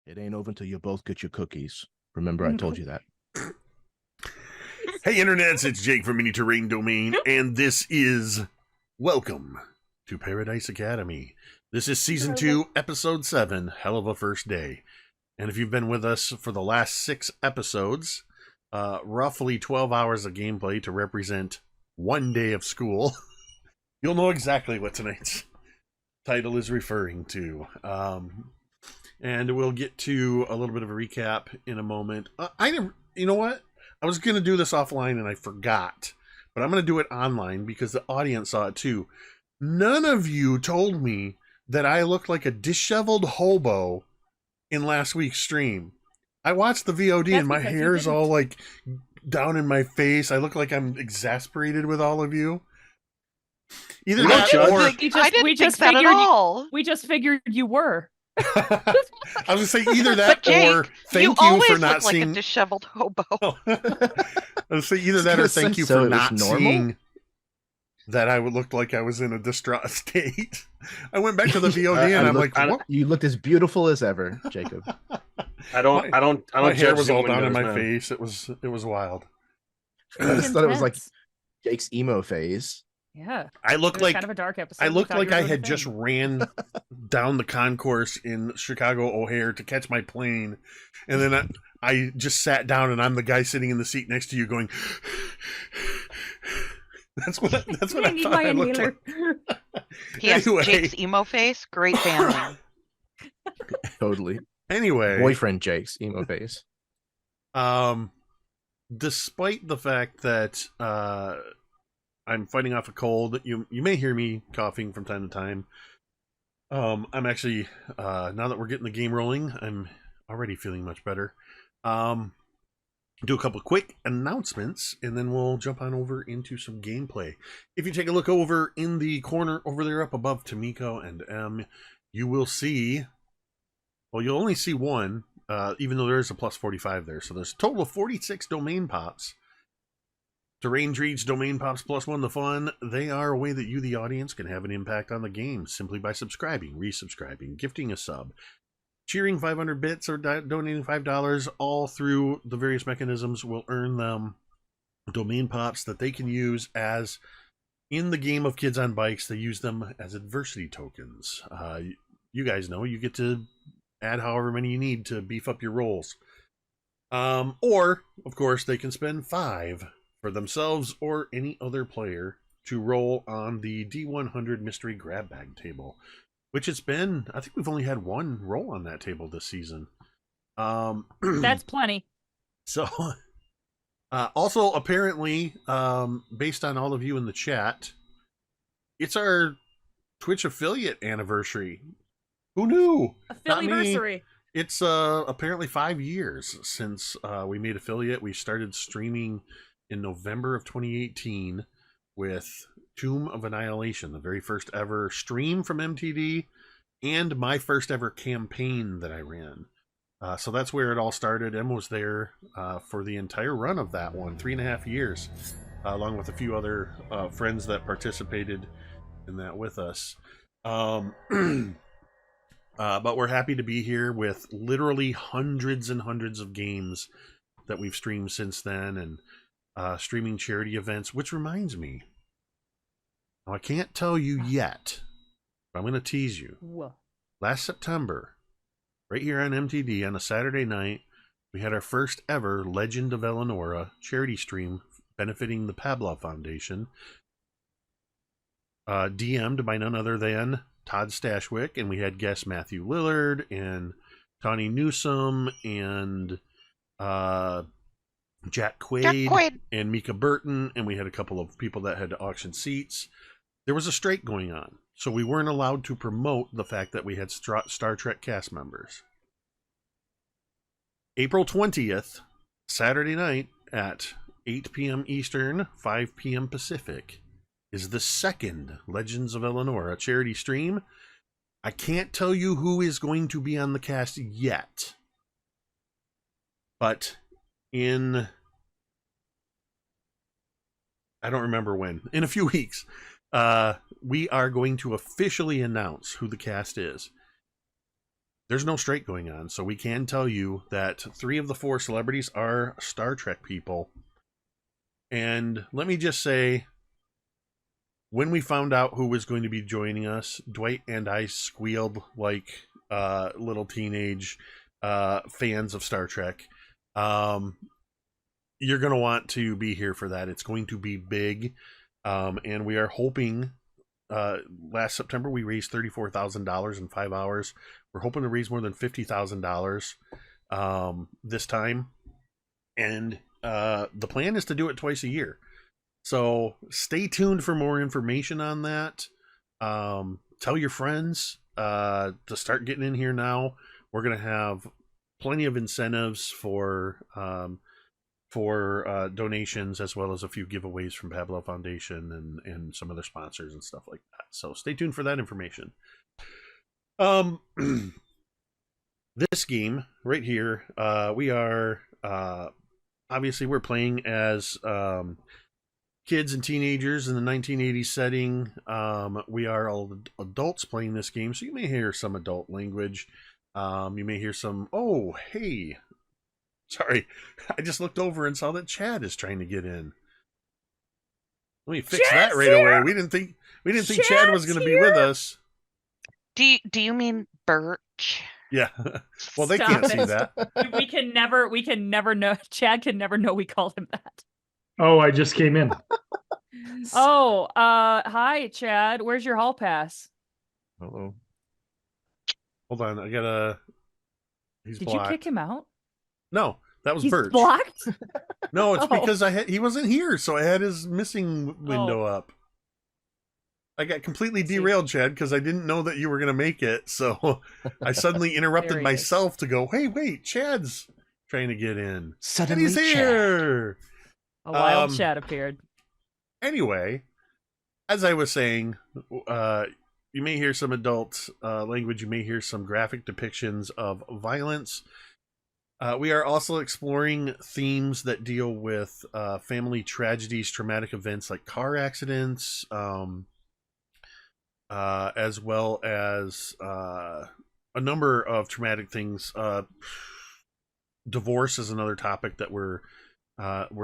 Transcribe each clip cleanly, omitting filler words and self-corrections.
It ain't over until you both get your cookies. Remember, I told you that. Hey, internets, it's Jake from Mini Terrain Domain, and this is Welcome to Paradise Academy. This is Season 2, Episode 7, Hell of a First Day. And if you've been with us for the last 6 episodes, roughly 12 hours of gameplay to represent one day of school, you'll know exactly what tonight's title is referring to. And we'll get to a little bit of a recap in a moment. You know what? I was going to do this offline and I forgot. But I'm going to do it online because the audience saw it too. None of you told me that I looked like a disheveled hobo in last week's stream. I watched the VOD and my hair's all like down in my face. I look like I'm exasperated with all of you. Either that or... We just figured you were. I was going to say either that Jake, or thank you for not like seeing... a disheveled hobo. I was going to say either that or thank you for not seeing that I would look like I was in a distraught state. I went back to the VOD and I'm like, what? You looked as beautiful as ever, Jacob. I don't my hair was all down in my face. It was wild. I just thought it was like Jake's emo phase. Yeah, I look like kind of a dark episode. I looked like I had just ran down the concourse in Chicago O'Hare to catch my plane, and then I just sat down, and I'm the guy sitting in the seat next to you, going. That's what I thought I looked like. Yes, Anyway. Jake's emo face, great family. Totally. Anyway, boyfriend Jake's emo face. Despite the fact that I'm fighting off a cold, you may hear me coughing from time to time. I'm actually now that we're getting the game rolling, I'm already feeling much better. Do a couple quick announcements, and then we'll jump on over into some gameplay. If you take a look over in the corner over there up above Tamiko and M, you will see, well, you'll only see one, even though there's a plus 45 there. So there's a total of 46 domain pops. Terrain treats, domain pops plus 1 the fun. They are a way that you, the audience, can have an impact on the game simply by subscribing, resubscribing, gifting a sub, cheering 500 bits, or donating $5. All through the various mechanisms will earn them domain pops that they can use as, in the game of Kids on Bikes, they use them as adversity tokens. You guys know you get to add however many you need to beef up your rolls. Or, of course, they can spend 5 for themselves or any other player to roll on the D100 mystery grab bag table, which it's been, I think we've only had one roll on that table this season. That's plenty. So, also apparently, based on all of you in the chat, it's our Twitch affiliate anniversary. Who knew? Affiliate. It's apparently 5 years since we made affiliate. We started streaming in November of 2018 with Tomb of Annihilation, the very first ever stream from MTD, and my first ever campaign that I ran. So that's where it all started. Em was there for the entire run of that one, 3.5 years, along with a few other friends that participated in that with us. But we're happy to be here with literally hundreds and hundreds of games that we've streamed since then, and streaming charity events, which reminds me, now I can't tell you yet, but I'm going to tease you. Whoa. Last September, right here on MTD, on a Saturday night, we had our first ever Legend of Eleonora charity stream benefiting the Pablo Foundation, DM'd by none other than Todd Stashwick, and we had guests Matthew Lillard and Tawny Newsome and Jack Quaid and Mika Burton, and we had a couple of people that had to auction seats. There was a strike going on, so we weren't allowed to promote the fact that we had Star Trek cast members. April 20th, Saturday night at 8 p.m. Eastern, 5 p.m. Pacific, is the second Legends of Eleonora charity stream. I can't tell you who is going to be on the cast yet, but I don't remember when, in a few weeks, we are going to officially announce who the cast is. there's no strike going on. So we can tell you that 3 of the 4 celebrities are Star Trek people. And let me just say, when we found out who was going to be joining us, Dwight and I squealed like little teenage fans of Star Trek. You're going to want to be here for that. It's going to be big. And we are hoping, last September, we raised $34,000 in 5 hours. We're hoping to raise more than $50,000 this time. And the plan is to do it twice a year. So stay tuned for more information on that. Tell your friends to start getting in here now. We're going to have plenty of incentives for donations, as well as a few giveaways from Pablo Foundation and some other sponsors and stuff like that. So stay tuned for that information. This game right here, we are obviously we're playing as kids and teenagers in the 1980s setting. We are all adults playing this game, so you may hear some adult language. You may hear some, oh, hey, sorry, I just looked over and saw that Chad is trying to get in. Let me fix Chad's that right here! away. We didn't think Chad was going to be with us. Do you mean Birch? Yeah. Well, they Stop can't it. see that. We can never know. Chad can never know we called him that. Oh, I just came in. Oh, hi, Chad. Where's your hall pass? Hello. Hold on, I gotta. He's Did blocked. you kick him out? No, that was He's Birch. blocked? No, it's Oh. because he wasn't here, so I had his missing window up. I got completely derailed, Chad, because I didn't know that you were going to make it. So I suddenly interrupted There he myself to go, hey, wait, Chad's trying to get in. Suddenly, and he's here. A wild Chad appeared. Anyway, as I was saying, you may hear some adult language. You may hear some graphic depictions of violence. We are also exploring themes that deal with family tragedies, traumatic events like car accidents, as well as a number of traumatic things. Divorce is another topic that we're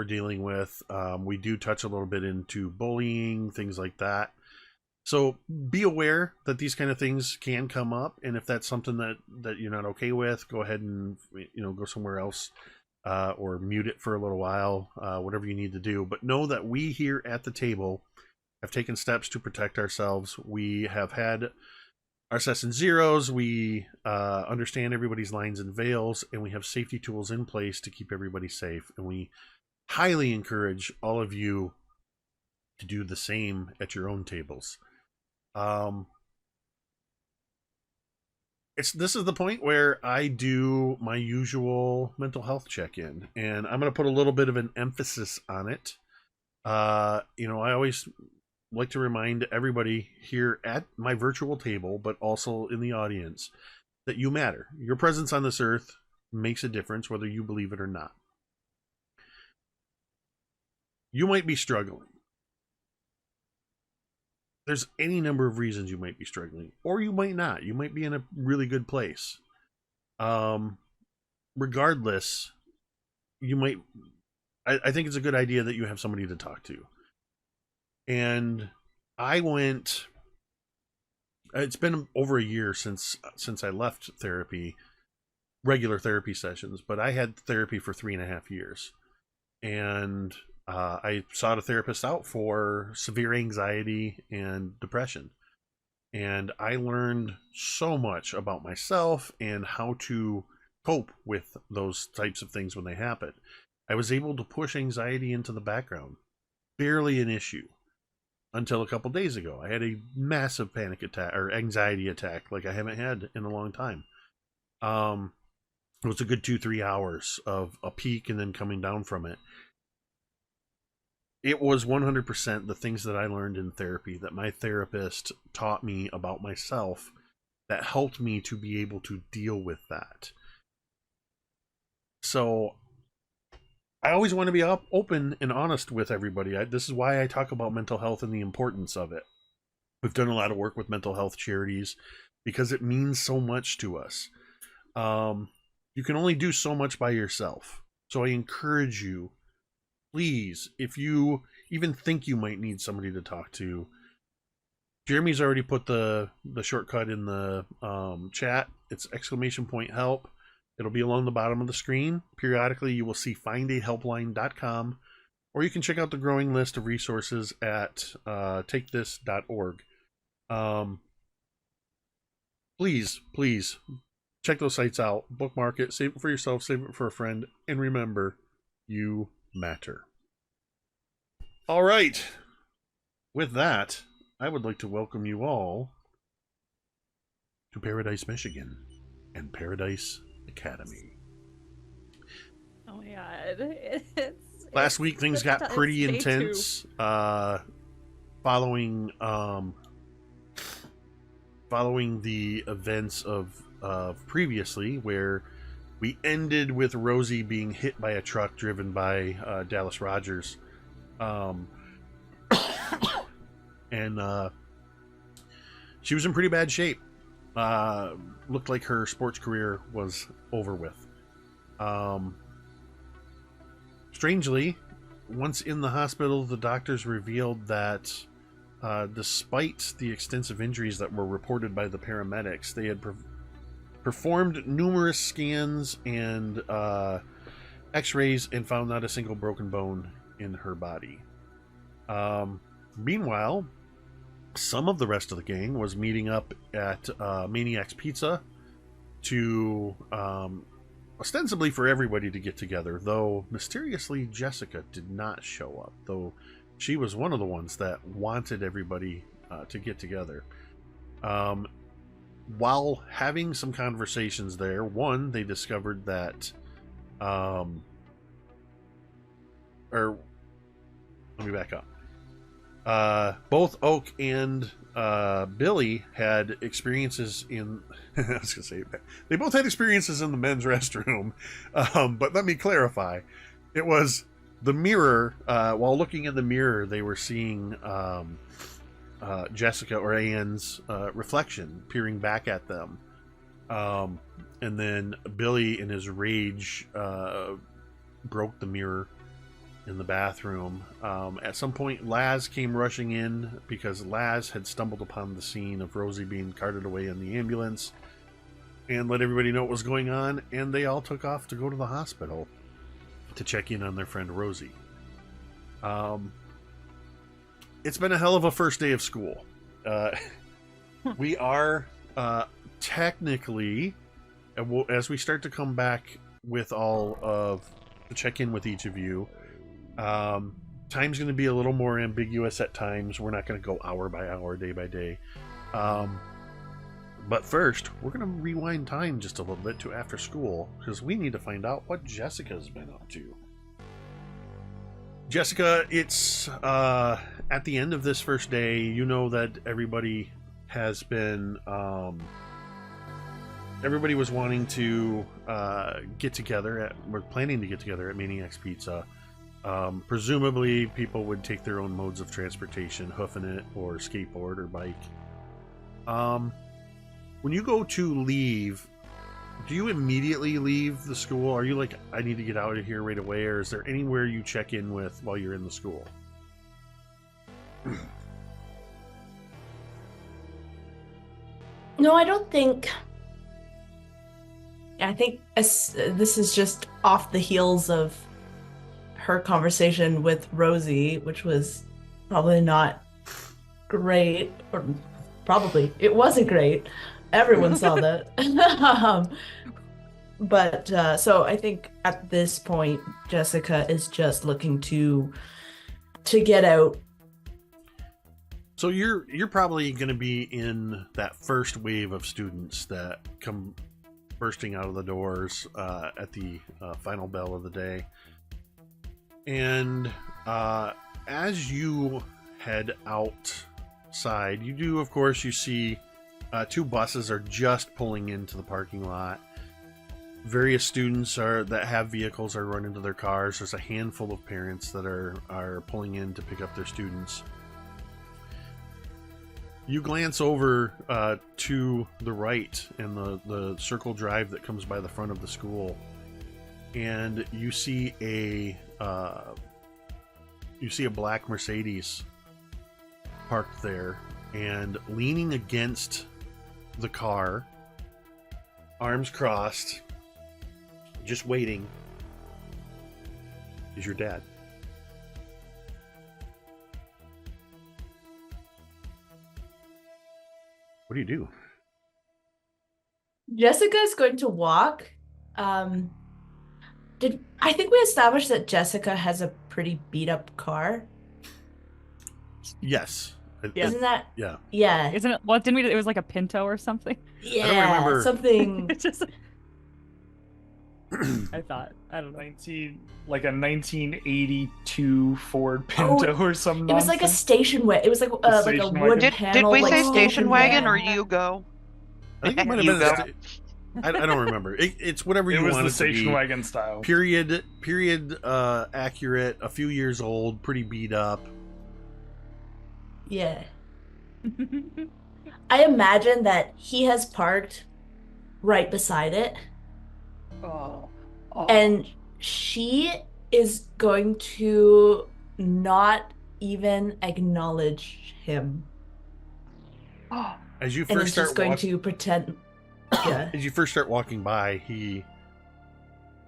dealing with. We do touch a little bit into bullying, things like that. So be aware that these kind of things can come up, and if that's something that you're not okay with, go ahead and go somewhere else, or mute it for a little while, whatever you need to do. But know that we here at the table have taken steps to protect ourselves. We have had our sets and zeros. We understand everybody's lines and veils, and we have safety tools in place to keep everybody safe. And we highly encourage all of you to do the same at your own tables. This is the point where I do my usual mental health check-in, and I'm going to put a little bit of an emphasis on it. I always like to remind everybody here at my virtual table, but also in the audience, that you matter. Your presence on this earth makes a difference, whether you believe it or not. You might be struggling. There's any number of reasons you might be struggling, or you might not. You might be in a really good place. Regardless, I think it's a good idea that you have somebody to talk to. And it's been over a year since I left therapy, regular therapy sessions, but I had therapy for 3.5 years. And I sought a therapist out for severe anxiety and depression. And I learned so much about myself and how to cope with those types of things when they happen. I was able to push anxiety into the background. Barely an issue. Until a couple days ago. I had a massive panic attack, or anxiety attack, like I haven't had in a long time. It was a good 2-3 hours of a peak and then coming down from it. It was 100% the things that I learned in therapy, that my therapist taught me about myself, that helped me to be able to deal with that. So I always want to be open and honest with everybody. This is why I talk about mental health and the importance of it. We've done a lot of work with mental health charities because it means so much to us. You can only do so much by yourself. So I encourage you, please, if you even think you might need somebody to talk to, Jeremy's already put the shortcut in the chat. It's !help. It'll be along the bottom of the screen. Periodically, you will see findahelpline.com, or you can check out the growing list of resources at takethis.org. Please check those sites out. Bookmark it. Save it for yourself. Save it for a friend. And remember, you matter. All right. With that, I would like to welcome you all to Paradise, Michigan, and Paradise Academy. Oh yeah, it's Last week things got it's pretty day intense. Following the events of previously, where we ended with Rosie being hit by a truck driven by Dallas Rogers. And she was in pretty bad shape. Looked like her sports career was over with. Strangely, once in the hospital, the doctors revealed that despite the extensive injuries that were reported by the paramedics, they had performed numerous scans and x-rays and found not a single broken bone in her body. Meanwhile, some of the rest of the gang was meeting up at Maniac's Pizza to ostensibly for everybody to get together, though mysteriously Jessica did not show up, though she was one of the ones that wanted everybody to get together. While having some conversations there, one, they discovered that or let me back up. Both Oak and Billy had experiences in I was gonna say they both had experiences in the men's restroom, but let me clarify. It was the mirror. While looking in the mirror, they were seeing Jessica or Anne's reflection peering back at them, and then Billy in his rage broke the mirror in the bathroom. At some point, Laz came rushing in because Laz had stumbled upon the scene of Rosie being carted away in the ambulance and let everybody know what was going on, and they all took off to go to the hospital to check in on their friend Rosie. It's been a hell of a first day of school. We are technically, as we start to come back with all of the check-in with each of you, time's going to be a little more ambiguous at times. We're not going to go hour by hour, day by day. But first, we're going to rewind time just a little bit to after school, because we need to find out what Jessica's been up to. Jessica, it's at the end of this first day. You know that everybody has been everybody was wanting to get together we're planning to get together at Maniac's Pizza. Presumably people would take their own modes of transportation, hoofing it or skateboard or bike. When you go to leave, do you immediately leave the school? Are you like, I need to get out of here right away, or is there anywhere you check in with while you're in the school? No, I don't think. I think this is just off the heels of her conversation with Rosie, which was probably not great, or probably it wasn't great. Everyone saw that. But so I think at this point, Jessica is just looking to get out. So you're probably going to be in that first wave of students that come bursting out of the doors at the final bell of the day. And as you head outside, you do, of course, you see two buses are just pulling into the parking lot. Various students that have vehicles are running to their cars. There's a handful of parents that are pulling in to pick up their students. You glance over to the right in the circle drive that comes by the front of the school, and you see a black Mercedes parked there, and leaning against the car, arms crossed, just waiting, is your dad. What do you do? Jessica is going to walk. I think we established that Jessica has a pretty beat up car? Yes. Isn't that? Yeah. Yeah. Isn't it? What didn't we? It was like a Pinto or something. Yeah. I don't remember. Something. It's just. I thought. I don't know. Like a 1982 Ford Pinto or some It was like a nonsense. station wagon. It was like a Station wood wagon. Did panel. we like, say station wagon or wagon. you go? I think it might have You been. go. I don't remember. It's whatever It you was want the it to station be. wagon style. Period. Accurate. A few years old. Pretty beat up. Yeah. I imagine that he has parked right beside it. Oh. And she is going to not even acknowledge him. As you And first is start just going to pretend. Yeah. as you first start walking by, he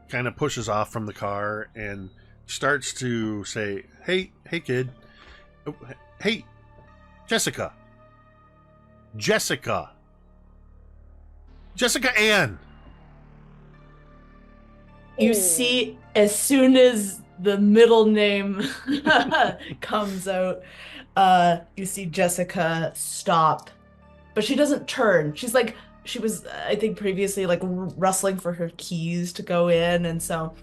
kind of pushes off from the car and starts to say, "Hey, kid. Oh, hey, Jessica. Jessica Ann." You see, as soon as the middle name comes out, you see Jessica stop. But she doesn't turn. She's like, she was, I think, previously like rustling for her keys to go in. And so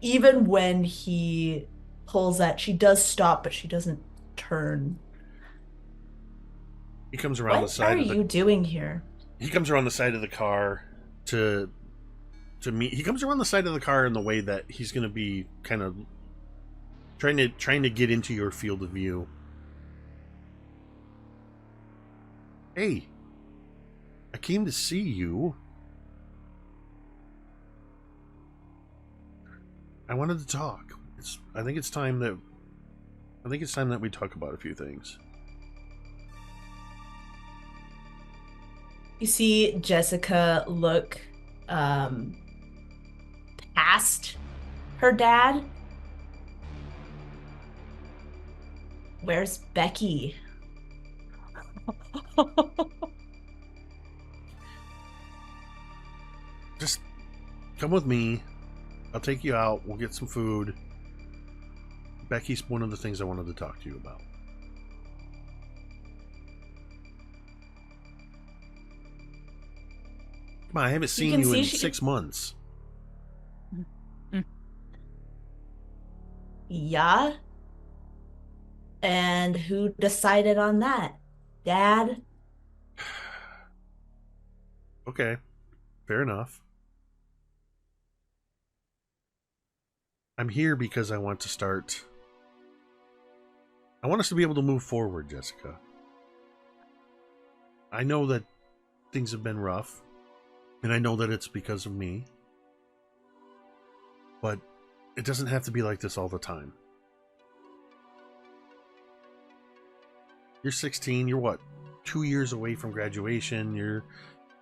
even when he pulls that, she does stop, but she doesn't turn. He comes around the What side are of the you doing here? He comes around the side of the car to meet. He comes around the side of the car in the way that he's going to be kind of trying to get into your field of view. Hey, I came to see you. I wanted to talk. I think it's time that we talk about a few things. You see Jessica look past her dad. Where's Becky? Just come with me. I'll take you out. We'll get some food. Becky's one of the things I wanted to talk to you about. Come on, I haven't seen you in 6 months. Yeah. And who decided on that? Dad? Okay, fair enough. I'm here because I want us to be able to move forward, Jessica. I know that things have been rough, and I know that it's because of me. But it doesn't have to be like this all the time. You're 16, you're what? 2 years away from graduation. You're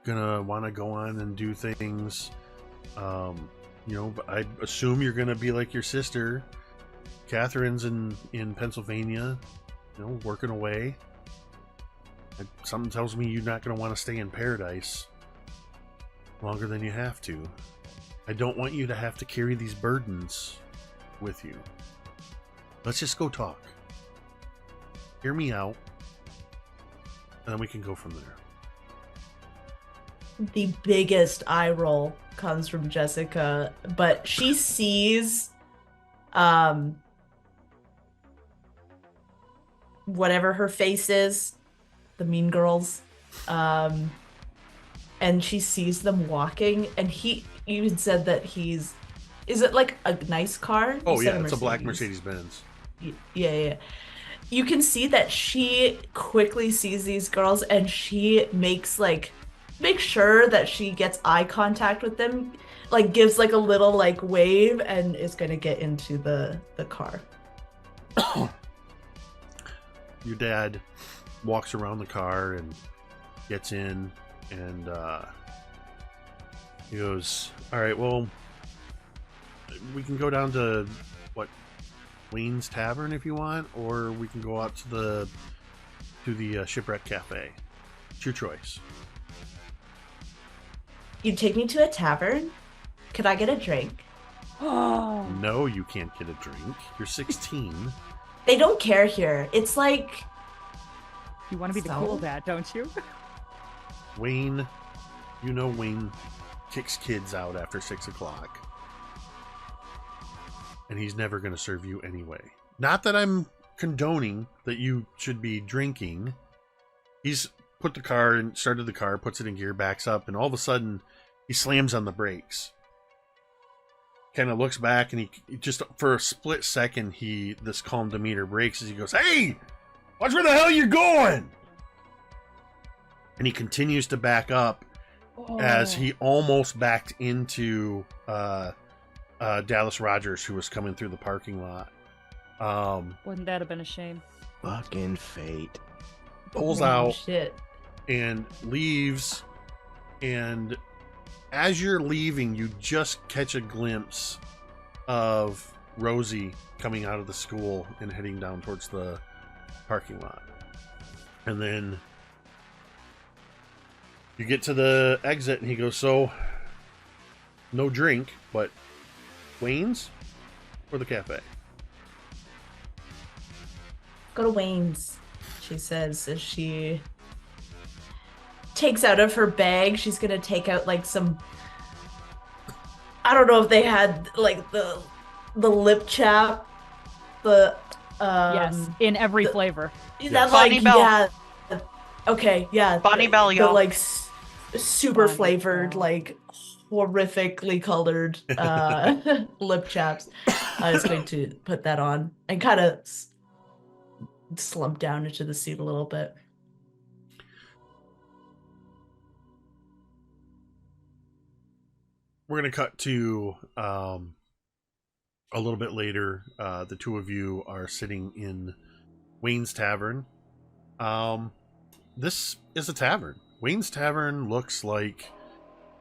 gonna want to go on and do things. But I assume you're gonna be like your sister. Catherine's in Pennsylvania, working away. And something tells me you're not gonna want to stay in Paradise longer than you have to. I don't want you to have to carry these burdens with you. Let's just go talk. Hear me out, and then we can go from there. The biggest eye roll comes from Jessica, but she sees whatever her face is, the mean girls, and she sees them walking, and he even said that is it like a nice car? Oh You said yeah, it's a black Mercedes Benz. Yeah. you can see that she quickly sees these girls and she makes sure that she gets eye contact with them, like gives like a little like wave and is gonna get into the car. Your dad walks around the car and gets in, and he goes, all right, well, we can go down to Wayne's Tavern if you want, or we can go out to the Shipwreck Cafe. It's your choice. You take me to a tavern? Could I get a drink? Oh. No, you can't get a drink. You're 16. They don't care here. It's like... You want to be the cool dad, don't you? Wayne, you know Wayne kicks kids out after 6 o'clock. And he's never going to serve you anyway. Not that I'm condoning that you should be drinking. He's put the car and started the car, puts it in gear, backs up, and all of a sudden he slams on the brakes. Kind of looks back, and he just for a split second, this calm demeanor breaks as he goes, "Hey, watch where the hell you're going!" And he continues to back up as he almost backed into Dallas Rogers, who was coming through the parking lot. Wouldn't that have been a shame? Fucking fate. Pulls out and leaves, and as you're leaving, you just catch a glimpse of Rosie coming out of the school and heading down towards the parking lot. And then you get to the exit, and he goes, so, no drink, but Wayne's or the cafe? Go to Wayne's, she says as she takes out of her bag. She's gonna take out like some, I don't know if they had like the lip chap, yes, in every flavor. That Bonnie Bell. Yeah. Okay, yeah. Bonnie Bell, the y'all. like super Bonnie flavored, Bell. like horrifically colored lip chaps. I was going to put that on and kind of slump down into the seat a little bit. We're going to cut to a little bit later. The two of you are sitting in Wayne's Tavern. This is a tavern. Wayne's Tavern looks like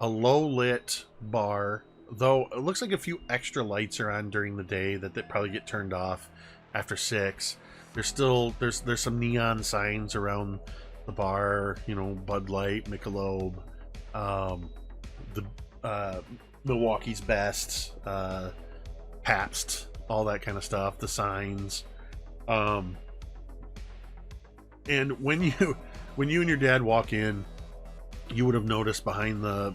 a low-lit bar, though it looks like a few extra lights are on during the day that probably get turned off after 6. There's some neon signs around the bar, you know, Bud Light, Michelob, the Milwaukee's Best, Pabst, all that kind of stuff, the signs. And when you and your dad walk in, you would have noticed behind the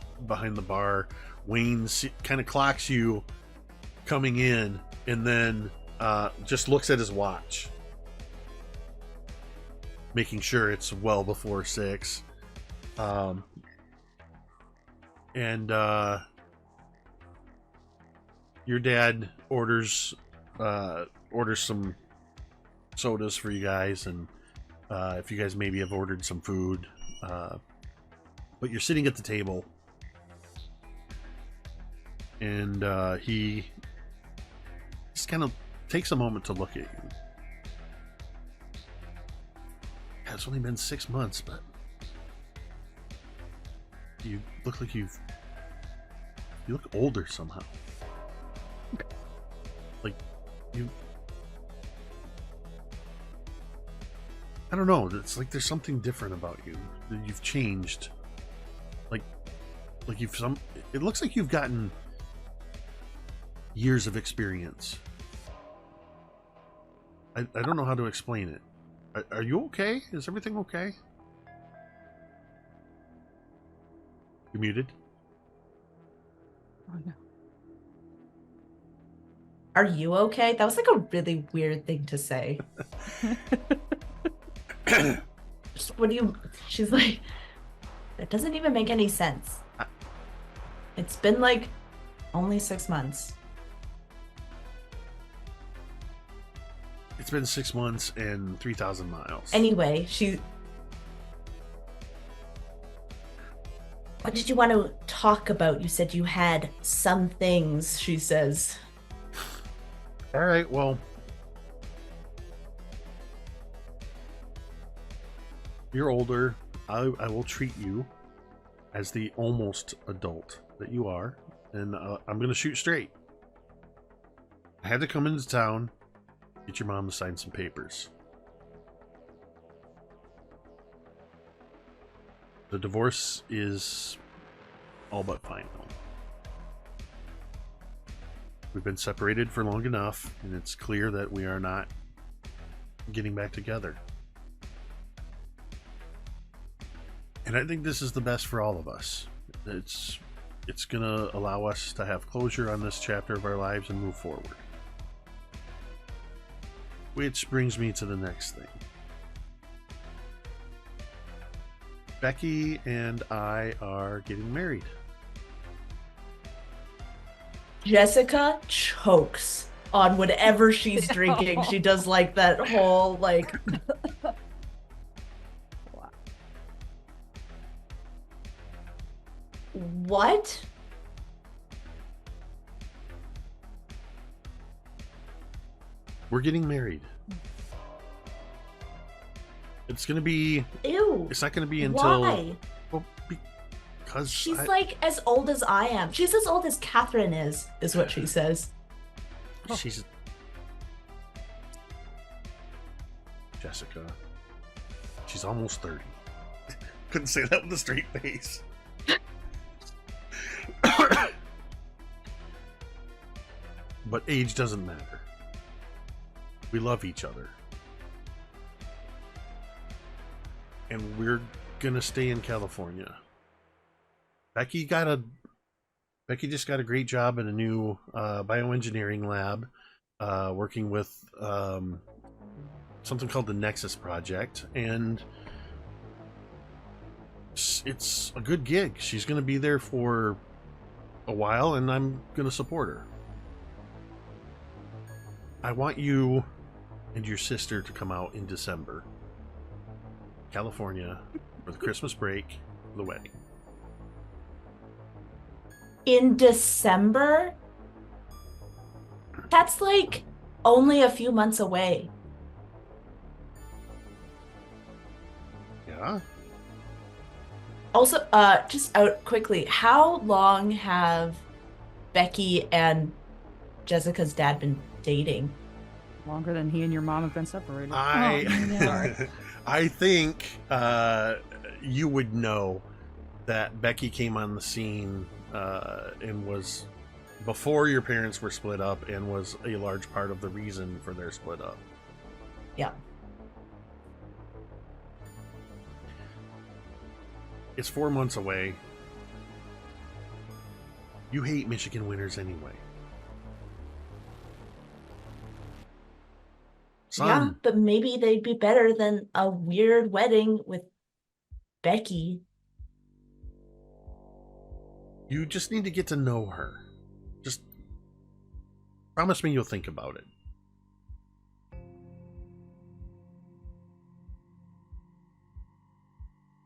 bar, Wayne kind of clocks you coming in, and then just looks at his watch, making sure it's well before 6. And your dad orders some sodas for you guys, and if you guys maybe have ordered some food, but you're sitting at the table, and he just kind of takes a moment to look at you. Yeah, it's only been 6 months, but you look like you look older somehow. Like I don't know. It's like there's something different about you. You've changed. Like it looks like you've gotten years of experience. I don't know how to explain it. Are you okay? Is everything okay? You're muted. Oh no. Are you okay? That was like a really weird thing to say. What do you... She's like, that doesn't even make any sense. It's been like only 6 months. It's been 6 months and 3,000 miles. Anyway, what did you want to talk about? You said you had some things, she says. All right, well, you're older. I will treat you as the almost adult that you are, and I'm going to shoot straight. I had to come into town, get your mom to sign some papers. The divorce is all but final. We've been separated for long enough, and it's clear that we are not getting back together. And I think this is the best for all of us. It's gonna allow us to have closure on this chapter of our lives and move forward. Which brings me to the next thing. Becky and I are getting married. Jessica chokes on whatever she's drinking. She does like that whole like. What? We're getting married. It's gonna be. Ew. It's not gonna be until. Why? Well, because She's like as old as I am. She's as old as Catherine is what she says. She's Jessica. She's almost 30. Couldn't say that with a straight face. But age doesn't matter. We love each other. And we're gonna stay in California. Becky just got a great job in a new bioengineering lab, working with something called the Nexus Project, and it's a good gig. She's going to be there for a while, and I'm going to support her. I want you and your sister to come out in December, California, for the Christmas break, for the wedding. In December? That's like only a few months away. Yeah. Also, just out quickly, how long have Becky and Jessica's dad been dating? Longer than he and your mom have been separated. I think you would know that Becky came on the scene and was before your parents were split up and was a large part of the reason for their split up. Yeah. It's 4 months away. You hate Michigan winters anyway. Son, Yeah, but maybe they'd be better than a weird wedding with Becky. you just need to get to know her. Just promise me you'll think about it.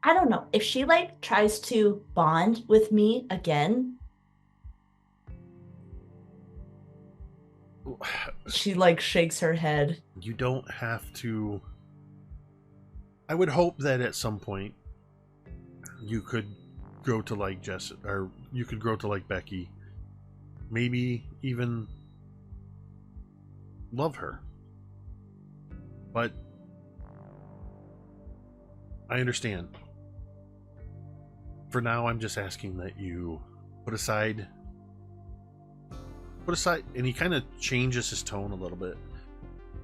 I don't know. If she like tries to bond with me again, she like shakes her head. You don't have to. I would hope that at some point you could grow to like Jess, or you could grow to like Becky. Maybe even love her. But I understand. For now, I'm just asking that you put aside, and he kind of changes his tone a little bit.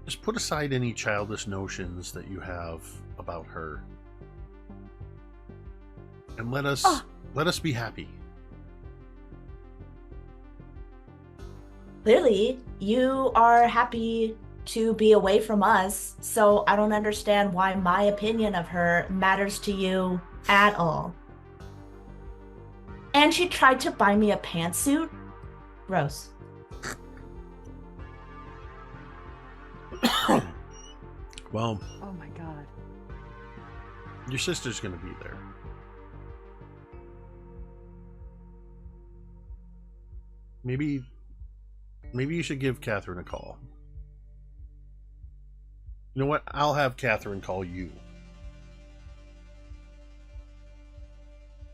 Just put aside any childish notions that you have about her, and let us be happy. Clearly, you are happy to be away from us, so I don't understand why my opinion of her matters to you at all. And she tried to buy me a pantsuit. Gross. Well, Oh my god. your sister's gonna be there. Maybe you should give Catherine a call. You know what? I'll have Catherine call you.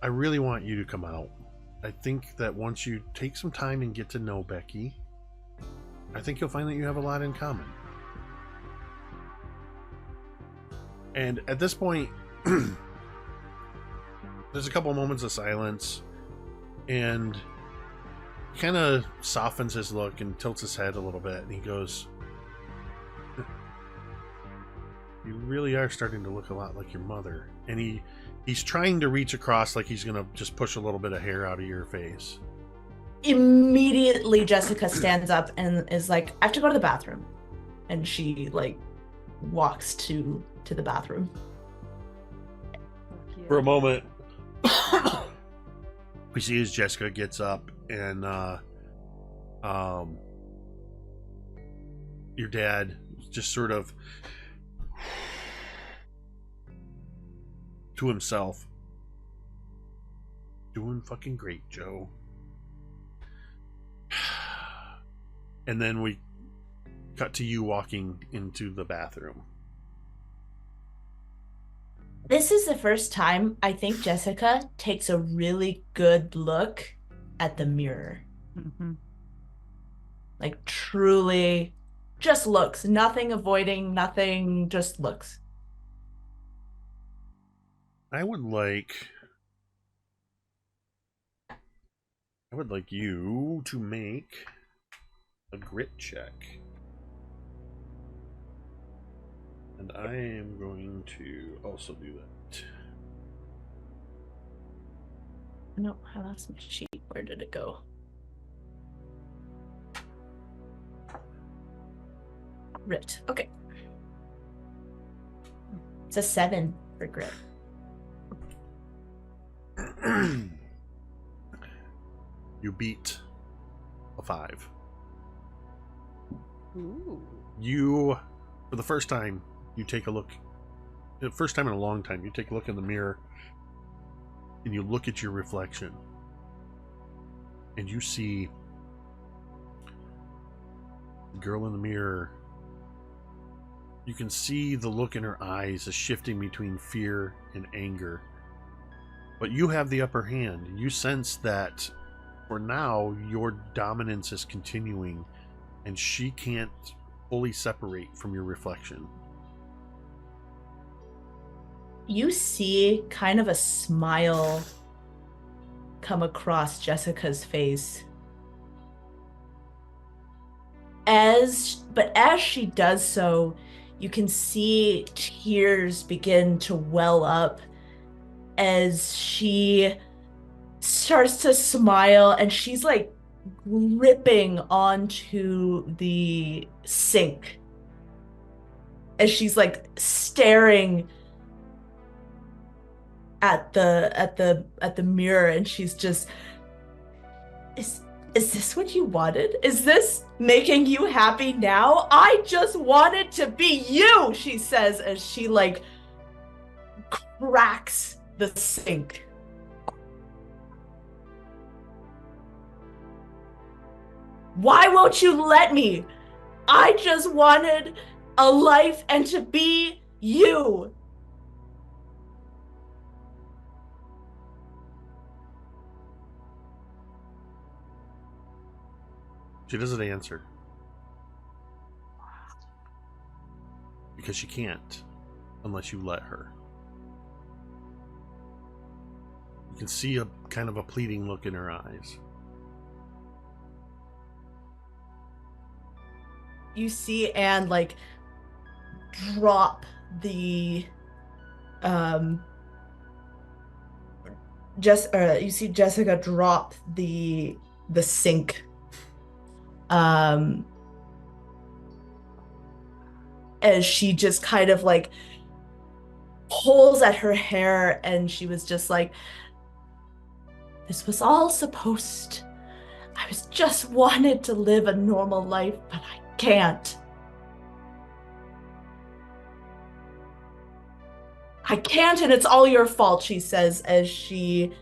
I really want you to come out. I think that once you take some time and get to know Becky, I think you'll find that you have a lot in common. And at this point, there's a couple moments of silence, and he kind of softens his look and tilts his head a little bit, and he goes, "You really are starting to look a lot like your mother." And he's trying to reach across like he's gonna just push a little bit of hair out of your face. Immediately, Jessica stands up and is like, "I have to go to the bathroom," and she like walks to the bathroom. For a moment, we see as Jessica gets up, and your dad just sort of to himself, "Doing fucking great, Joe." And then we cut to you walking into the bathroom. This is the first time I think Jessica takes a really good look at the mirror. Mm-hmm. Like, truly just looks. Nothing avoiding, nothing, just looks. I would like you to make a grit check. And I am going to also do that. No, I lost my sheet. Where did it go? Grit. Okay. It's a 7 for grit. You beat a 5. Ooh. You, for the first time, you take a look. The first time in a long time, you take a look in the mirror, and you look at your reflection, and you see the girl in the mirror. You can see the look in her eyes is shifting between fear and anger. But you have the upper hand. You sense that for now, your dominance is continuing, and she can't fully separate from your reflection. You see kind of a smile come across Jessica's face. But as she does so, you can see tears begin to well up as she starts to smile, and she's like gripping onto the sink as she's like staring at the mirror, and she's just, is this what you wanted? Is this making you happy now? I just wanted to be you, she says as she like cracks the sink. Why won't you let me? I just wanted a life and to be you. She doesn't answer. Because she can't unless you let her. You can see a kind of a pleading look in her eyes. You see Anne like drop the you see Jessica drop the sink as she just kind of like pulls at her hair, and she was just like, this was all supposed. I was just wanted to live a normal life, but I can't. I can't, and it's all your fault, she says as she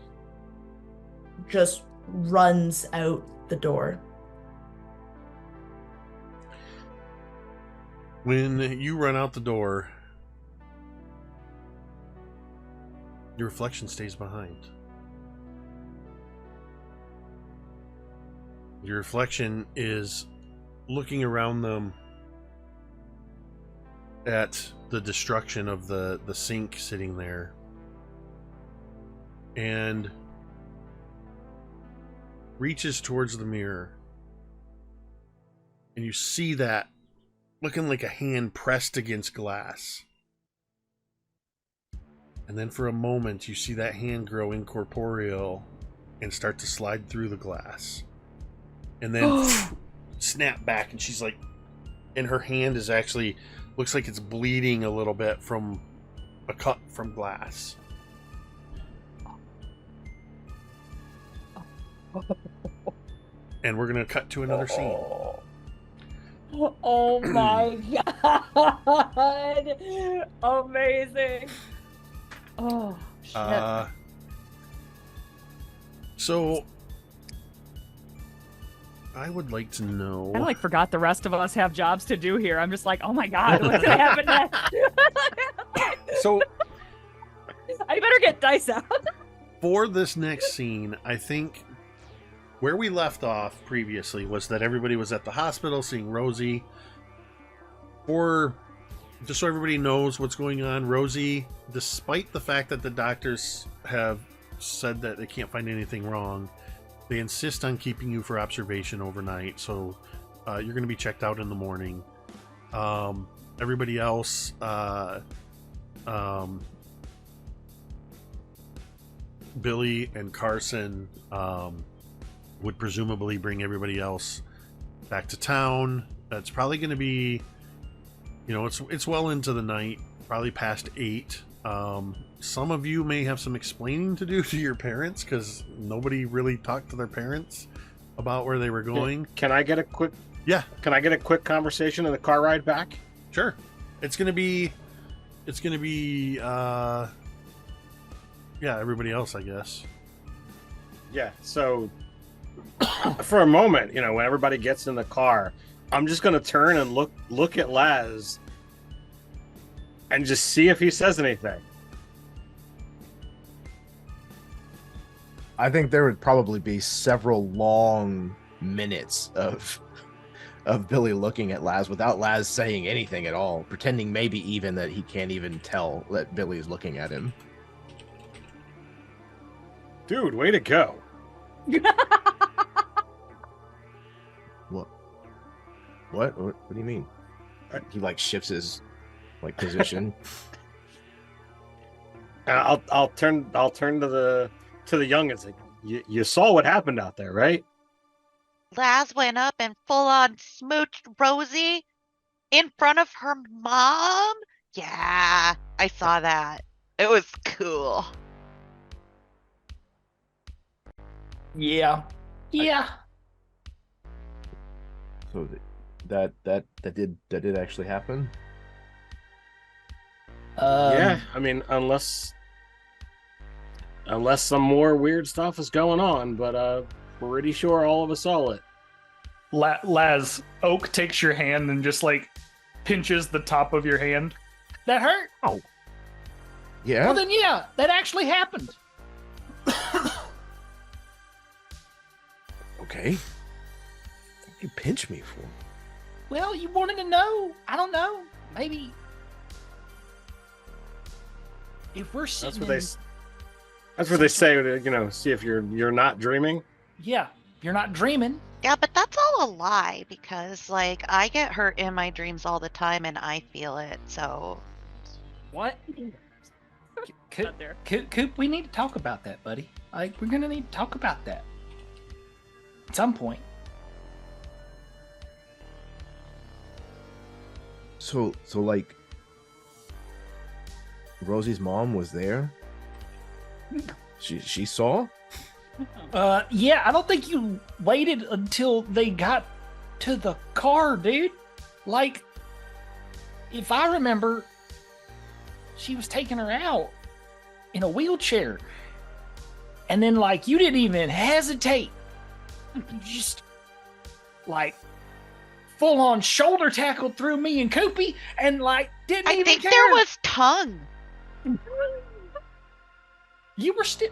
just runs out the door. When you run out the door, your reflection stays behind. Your reflection is looking around them at the destruction of the sink sitting there, and reaches towards the mirror, and you see that looking like a hand pressed against glass. And then for a moment you see that hand grow incorporeal and start to slide through the glass, and then snap back, and she's like, and her hand is actually looks like it's bleeding a little bit from a cut from glass. And we're gonna cut to another scene. Oh my god! Amazing! Oh shit! So I would like to know. I like forgot the rest of us have jobs to do here. I'm just like, oh my god, what's gonna happen next? So I better get dice out. for this next scene, I think where we left off previously was that everybody was at the hospital seeing Rosie. For just so everybody knows what's going on, Rosie, despite the fact that the doctors have said that they can't find anything wrong, they insist on keeping you for observation overnight, so you're going to be checked out in the morning. Everybody else, Billy and Carson would presumably bring everybody else back to town. That's probably going to be, you know, it's well into the night, probably past 8. Some of you may have some explaining to do to your parents, because nobody really talked to their parents about where they were going. Can I get a quick? Yeah. Can I get a quick conversation in the car ride back? Sure. It's gonna be, yeah, everybody else, I guess. Yeah. So, for a moment, you know, when everybody gets in the car, I'm just gonna turn and look at Laz, and just see if he says anything. I think there would probably be several long minutes of Billy looking at Laz without Laz saying anything at all, pretending maybe even that he can't even tell that Billy is looking at him. Dude, way to go. What do you mean? He like shifts his like position. I'll turn to the youngins. Like, you saw what happened out there, right? Laz went up and full on smooched Rosie in front of her mom? Yeah, I saw that. It was cool. Yeah. So that did actually happen. Yeah, I mean, unless some more weird stuff is going on, but pretty sure all of us saw it. Laz, Oak takes your hand and just like pinches the top of your hand. That hurt? Oh. Yeah. Well then, yeah, that actually happened. Okay. What you pinch me for? Well, you wanted to know. I don't know. Maybe if we're sitting. That's what they say. You know, see if you're not dreaming. Yeah, you're not dreaming. Yeah, but that's all a lie because, like, I get hurt in my dreams all the time and I feel it, so. What? Coop, we need to talk about that, buddy. Like, we're gonna need to talk about that at some point. So like, Rosie's mom was there. She saw. Yeah, I don't think you waited until they got to the car, dude. Like, if I remember, she was taking her out in a wheelchair. And then, like, you didn't even hesitate. You just, like, full-on shoulder tackled through me and Koopy and, like, didn't I even think care. there was tongue. You were still...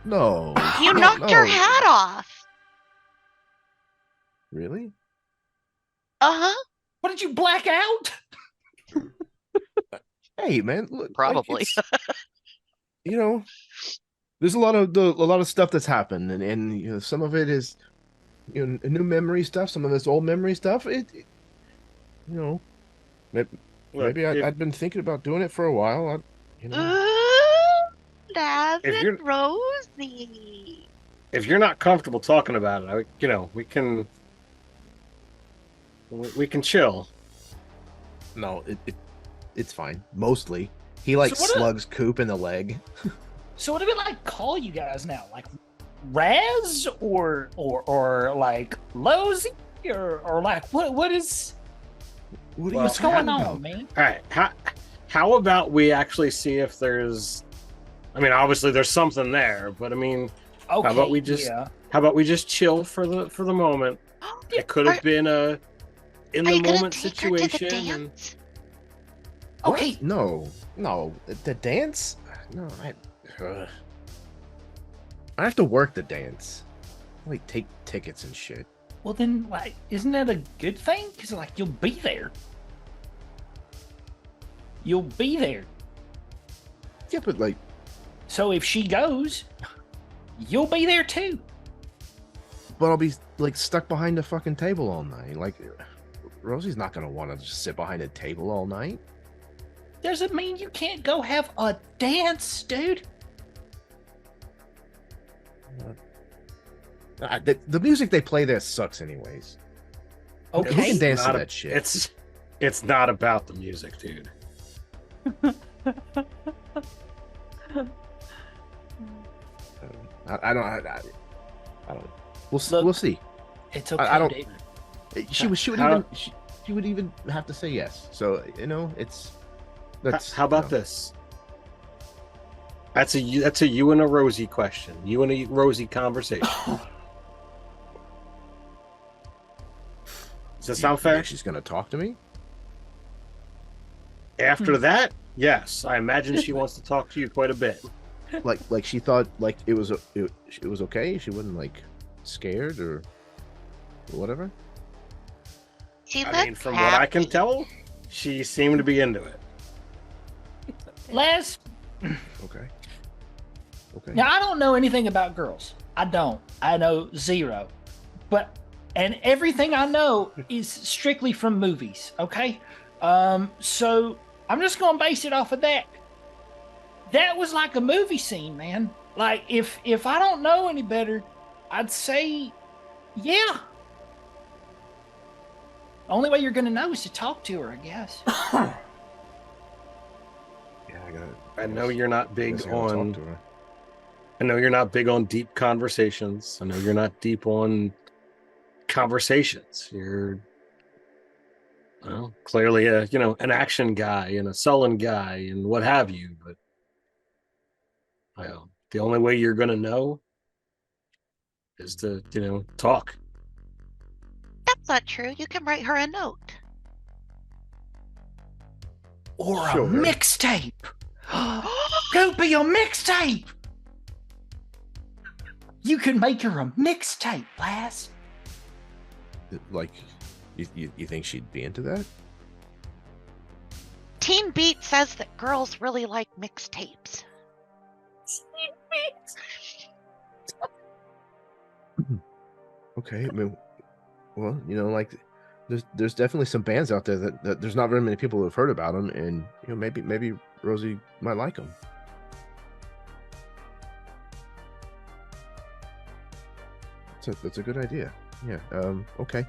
No. You knocked her hat off. Really? Uh-huh. What, did you black out? Hey, man, look, Probably. You know, there's a lot of stuff that's happened, and you know, some of it is, you know, new memory stuff. Some of it's old memory stuff. You know, maybe I'd been thinking about doing it for a while. You know, Ooh, Laz If you're- and Rosie. If you're not comfortable talking about it, you know, we can chill. no, it's fine. Mostly, he like So what slugs Coop in the leg. So what do we, like, call you guys now? Like, Raz or like, Lozy? Or like, what is... What Well, What's going on, man? All right, how about we actually see if there's? I mean, obviously there's something there, but I mean, Okay, how about we just yeah. how about we just chill for the moment? It could have been a in Are the you gonna moment take her to the situation. And, dance? Okay, No, the dance. No, I have to work the dance. Like take tickets and shit. well then, like, isn't that a good thing? Because, like, you'll be there. You'll be there. Yeah, but like, So if she goes, you'll be there too. but I'll be like stuck behind the fucking table all night. Like, Rosie's not gonna want to just sit behind a table all night. Doesn't mean you can't go have a dance, dude. The music they play there sucks, anyways. Who Okay. can dance to Not a- that shit? It's not about the music, dude. I don't. Look, We'll see. It's okay, I don't- David. She would even have to say yes. So you know, How about this? That's a you and a Rosie question. You and a Rosie conversation. Does that sound fair? She's gonna talk to me. After that, yes, I imagine she wants to talk to you quite a bit. Like she thought like it was okay. She wasn't like scared or whatever. She I mean, looked from what I can happy. tell, she seemed to be into it. Les, Okay. now I don't know anything about girls. I don't. I know zero. And everything I know is strictly from movies, okay? So I'm just gonna base it off of that. That was like a movie scene, man. Like, if I don't know any better, I'd say, yeah. Only way you're gonna know is to talk to her, I guess. Yeah, I got. I know you're not big Guess I gotta talk on. to her. I know you're not big on deep conversations. I know you're not deep on conversations. You're, well, clearly an action guy and a sullen guy and what have you. But the only way you're gonna know is to talk. That's not true. You can write her a note. Or Sure. a mixtape. Go be a mixtape. You can make her a mixtape, lass. Like, you think she'd be into that? Teen Beat says that girls really like mixtapes. Okay, I mean, well, like there's definitely some bands out there that there's not very many people who have heard about them, and maybe Rosie might like them. That's a good idea. Yeah. Okay.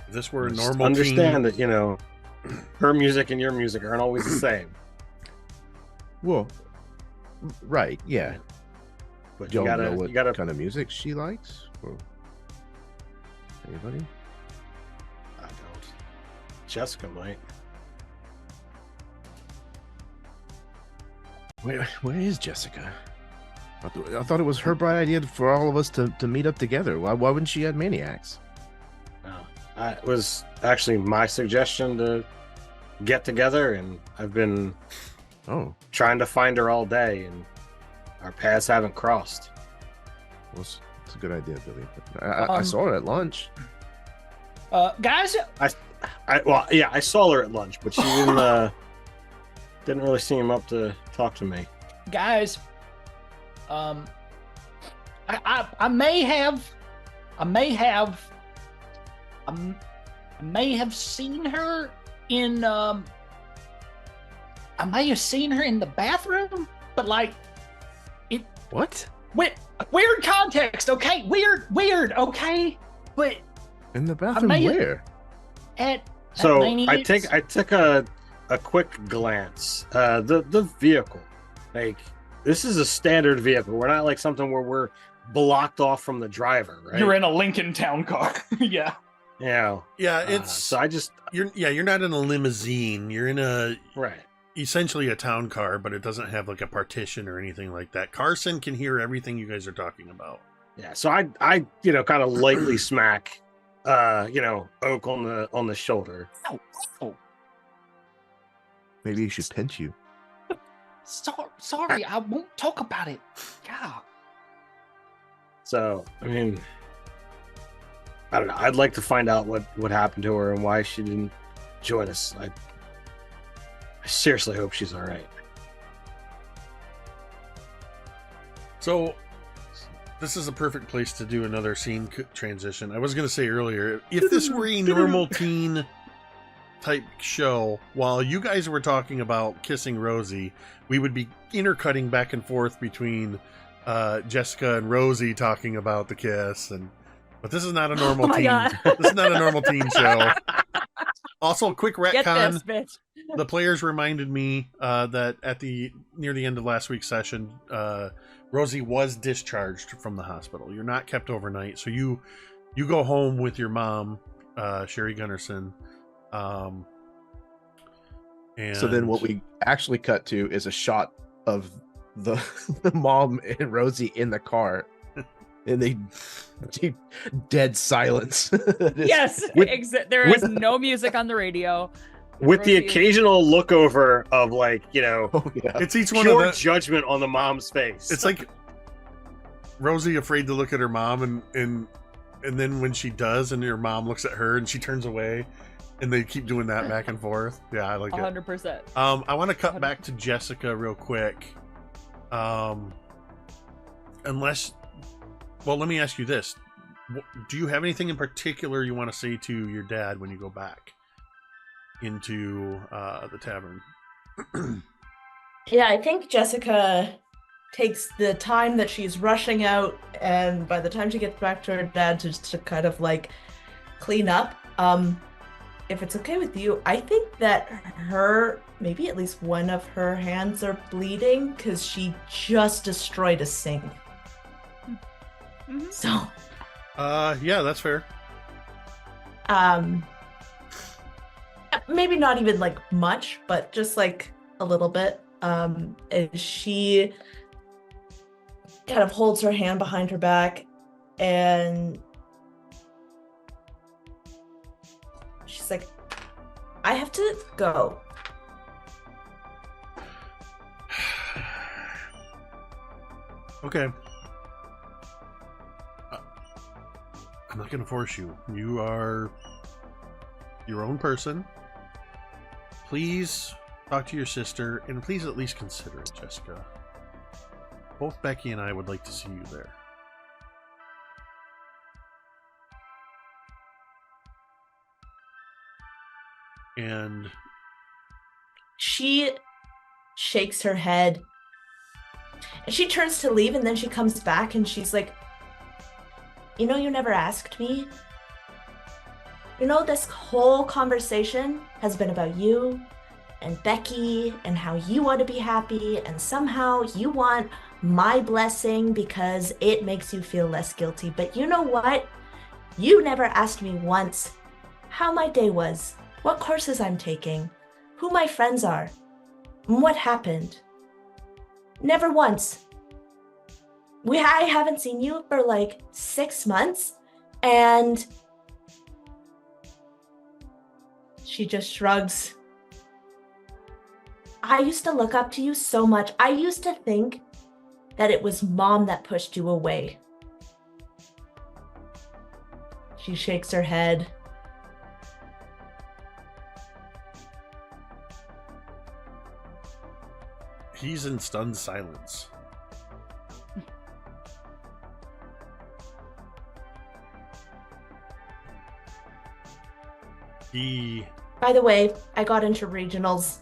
If this were a Just normal understand teen, that her music and your music aren't always the same. Well, right. Yeah. But Y'all you gotta know what you gotta kind of music she likes? Or anybody? I don't. Jessica might. Where is Jessica? I thought it was her bright idea for all of us to meet up together. Why wouldn't she add maniacs? It was actually my suggestion to get together, and I've been trying to find her all day, and our paths haven't crossed. Well, it's a good idea, Billy. I saw her at lunch. Guys, I saw her at lunch, but she didn't really seem up to talk to me. Guys, I may have seen her in I may have seen her in the bathroom, but like it. What? Weird context, okay? Weird, okay? But in the bathroom where? I took a quick glance. The vehicle, like, this is a standard vehicle. We're not like something where we're blocked off from the driver, right? You're in a Lincoln Town car. Yeah. Yeah. Yeah, it's so you're not in a limousine. You're in a right. Essentially a town car, but it doesn't have like a partition or anything like that. Carson can hear everything you guys are talking about. Yeah, so I kind of lightly smack Oak on the shoulder. Oh. Maybe he should pinch you. Sorry, I won't talk about it. Yeah. So, I mean, I don't know. I'd like to find out what happened to her and why she didn't join us. I seriously hope she's all right. So, this is a perfect place to do another scene transition. I was going to say earlier, if this were a normal teen type show, while you guys were talking about kissing Rosie, we would be intercutting back and forth between Jessica and Rosie talking about the kiss, but this is not a normal teen. This is not a normal teen show. Also, quick retcon. Get this, bitch. The players reminded me that near the end of last week's session, Rosie was discharged from the hospital. You're not kept overnight, so you go home with your mom, Sherry Gunnarsson. And so then what we actually cut to is a shot of the mom and Rosie in the car, and they dead silence. Yes, there is no music on the radio. With Rosie, the occasional look over of it's each pure one of judgment on the mom's face. It's like Rosie afraid to look at her mom, and then when she does, and her mom looks at her, and she turns away. And they keep doing that back and forth. Yeah, I like 100%. it. I want to cut back to Jessica real quick. Let me ask you this. Do you have anything in particular you want to say to your dad when you go back into the tavern? Yeah, I think Jessica takes the time that she's rushing out, and by the time she gets back to her dad to kind of like clean up, if it's okay with you, I think that maybe at least one of her hands are bleeding because she just destroyed a sink. Mm-hmm. So. Yeah, that's fair. Maybe not even like much, but just like a little bit. And she kind of holds her hand behind her back and she's like, I have to go. Okay. I'm not going to force you. You are your own person. Please talk to your sister, and please at least consider it, Jessica. Both Becky and I would like to see you there. And she shakes her head and she turns to leave, and then she comes back and she's like, you never asked me. This whole conversation has been about you and Becky and how you want to be happy, and somehow you want my blessing because it makes you feel less guilty. But you know what? You never asked me once how my day was. what courses I'm taking, who my friends are, and what happened. Never once. I haven't seen you for like 6 months, and she just shrugs. I used to look up to you so much. I used to think that it was Mom that pushed you away. She shakes her head. He's in stunned silence. By the way, I got into regionals.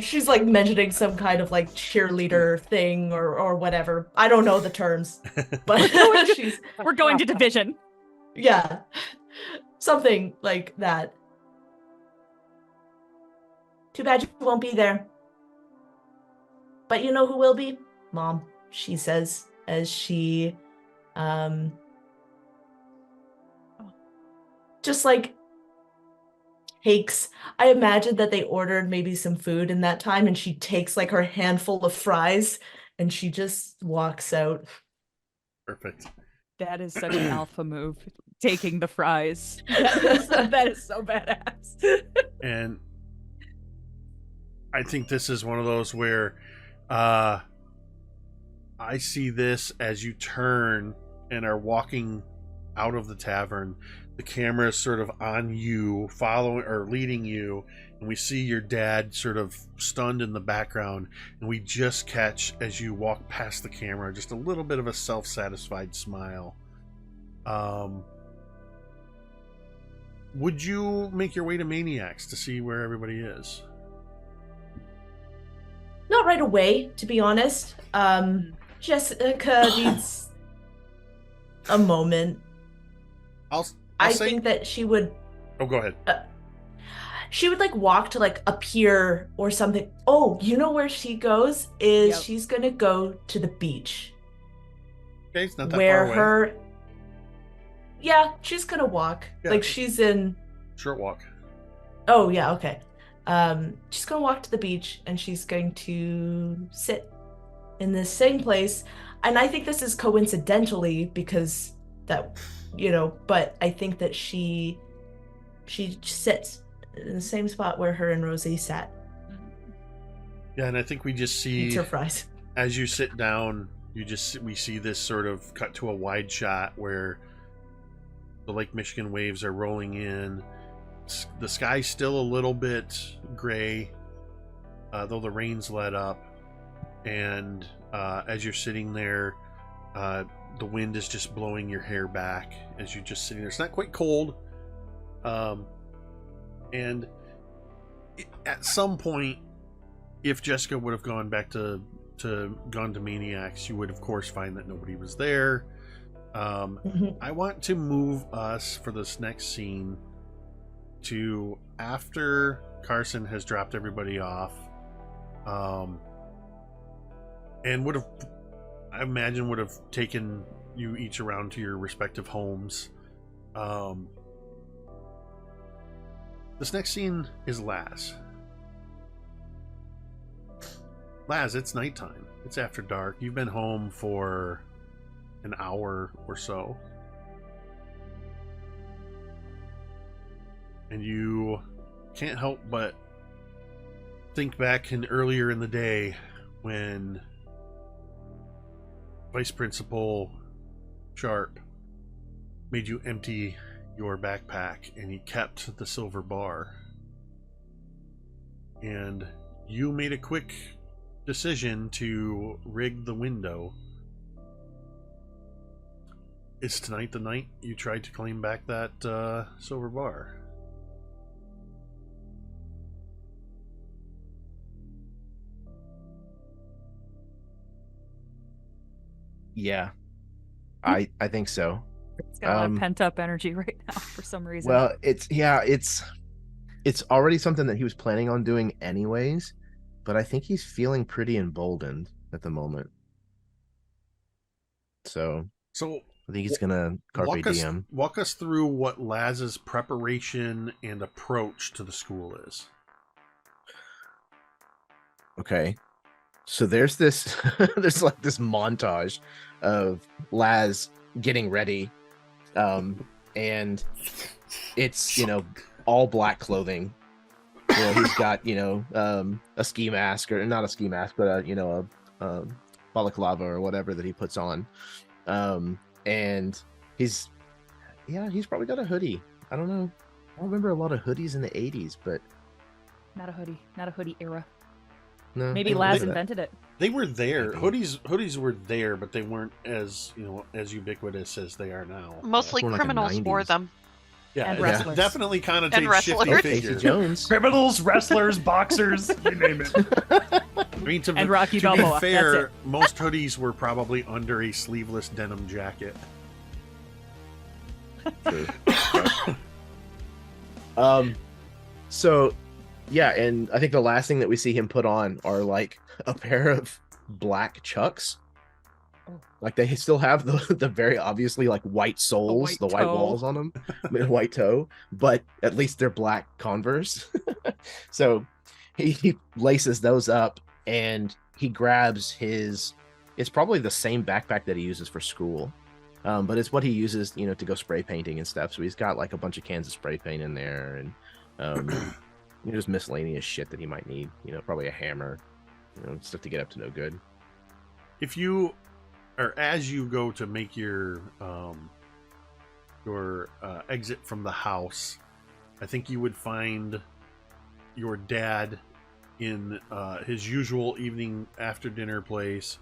She's like mentioning some kind of like cheerleader thing or whatever. I don't know the terms, but we're going to division. Yeah, something like that. Too bad you won't be there. But you know who will be? Mom, she says as she just like takes, I imagine that they ordered maybe some food in that time, and she takes like her handful of fries and she just walks out. Perfect. That is such an alpha move. Taking the fries. That is so badass. And I think this is one of those where I see this as you turn and are walking out of the tavern. The camera is sort of on you, following or leading you, and we see your dad sort of stunned in the background, and we just catch as you walk past the camera just a little bit of a self-satisfied smile. Would you make your way to Maniacs to see where everybody is? Not right away, to be honest. Jessica needs a moment. I think that she would. Oh, go ahead. She would like walk to like a pier or something. Oh, you know where she goes is she's gonna go to the beach. Okay, it's not that far away. Yeah, she's gonna walk. Yeah. Like she's in. Short walk. Oh yeah, okay. She's gonna walk to the beach and she's going to sit in the same place. And I think this is coincidentally because that, but I think that she sits in the same spot where her and Rosie sat. Yeah, and I think we just see eats her fries. As you sit down, we see this sort of cut to a wide shot where the Lake Michigan waves are rolling in. The sky's still a little bit gray, though the rain's let up. And as you're sitting there, the wind is just blowing your hair back as you're just sitting there. It's not quite cold. And at some point, if Jessica would have gone back to Maniacs, you would of course find that nobody was there. I want to move us for this next scene to after Carson has dropped everybody off, and would have taken you each around to your respective homes. This next scene is Laz. Laz, it's nighttime. It's after dark. You've been home for an hour or so. And you can't help but think back earlier in the day when Vice Principal Sharp made you empty your backpack and he kept the silver bar. And you made a quick decision to rig the window. Is tonight the night you tried to claim back that silver bar? Yeah, I think so. It's got a lot of pent up energy right now for some reason. Well, it's already something that he was planning on doing anyways, but I think he's feeling pretty emboldened at the moment. So I think he's gonna carpe diem. Walk us through what Laz's preparation and approach to the school is. Okay. So there's this there's like this montage of Laz getting ready. And it's, all black clothing. He's got, a ski mask, or not a ski mask, but a balaclava or whatever that he puts on. And he's probably got a hoodie. I don't know. I don't remember a lot of hoodies in the 80s, but Not a hoodie era. no. Maybe Laz invented it. They were there. Maybe. Hoodies were there, but they weren't as ubiquitous as they are now. Mostly more like a criminals wore 90s. them. Yeah, And it wrestlers. definitely connotates And shifty wrestlers. Casey figure. Jones. Criminals, wrestlers, boxers, you name it. I mean, And Rocky to Balboa, be fair, that's most hoodies were probably under a sleeveless denim jacket. True. So yeah, and I think the last thing that we see him put on are like a pair of black Chucks. Like they still have the very obviously like white soles, the white toe. walls on them, white toe, but at least they're black Converse. So he laces those up and he grabs it's probably the same backpack that he uses for school. But it's what he uses, to go spray painting and stuff. So he's got like a bunch of cans of spray paint in there and just miscellaneous shit that he might need. Probably a hammer, stuff to get up to no good. If you, or as you go to make your exit from the house, I think you would find your dad in his usual evening after dinner place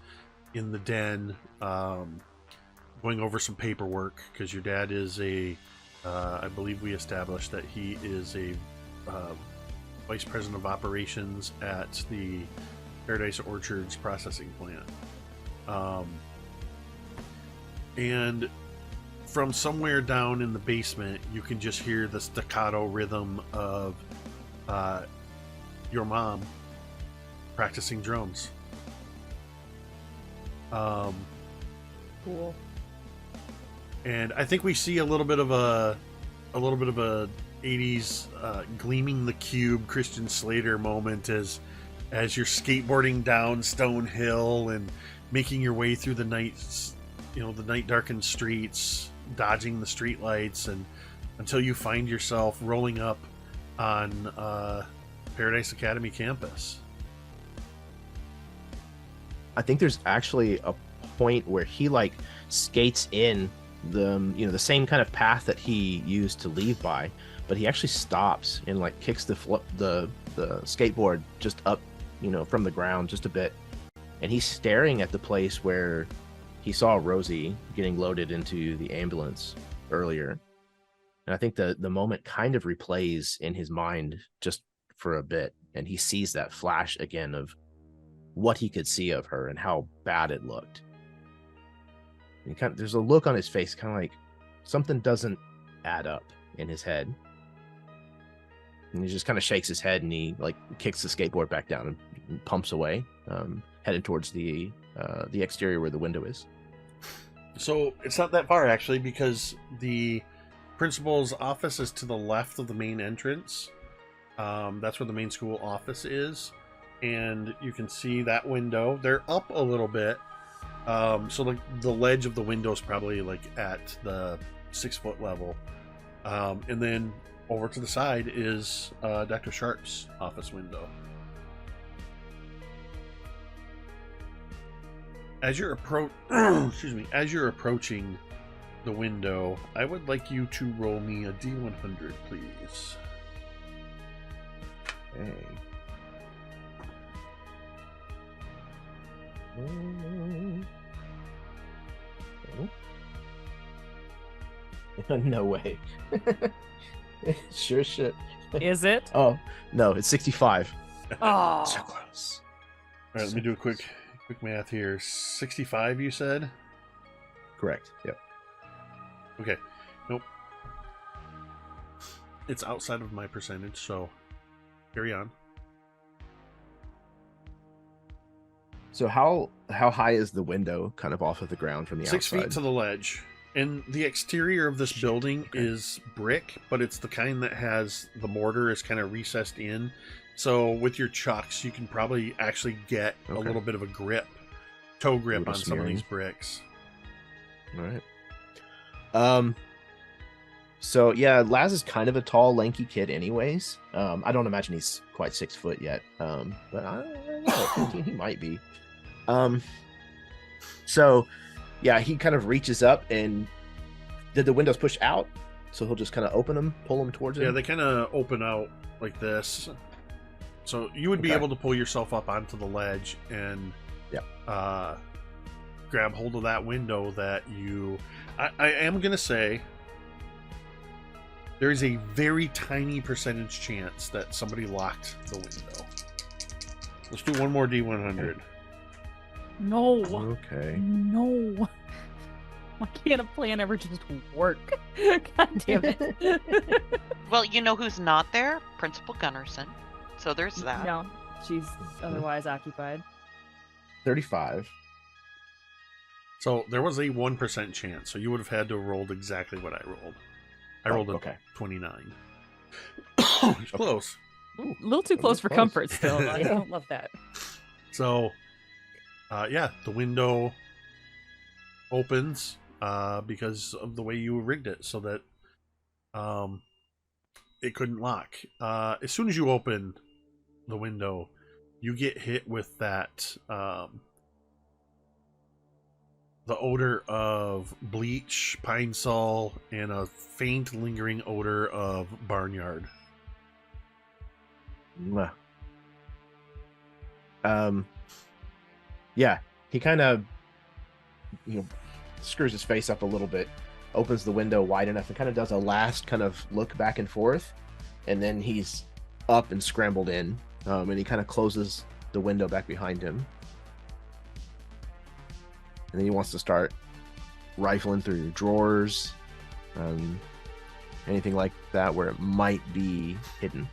in the den, going over some paperwork, because your dad is I believe we established that he is a vice president of operations at the Paradise Orchards processing plant. And from somewhere down in the basement, you can just hear the staccato rhythm of your mom practicing drums. Cool. And I think we see a little bit of a 80s gleaming the cube Christian Slater moment as you're skateboarding down Stone Hill and making your way through the night darkened streets, dodging the street lights, and until you find yourself rolling up on Paradise Academy campus. I think there's actually a point where he like skates in the same kind of path that he used to leave by, but he actually stops and like kicks the skateboard just up, from the ground just a bit, and he's staring at the place where he saw Rosie getting loaded into the ambulance earlier. And I think the moment kind of replays in his mind just for a bit, and he sees that flash again of what he could see of her and how bad it looked. And there's a look on his face, kind of like something doesn't add up in his head. And he just kind of shakes his head and he like kicks the skateboard back down and pumps away, headed towards the exterior where the window is. So it's not that far actually, because the principal's office is to the left of the main entrance. That's where the main school office is, and you can see that window. They're up a little bit, so the ledge of the window is probably like at the 6-foot level, and then over to the side is Dr. Sharp's office window. As you're approaching the window, I would like you to roll me a D100, please. Okay. No way. Sure shit. Is it? Oh, no, it's 65. Oh. So close. All right, let me do a quick math here. 65, you said? Correct. Yep. Okay. Nope. It's outside of my percentage, so carry on. So how high is the window kind of off of the ground from the 6 outside? feet to the ledge. And the exterior of this building is brick, but it's the kind that has the mortar is kind of recessed in. So with your chucks, you can probably actually get a little bit of a toe grip on some of these bricks. All right. So yeah, Laz is kind of a tall, lanky kid, anyways. I don't imagine he's quite 6 foot yet. But I don't know, 15 he might be. So yeah, he kind of reaches up, and did the windows push out? So he'll just kind of open them, pull them towards him. Yeah, they kind of open out like this. So you would be able to pull yourself up onto the ledge and grab hold of that window that you... I am going to say there is a very tiny percentage chance that somebody locked the window. Let's do one more D100. No. Okay. No. Why can't a plan ever just work? God damn it. Well, you know who's not there? Principal Gunnarsson. So there's that. No, she's otherwise occupied. 35. So there was a 1% chance. So you would have had to have rolled exactly what I rolled. I rolled a 29. Close. Ooh, a little too close for comfort still. I don't love that. So, yeah, the window opens because of the way you rigged it so that it couldn't lock. As soon as you open the window, you get hit with that the odor of bleach, pine sol, and a faint lingering odor of barnyard. Yeah, he kind of screws his face up a little bit, opens the window wide enough, and kind of does a last kind of look back and forth, and then he's up and scrambled in, and he kind of closes the window back behind him, and then he wants to start rifling through your drawers, anything like that where it might be hidden.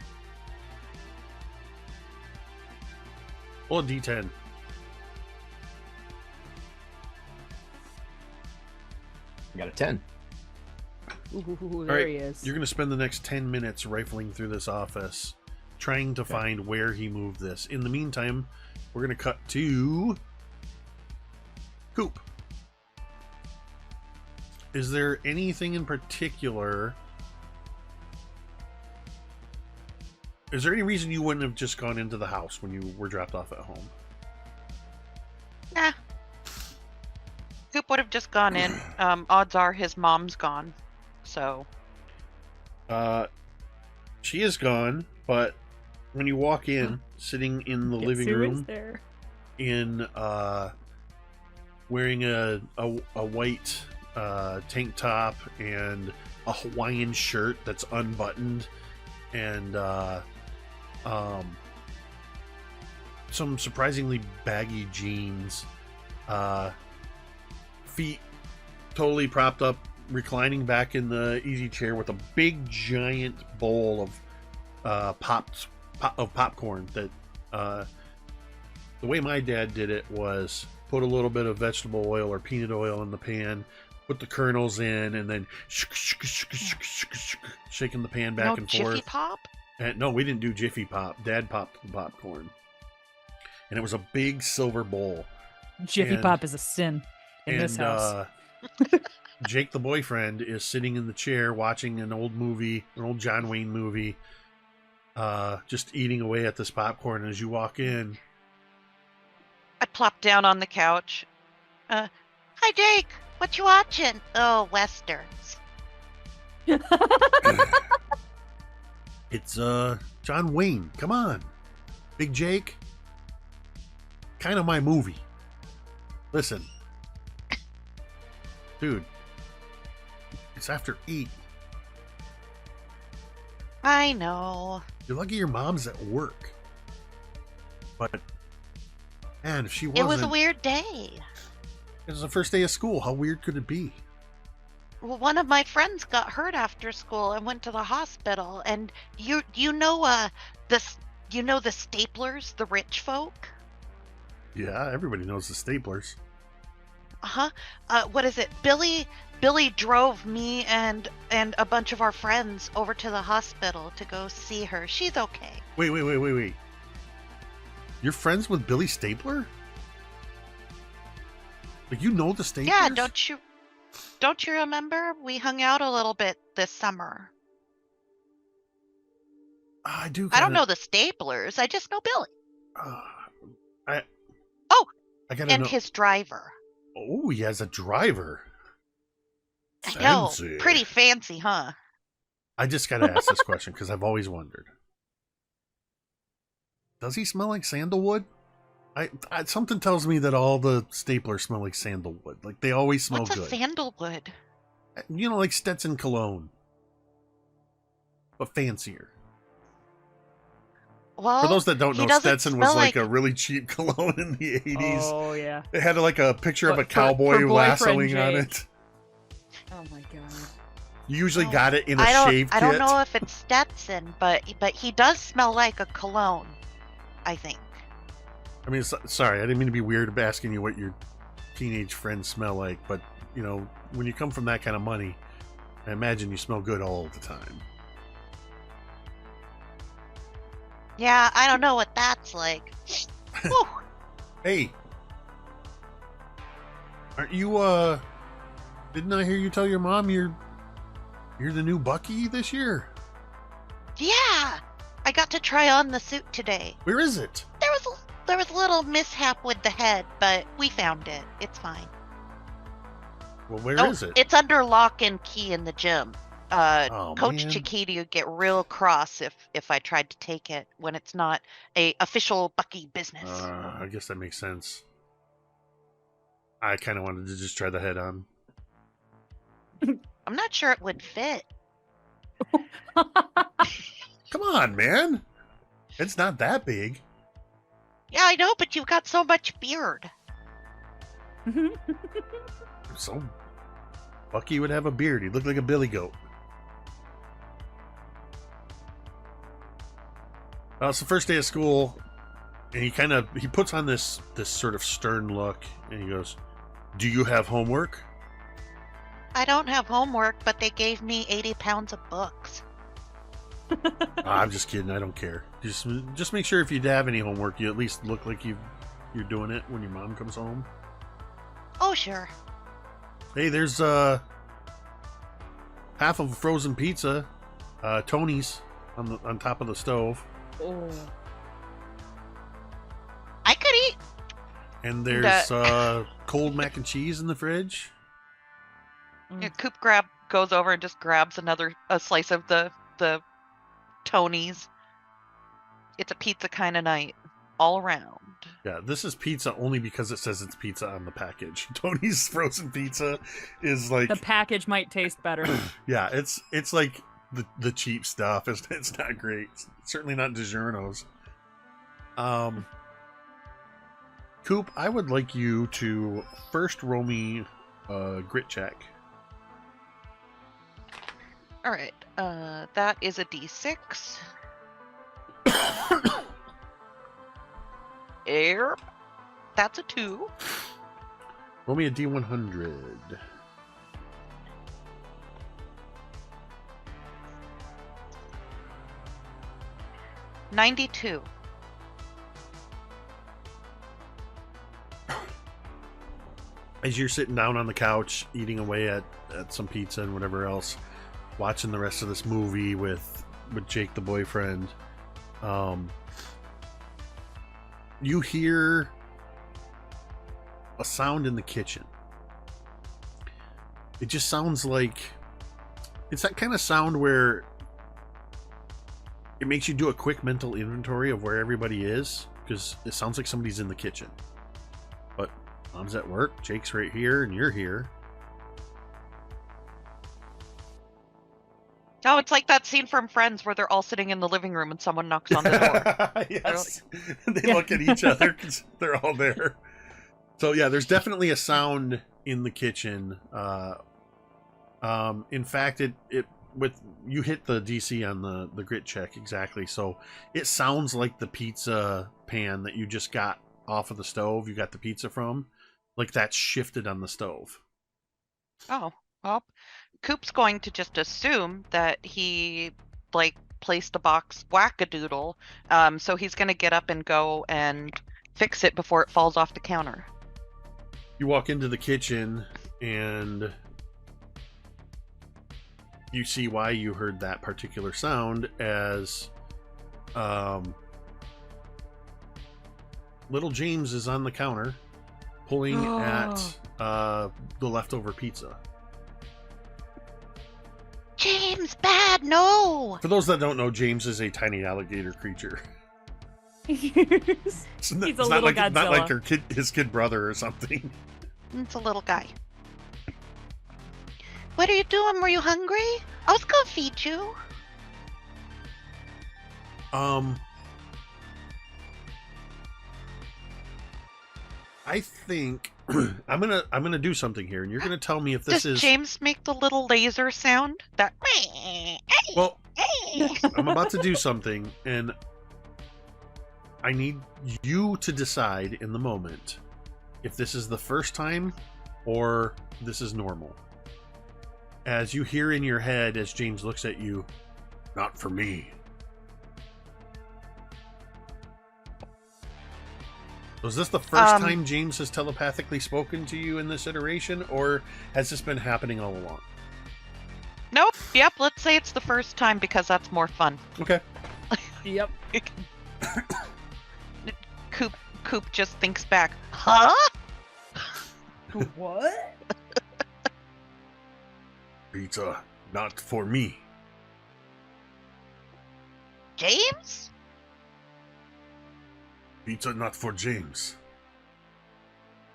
Roll a D10. I got a 10. Ooh, there he is. You're going to spend the next 10 minutes rifling through this office, trying to find where he moved this. In the meantime, we're going to cut to Coop. Is there anything in particular? Is there any reason you wouldn't have just gone into the house when you were dropped off at home? Nah. Coop would have just gone in. Odds are his mom's gone. So. She is gone, but when you walk in, sitting in the living room, there? in wearing a white tank top and a Hawaiian shirt that's unbuttoned, and some surprisingly baggy jeans, feet totally propped up, reclining back in the easy chair with a big giant bowl of popcorn that the way my dad did it was put a little bit of vegetable oil or peanut oil in the pan, put the kernels in, and then shaking the pan back and forth. Jiffy Pop? And no, we didn't do Jiffy Pop. Dad popped the popcorn. And it was a big silver bowl. Jiffy Pop is a sin in this house. Jake, the boyfriend, is sitting in the chair watching an old movie, an old John Wayne movie, just eating away at this popcorn. And as you walk in, I plop down on the couch. Hi, Jake. What you watching? Oh, westerns. It's John Wayne. Come on, Big Jake. Kind of my movie. Listen, dude. It's after 8. I know. You're lucky your mom's at work. But man, if she wasn't, it was a weird day. It was the first day of school. How weird could it be? Well, one of my friends got hurt after school and went to the hospital. And you know the Staplers, the rich folk? Yeah, everybody knows the Staplers. What is it? Billy drove me and a bunch of our friends over to the hospital to go see her. She's okay. Wait. You're friends with Billy Stapler? Like, you know the Staplers? Yeah, don't you remember? We hung out a little bit this summer. I do. I don't know the Staplers. I just know Billy. I gotta know. His driver. Oh, he has a driver. I know. Fancy. Pretty fancy, huh? I just gotta ask this question because I've always wondered. Does he smell like sandalwood? Something tells me that all the Staplers smell like sandalwood. Like, they always smell What's good. a sandalwood? You know, like Stetson cologne. But fancier. Well, for those that don't know, Stetson was like a like really cheap cologne in the 80s. Oh, yeah. It had like a picture of a For cowboy lassoing on Jake. it. Oh my god. You usually got it in a shave kit. I don't know if it's Stetson, but he does smell like a cologne, I think. I mean, sorry, I didn't mean to be weird about asking you what your teenage friends smell like, but, you know, when you come from that kind of money, I imagine you smell good all the time. Yeah, I don't know what that's like. Hey, aren't you, didn't I hear you tell your mom you're the new Bucky this year? Yeah, I got to try on the suit today. Where is it? There was a little mishap with the head, but we found it. It's fine. Well, where is it? It's under lock and key in the gym. Coach man. Chiquiti would get real cross if I tried to take it when it's not a official Bucky business. I guess that makes sense. I kind of wanted to just try the head on. I'm not sure it would fit. Come on, man. It's not that big. Yeah, I know, but you've got so much beard. So, Bucky would have a beard. He'd look like a billy goat. It's the first day of school, and he puts on this sort of stern look, and he goes, "Do you have homework?" I don't have homework, but they gave me 80 pounds of books. I'm just kidding. I don't care. Just make sure if you have any homework, you at least look like you're doing it when your mom comes home. Oh, sure. Hey, there's half of a frozen pizza, Tony's on top of the stove. Oh. I could eat. And there's cold mac and cheese in the fridge. Yeah, Coop goes over and just grabs a slice of the Tony's. It's a pizza kind of night all around. Yeah, this is pizza only because it says it's pizza on the package. Tony's frozen pizza is like The package might taste better. yeah, it's like the cheap stuff. It's not great. It's certainly not DiGiorno's. Coop, I would like you to first roll me a grit check. All right, that is a D6. Yep, that's a 2. Roll me a D100. $92. As you're sitting down on the couch, eating away at some pizza and whatever else, watching the rest of this movie with Jake the boyfriend, you hear a sound in the kitchen. It just sounds like it's that kind of sound where it makes you do a quick mental inventory of where everybody is, because it sounds like somebody's in the kitchen. But Mom's at work, Jake's right here, and you're here. Oh, it's like that scene from Friends where they're all sitting in the living room and someone knocks on the door. Yes. They look at each other because they're all there. So yeah, there's definitely a sound in the kitchen. In fact, you hit the DC on the grit check exactly. So it sounds like the pizza pan that you just got off of the stove. You got the pizza from. like that's shifted on the stove. Oh, well, Coop's going to just assume that he, like, placed the box whack-a-doodle, so he's going to get up and go and fix it before it falls off the counter. You walk into the kitchen, and you see why you heard that particular sound as little James is on the counter pulling at the leftover pizza. James, bad, no! For those that don't know, James is a tiny alligator creature. He's It's a not little like Godzilla. not like his kid brother or something. It's a little guy. What are you doing? Were you hungry? I was gonna feed you. I think I'm gonna do something here, and you're gonna tell me if this Does is. James make the little laser sound? That. Well, I'm about to do something, and I need you to decide in the moment if this is the first time or this is normal. As you hear in your head, as James looks at you, not for me. Was this the first time James has telepathically spoken to you in this iteration, or has this been happening all along? Nope. Yep. Let's say it's the first time because that's more fun. Okay. Yep. Coop just thinks back. Huh? What? Pizza, not for me. James? Pizza, not for James.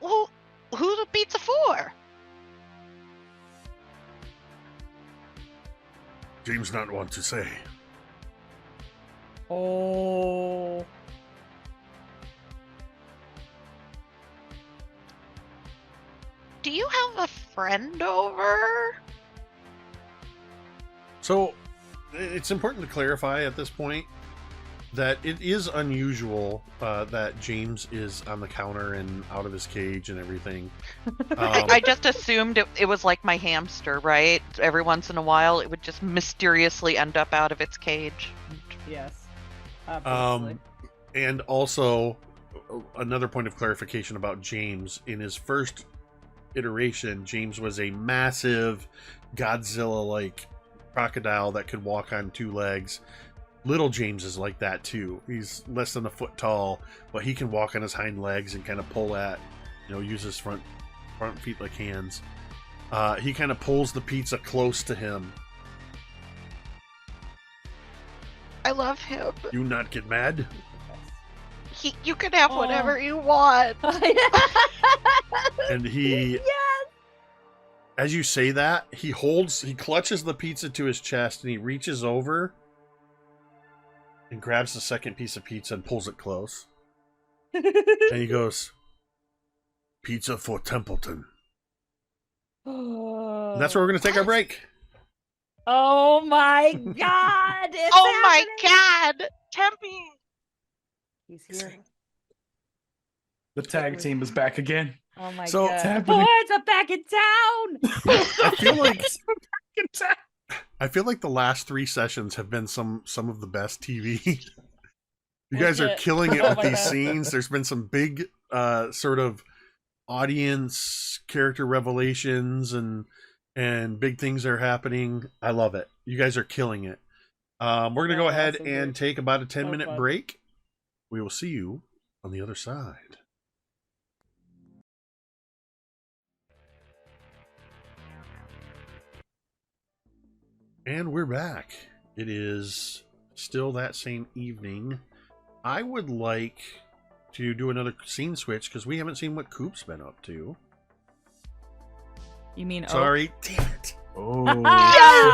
Who's the pizza for? James not want to say. Oh. Do you have a friend over? So, it's important to clarify at this point that it is unusual that James is on the counter and out of his cage and everything. I just assumed it was like my hamster, right? Every once in a while, it would just mysteriously end up out of its cage. Yes. Obviously. And also, another point of clarification about James. In his first iteration, James was a massive Godzilla-like crocodile that could walk on two legs. Little James is like that too. He's less than a foot tall, but he can walk on his hind legs and kind of pull at, use his front feet like hands. He kind of pulls the pizza close to him. I love him. You not get mad? You can have whatever you want. And he, Yes. as you say that, he clutches the pizza to his chest and he reaches over and grabs the second piece of pizza and pulls it close. And he goes, "Pizza for Templeton." And that's where we're going to take our break. Oh my god! It's Oh my happening! god! Tempe! He's here. The tag team is back again. Oh my So- god. It's happening. Boys are back in town! I feel like the last 3 sessions have been some of the best TV. You guys are Legit. killing it Oh with my these God. scenes. There's been some big sort of audience character revelations and big things are happening. I love it. You guys are killing it. We're going to go ahead Awesome, and dude. take about a 10-minute fun. break. We will see you on the other side. And we're back. It is still that same evening. I would like to do another scene switch because we haven't seen what Coop's been up to. You mean Sorry, damn it. Oh,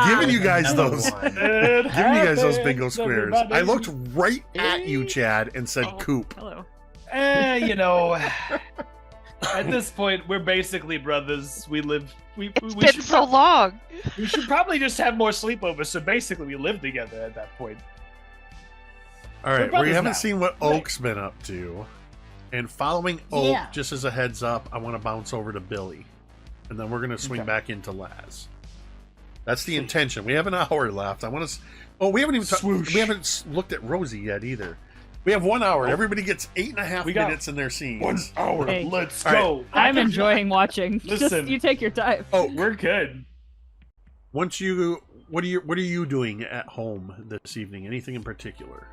Giving you guys Another those, one. giving you guys those bingo happens, squares. everybody. I looked right at you, Chad, and said Oh. Coop. Hello. At this point, we're basically brothers. We live. We It's been should so long. we should probably just have more sleepovers. So basically, we live together at that point. All right, we brothers haven't now. seen what Right. Oak's been up to. And following Oak, Yeah. just as a heads up, I want to bounce over to Billy. And then we're going to swing back into Laz. That's the intention. We have an hour left. I want to... Oh, we haven't even we haven't looked at Rosie yet either. We have 1 hour. Everybody gets 8.5 minutes in their scenes. 1 hour. Hey. Let's All go. I'm enjoying watching. Listen. Just you take your time. Oh, We're good. once you... What are you doing at home this evening? Anything in particular?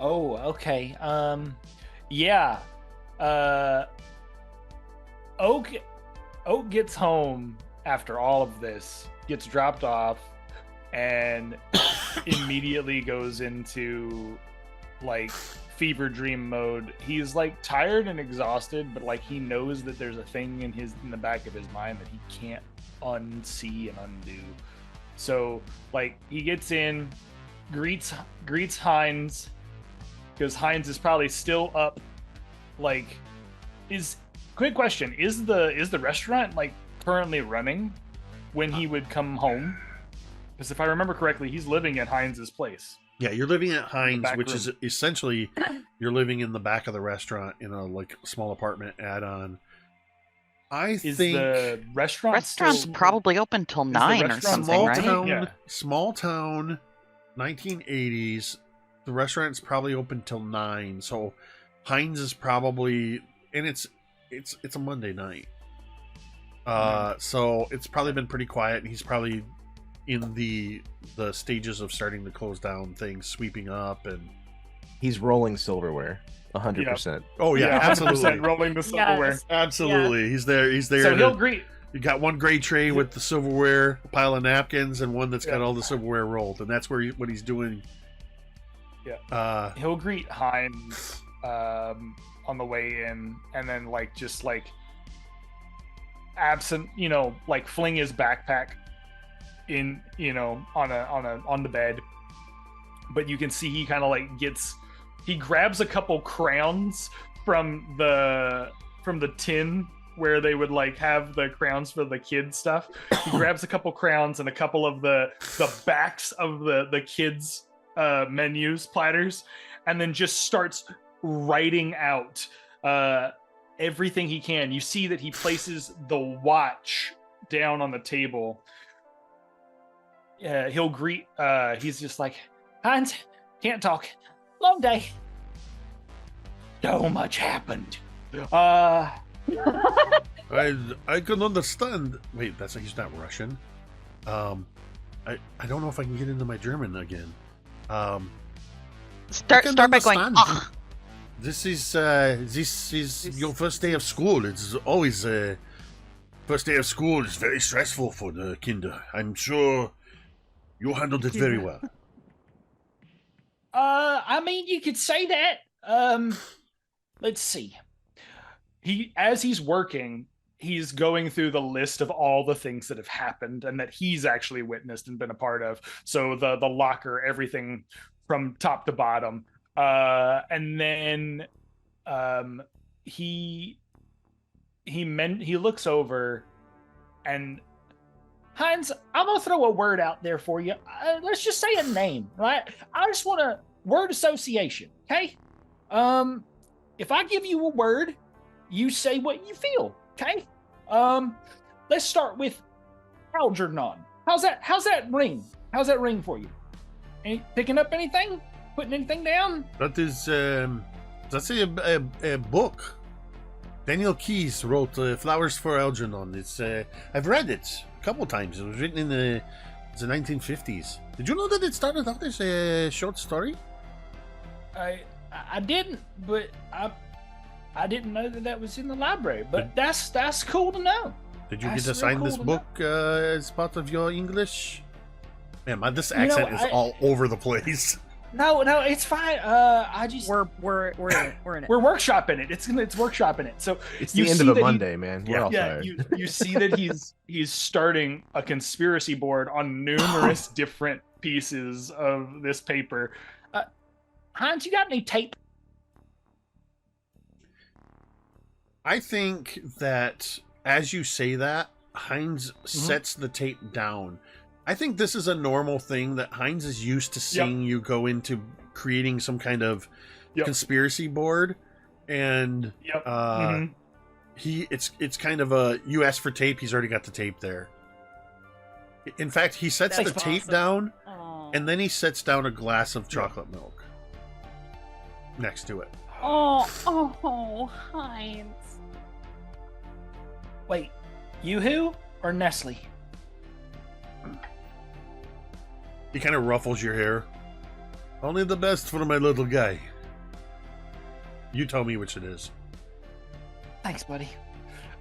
Oh, okay. Yeah. Oak gets home after all of this, gets dropped off, and immediately goes into like fever dream mode. He's like tired and exhausted, but like he knows that there's a thing in the back of his mind that he can't unsee and undo. So like he gets in, greets Heinz, because Heinz is probably still up. Like, quick question, is the restaurant like currently running when he would come home? Because if I remember correctly, he's living at Heinz's place. Yeah, you're living at Heinz, which room. is essentially you're living in the back of the restaurant in a like small apartment add-on. Is the restaurant Restaurant's still... probably open till 9 or restaurant something, small right? town, Yeah. small town, 1980s. The restaurant's probably open till 9. So Heinz is probably, and it's a Monday night. So it's probably been pretty quiet, and he's probably in the stages of starting to close down things, sweeping up, and He's rolling silverware, 100%. oh yeah, absolutely, 100% rolling the silverware. Yes. absolutely. He's there. So he'll greet. You got one gray tray with the silverware, a pile of napkins, and one that's got all the silverware rolled, and that's where what he's doing. Yeah. He'll greet Heinz on the way in, and then like just like absent, like fling his backpack in, on the bed. But you can see he kind of like he grabs a couple crowns from the tin where they would like have the crowns for the kids stuff. He grabs a couple crowns and a couple of the backs of the kids menus, platters, and then just starts writing out everything he can. You see that he places the watch down on the table. He'll greet, he's just like, Heinz, can't talk. Long day. So much happened. I can understand. Wait, he's not Russian. I don't know if I can get into my German again. Start by going, ugh. This is your first day of school. It's always first day of school is very stressful for the kinder. I'm sure you handled it very well. I mean, you could say that. Let's see. As he's working, he's going through the list of all the things that have happened and that he's actually witnessed and been a part of. So the locker, everything from top to bottom. And then he looks over and Heinz, I'm gonna throw a word out there for you. Let's just say a name, right? I just want a word association, okay? If I give you a word, you say what you feel, okay? Let's start with Algernon. How's that ring? How's that ring for you? Picking up anything? Putting anything down? That is that's a book. Daniel Keyes wrote Flowers for Algernon. It's I've read it a couple times. It was written in the 1950s. Did you know that it started out as a short story? I didn't, but I didn't know that was in the library. But that's cool to know. Did you get to sign this book as part of your English? Man, this accent is all over the place. No, it's fine. I just We're in it. we're workshopping it. It's workshopping it. So It's the end of a Monday, man. We're all tired. you see that he's starting a conspiracy board on numerous different pieces of this paper. Heinz, you got any tape? I think that as you say that, Heinz sets the tape down. I think this is a normal thing that Heinz is used to seeing you go into creating some kind of conspiracy board, and it's kind of a, you ask for tape, he's already got the tape there. In fact, he sets the tape down, and then he sets down a glass of chocolate milk next to it. Oh, Heinz. Wait, Yoo-hoo or Nestle? He kind of ruffles your hair. Only the best for my little guy. You tell me which it is. Thanks, buddy.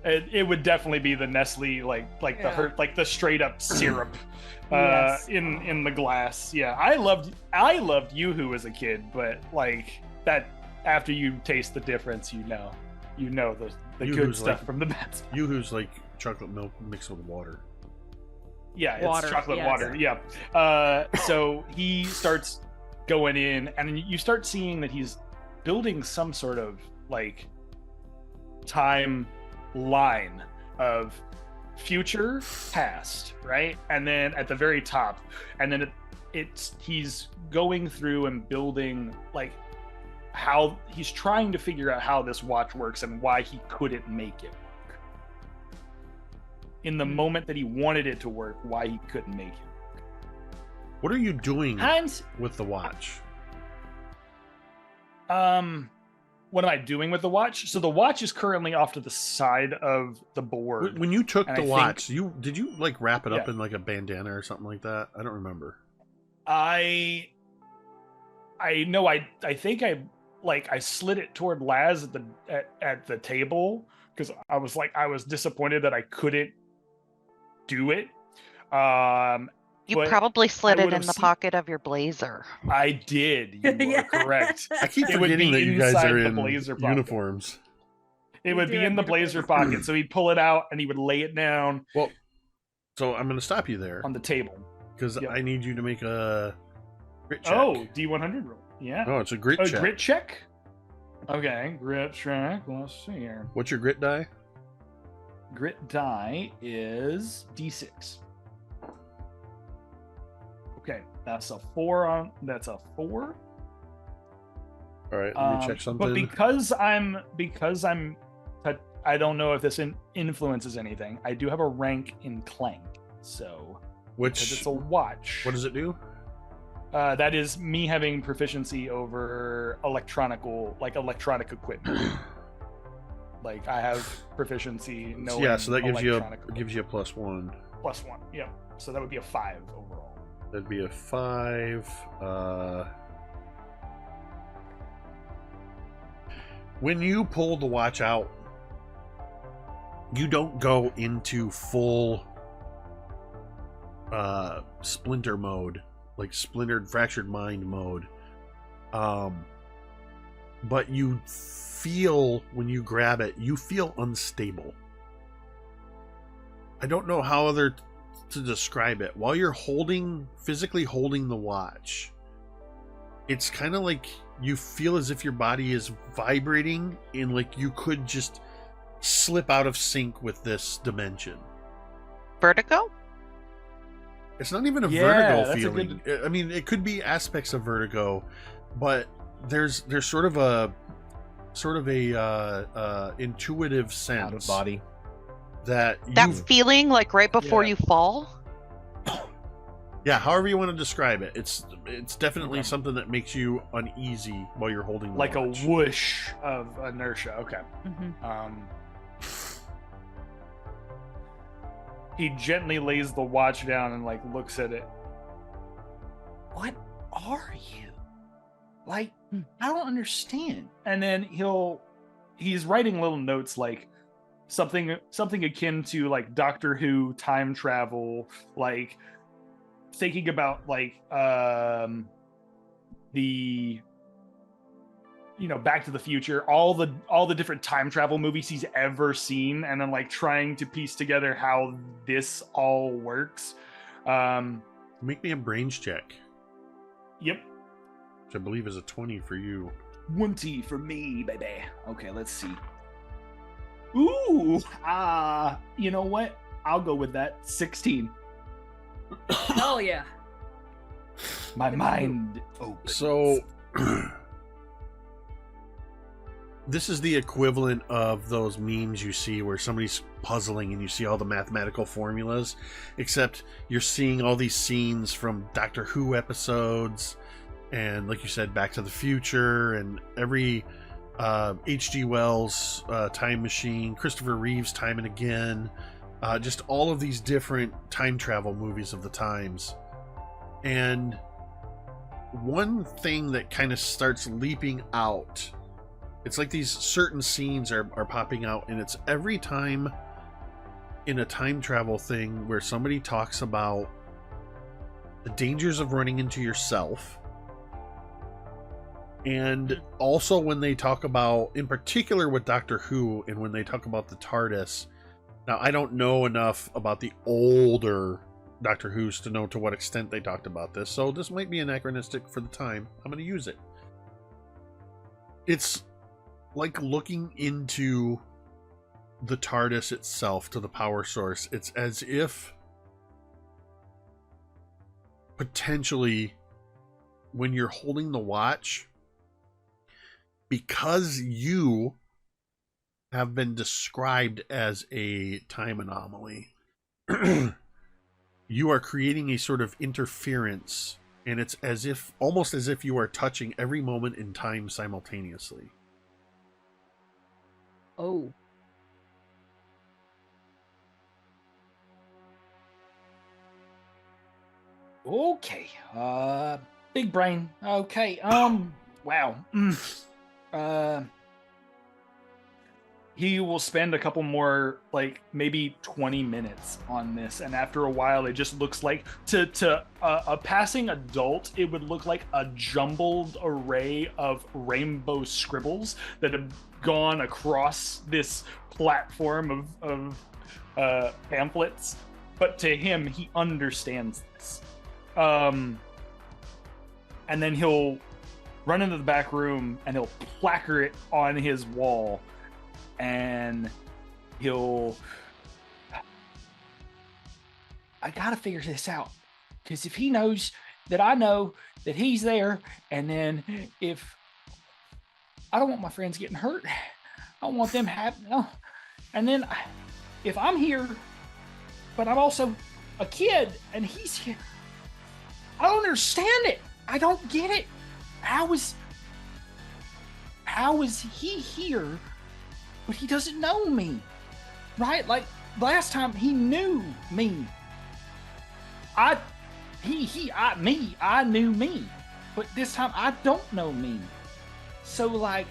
It would definitely be the Nestle, like the straight up syrup, in the glass. Yeah, I loved Yoo-hoo as a kid, but like that, after you taste the difference, you know the good stuff from the bad stuff. Yoo-hoo's like chocolate milk mixed with water. Yeah, water, it's chocolate yes. water. Yeah. So he starts going in, and you start seeing that he's building some sort of like time line of future, past, right? And then at the very top, and then he's going through and building like how he's trying to figure out how this watch works and why he couldn't make it work. In the moment that he wanted it to work, why he couldn't make it. What are you doing Heinz, with the watch? What am I doing with the watch? So the watch is currently off to the side of the board. When you took the watch, did you like wrap it up Yeah. in like a bandana or something like that? I don't remember. I know. I think I slid it toward Laz at the table because I was disappointed that I couldn't do it. You but probably slid I it would in have the seen- pocket of your blazer. I did. You are correct. I keep It would forgetting be that you guys inside are the in blazer pocket. uniforms. It would do be have in the blazer pocket, so he'd pull it out and he would lay it down Well, so I'm going to stop you there on the table. because Yep. I need you to make a grit check. Oh, D100 roll. Yeah. Oh, it's a grit A check. grit check? Okay, grit check. Let's see here. What's your grit die? Grit die is D6. Okay, that's a 4. That's a 4. All right, let me check something. But because I don't know if this influences anything. I do have a rank in Clank, so because it's a watch. What does it do? That is me having proficiency over electronic equipment. Like I have proficiency. Yeah, so that gives you electronic a +1. +1. Yeah, so that would be a 5 overall. That'd be a 5. When you pull the watch out, you don't go into full splinter mode, like splintered, fractured mind mode. But you feel, when you grab it, you feel unstable. I don't know how to describe it. While you're physically holding the watch, it's kind of like you feel as if your body is vibrating and like you could just slip out of sync with this dimension. Vertigo? It's not even a Yeah, vertigo that's a feeling. I mean, it could be aspects of vertigo, but there's sort of a intuitive sense Out of body. that feeling like right before you fall? Yeah, however you want to describe it. It's definitely something that makes you uneasy while you're holding the Like a watch. whoosh of inertia. Okay. Mhm. He gently lays the watch down and like looks at it. What are you? Like, I don't understand. And then he's writing little notes like something akin to like Doctor Who time travel, like thinking about like the Back to the Future, all the different time travel movies he's ever seen, and then like trying to piece together how this all works. Make me a brains check, Yep. which I believe is a 20 for you. 20 for me, baby. Okay, let's see. Ooh, you know what? I'll go with that. 16. Hell yeah. My mind opens. So This is the equivalent of those memes you see where somebody's puzzling and you see all the mathematical formulas, except you're seeing all these scenes from Doctor Who episodes and, like you said, Back to the Future, and every H.G. Wells Time Machine, Christopher Reeves Time and Again, just all of these different time travel movies of the times. And one thing that kind of starts leaping out, it's like these certain scenes are popping out, and it's every time in a time travel thing where somebody talks about the dangers of running into yourself. And also when they talk about, in particular with Doctor Who, and when they talk about the TARDIS. Now, I don't know enough about the older Doctor Who's to know to what extent they talked about this, so this might be anachronistic for the time. I'm going to use it. It's like looking into the TARDIS itself, to the power source. It's as if potentially when you're holding the watch, because you have been described as a time anomaly, you are creating a sort of interference, and it's as if, almost as if you are touching every moment in time simultaneously. Oh. Okay. Big brain. Okay. Wow. He will spend a couple more, like maybe 20 minutes on this, and after a while it just looks like, to a passing adult, it would look like a jumbled array of rainbow scribbles that have gone across this platform of pamphlets. But to him, he understands this. And then he'll run into the back room and he'll placard it on his wall, and he'll, I gotta figure this out, because if he knows that I know that he's there, and then if I don't want my friends getting hurt, I don't want them having, and then if I'm here but I'm also a kid and he's here, I don't understand it. I don't get it. How is he here, but he doesn't know me, right? Like last time he knew me. I knew me, but this time I don't know me. So like,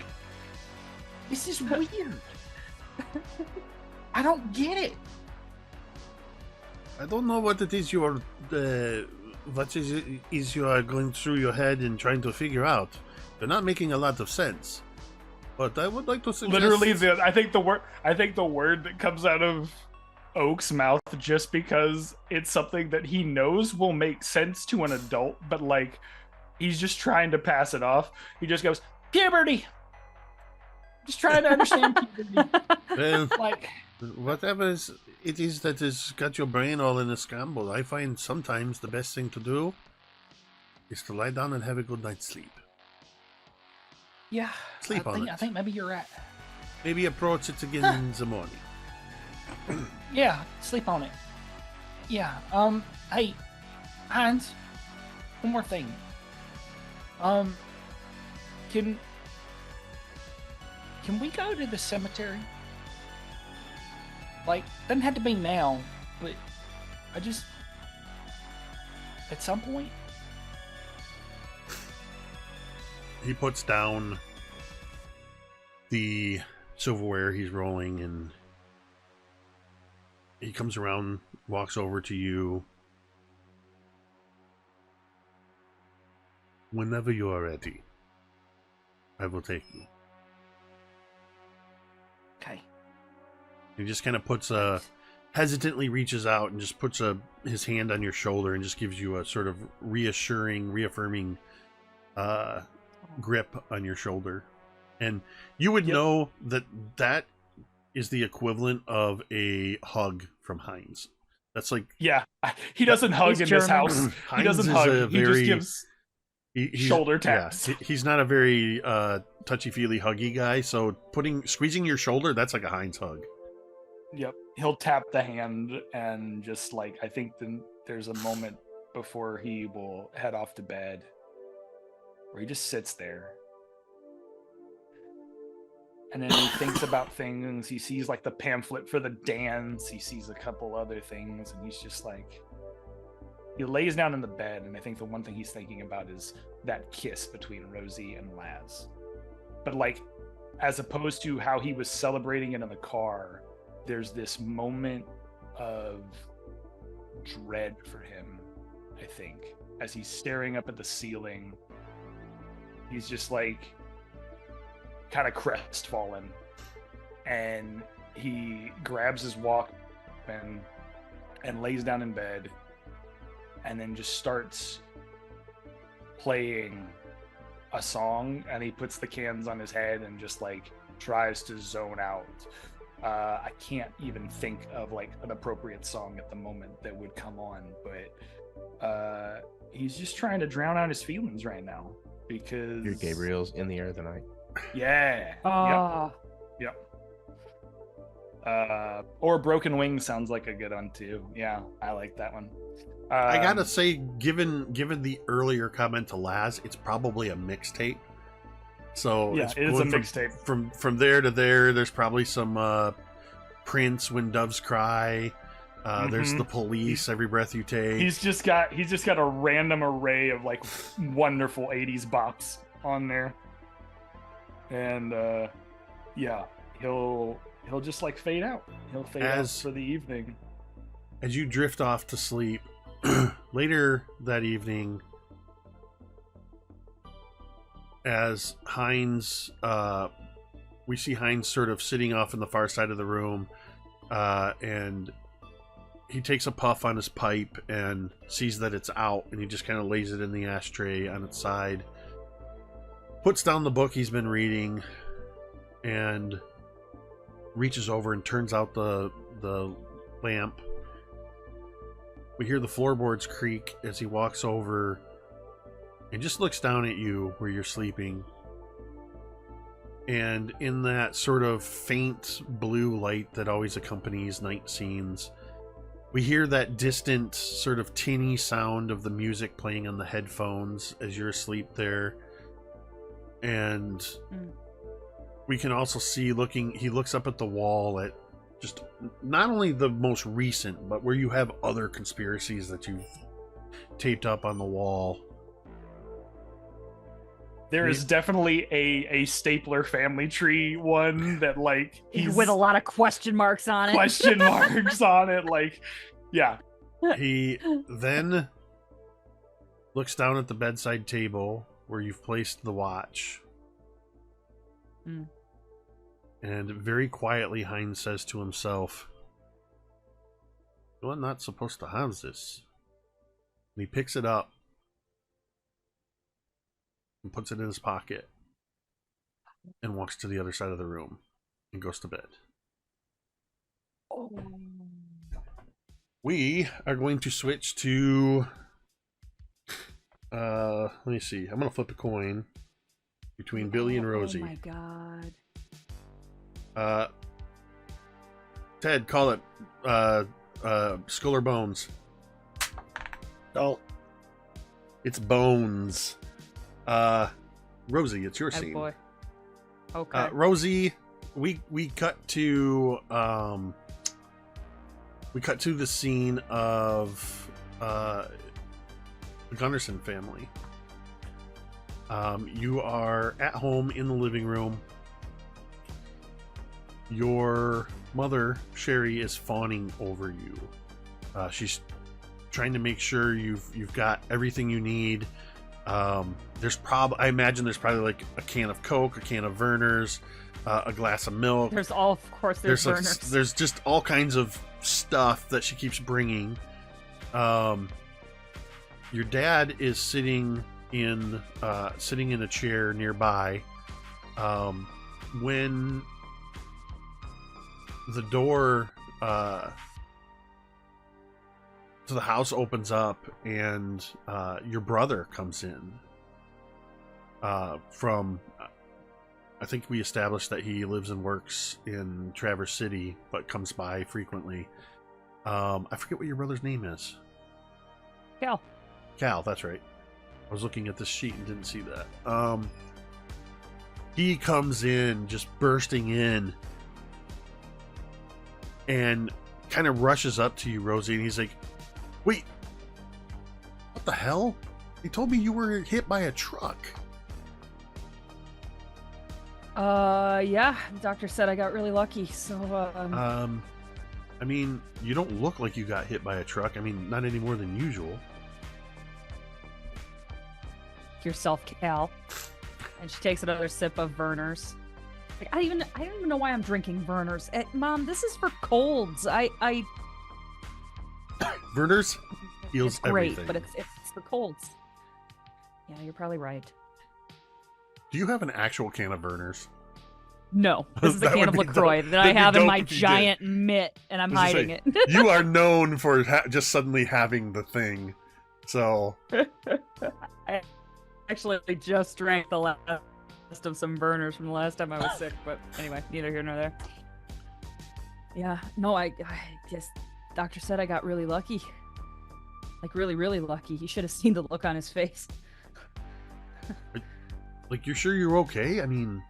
this is weird. I don't get it. I don't know what it is you are, what is you are going through your head and trying to figure out. They're not making a lot of sense. But I would like to suggest... Literally, I think the word that comes out of Oak's mouth, just because it's something that he knows will make sense to an adult, but like he's just trying to pass it off. He just goes, puberty. Just trying to understand puberty. Well, like whatever it is that has got your brain all in a scramble, I find sometimes the best thing to do is to lie down and have a good night's sleep. Yeah, Sleep on it. I think maybe you're right. Maybe approach it again in the morning. Yeah, sleep on it. Yeah. Hey, Heinz. One more thing. Can we go to the cemetery? Like, doesn't have to be now, but I just, at some point. He puts down the silverware he's rolling, and he comes around, walks over to you. Whenever you are ready, I will take you. Okay. He just kind of puts hesitantly reaches out and just puts his hand on your shoulder and just gives you a sort of reaffirming grip on your shoulder. And you would know that is the equivalent of a hug from Heinz. That's like... Yeah, he doesn't hug in this house. He doesn't hug. He just gives... shoulder taps. Yeah, he's not a very touchy-feely, huggy guy. So squeezing your shoulder, that's like a Heinz hug. Yep. He'll tap the hand and just like, I think there's a moment before he will head off to bed where he just sits there. And then he thinks about things. He sees like the pamphlet for the dance. He sees a couple other things, and he's just like, he lays down in the bed, and I think the one thing he's thinking about is that kiss between Rosie and Laz. But like, as opposed to how he was celebrating it in the car, there's this moment of dread for him, I think, as he's staring up at the ceiling. He's just like kind of crestfallen, and he grabs his Walkman and lays down in bed, and then just starts playing a song, and he puts the cans on his head and just like tries to zone out. I can't even think of like an appropriate song at the moment that would come on, but he's just trying to drown out his feelings right now because Your Gabriel's In the Air of the Night. Yeah. Yep. Or Broken Wings sounds like a good one too. Yeah, I like that one. I gotta say, given the earlier comment to Laz, it's probably a mixtape. So yeah, it's it is a mixtape. From there to there, there's probably some Prince, When Doves Cry. There's The Police, Every Breath You Take. He's just got a random array of like wonderful 80s bops on there. And yeah, he'll just like fade out. He'll fade out for the evening. As you drift off to sleep, later that evening, as Heinz, we see Heinz sort of sitting off in the far side of the room, and he takes a puff on his pipe and sees that it's out, and he just kind of lays it in the ashtray on its side, puts down the book he's been reading, and reaches over and turns out the lamp. We hear the floorboards creak as he walks over and just looks down at you where you're sleeping. And in that sort of faint blue light that always accompanies night scenes, we hear that distant sort of tinny sound of the music playing on the headphones as you're asleep there. And we can also see he looks up at the wall at just not only the most recent, but where you have other conspiracies that you've taped up on the wall. There is definitely a stapler family tree one that like he's with a lot of question marks on it. Like, yeah. He then looks down at the bedside table where you've placed the watch. And very quietly, Heinz says to himself, "You're not supposed to have this." And he picks it up and puts it in his pocket and walks to the other side of the room and goes to bed. We are going to switch to let me see. I'm going to flip a coin between Billy and Rosie. Oh my god. Ted, call it skull or bones. Oh, it's bones. Rosie, it's your scene. Boy. Okay. Rosie, we cut to the scene of the Gunnarsson family. You are at home in the living room. Your mother, Sherry, is fawning over you. She's trying to make sure you've got everything you need. I imagine there's probably like a can of Coke, a can of Verner's, a glass of milk. There's Verner's. There's just all kinds of stuff that she keeps bringing. Your dad is sitting in a chair nearby. When the door to the house opens up and your brother comes in, from. I think we established that he lives and works in Traverse City, but comes by frequently. I forget what your brother's name is. Cal. Cal, that's right. I was looking at this sheet and didn't see that. He comes in, just bursting in, and kind of rushes up to you, Rosie, and he's like, "Wait, what the hell? They told me you were hit by a truck." Yeah, the doctor said I got really lucky, so, I mean, you don't look like you got hit by a truck. I mean, not any more than usual. Yourself, Cal. And she takes another sip of Verner's. Like, I don't even know why I'm drinking Verner's. Mom, this is for colds. Verner's heals it's great, everything. but it's for colds. Yeah, you're probably right. Do you have an actual can of Verner's? No, this is a That can would of be LaCroix dope. that I That'd be have in dope my if you did. giant mitt, and I'm I was hiding gonna it. You are known for just suddenly having the thing. So I actually just drank the last of some Verner's from the last time I was sick, but anyway, neither here nor there. Yeah, no, I just doctor said I got really lucky. Like really, really lucky. You should have seen the look on his face. like, you're sure you're okay? I mean,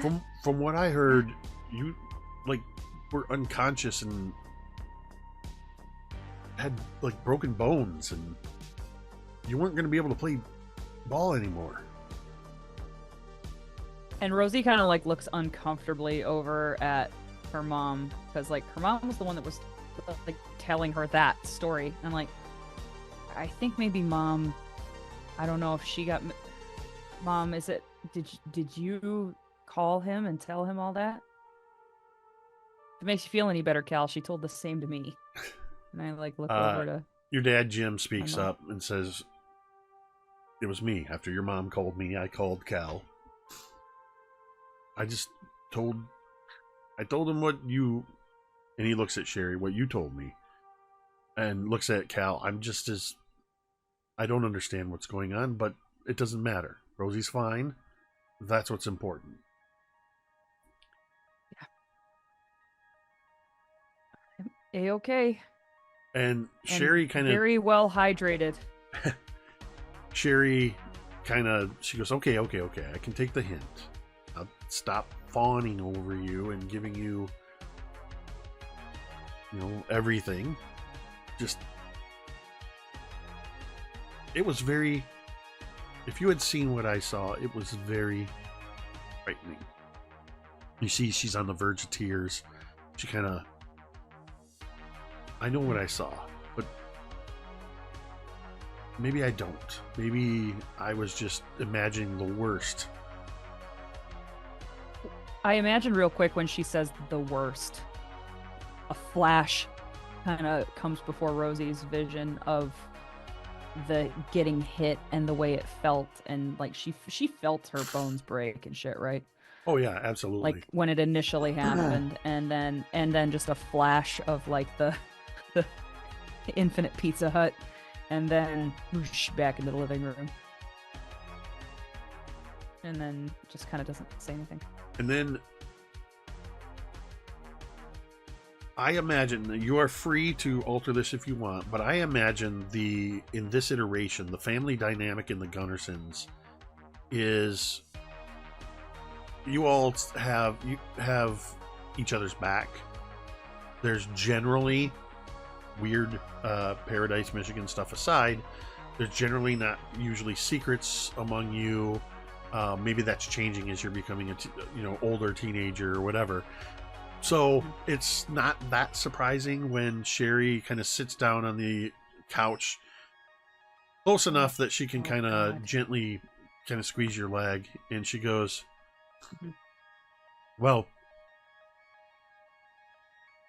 from what I heard, you like were unconscious and had like broken bones, and you weren't going to be able to play ball anymore. And Rosie kind of like looks uncomfortably over at her mom, because like her mom was the one that was like telling her that story. I'm like, I think maybe Mom, I don't know if she got. Mom, is it? Did you call him and tell him all that? If it makes you feel any better, Cal, she told the same to me. And I like look over to your dad, Jim, speaks mom. up and says, "It was me. After your mom called me, I called Cal. I told him what you," and he looks at Sherry, "what you told me," and looks at Cal. I don't understand what's going on, but it doesn't matter. Rosie's fine. That's what's important. Yeah. A-okay. And Sherry kind of very well hydrated. Sherry she goes, okay, I can take the hint. I'll stop fawning over you and giving you, everything. Just, it was very, if you had seen what I saw, it was very frightening. You see, she's on the verge of tears. She I know what I saw, but maybe I don't. Maybe I was just imagining the worst. I imagine real quick when she says the worst, a flash kind of comes before Rosie's vision of the getting hit and the way it felt, and like she felt her bones break and shit, right? Oh yeah, absolutely. Like when it initially happened, and then just a flash of like the infinite Pizza Hut, and then whoosh, back into the living room, and then just kind of doesn't say anything. And then I imagine that you are free to alter this if you want, but I imagine in this iteration, the family dynamic in the Gunnarsons is you all have each other's back. There's generally, weird Paradise, Michigan stuff aside, there's generally not usually secrets among you. Maybe that's changing as you're becoming a older teenager or whatever. So it's not that surprising when Sherry kind of sits down on the couch close enough that she can kind of gently kind of squeeze your leg, and she goes, "Well,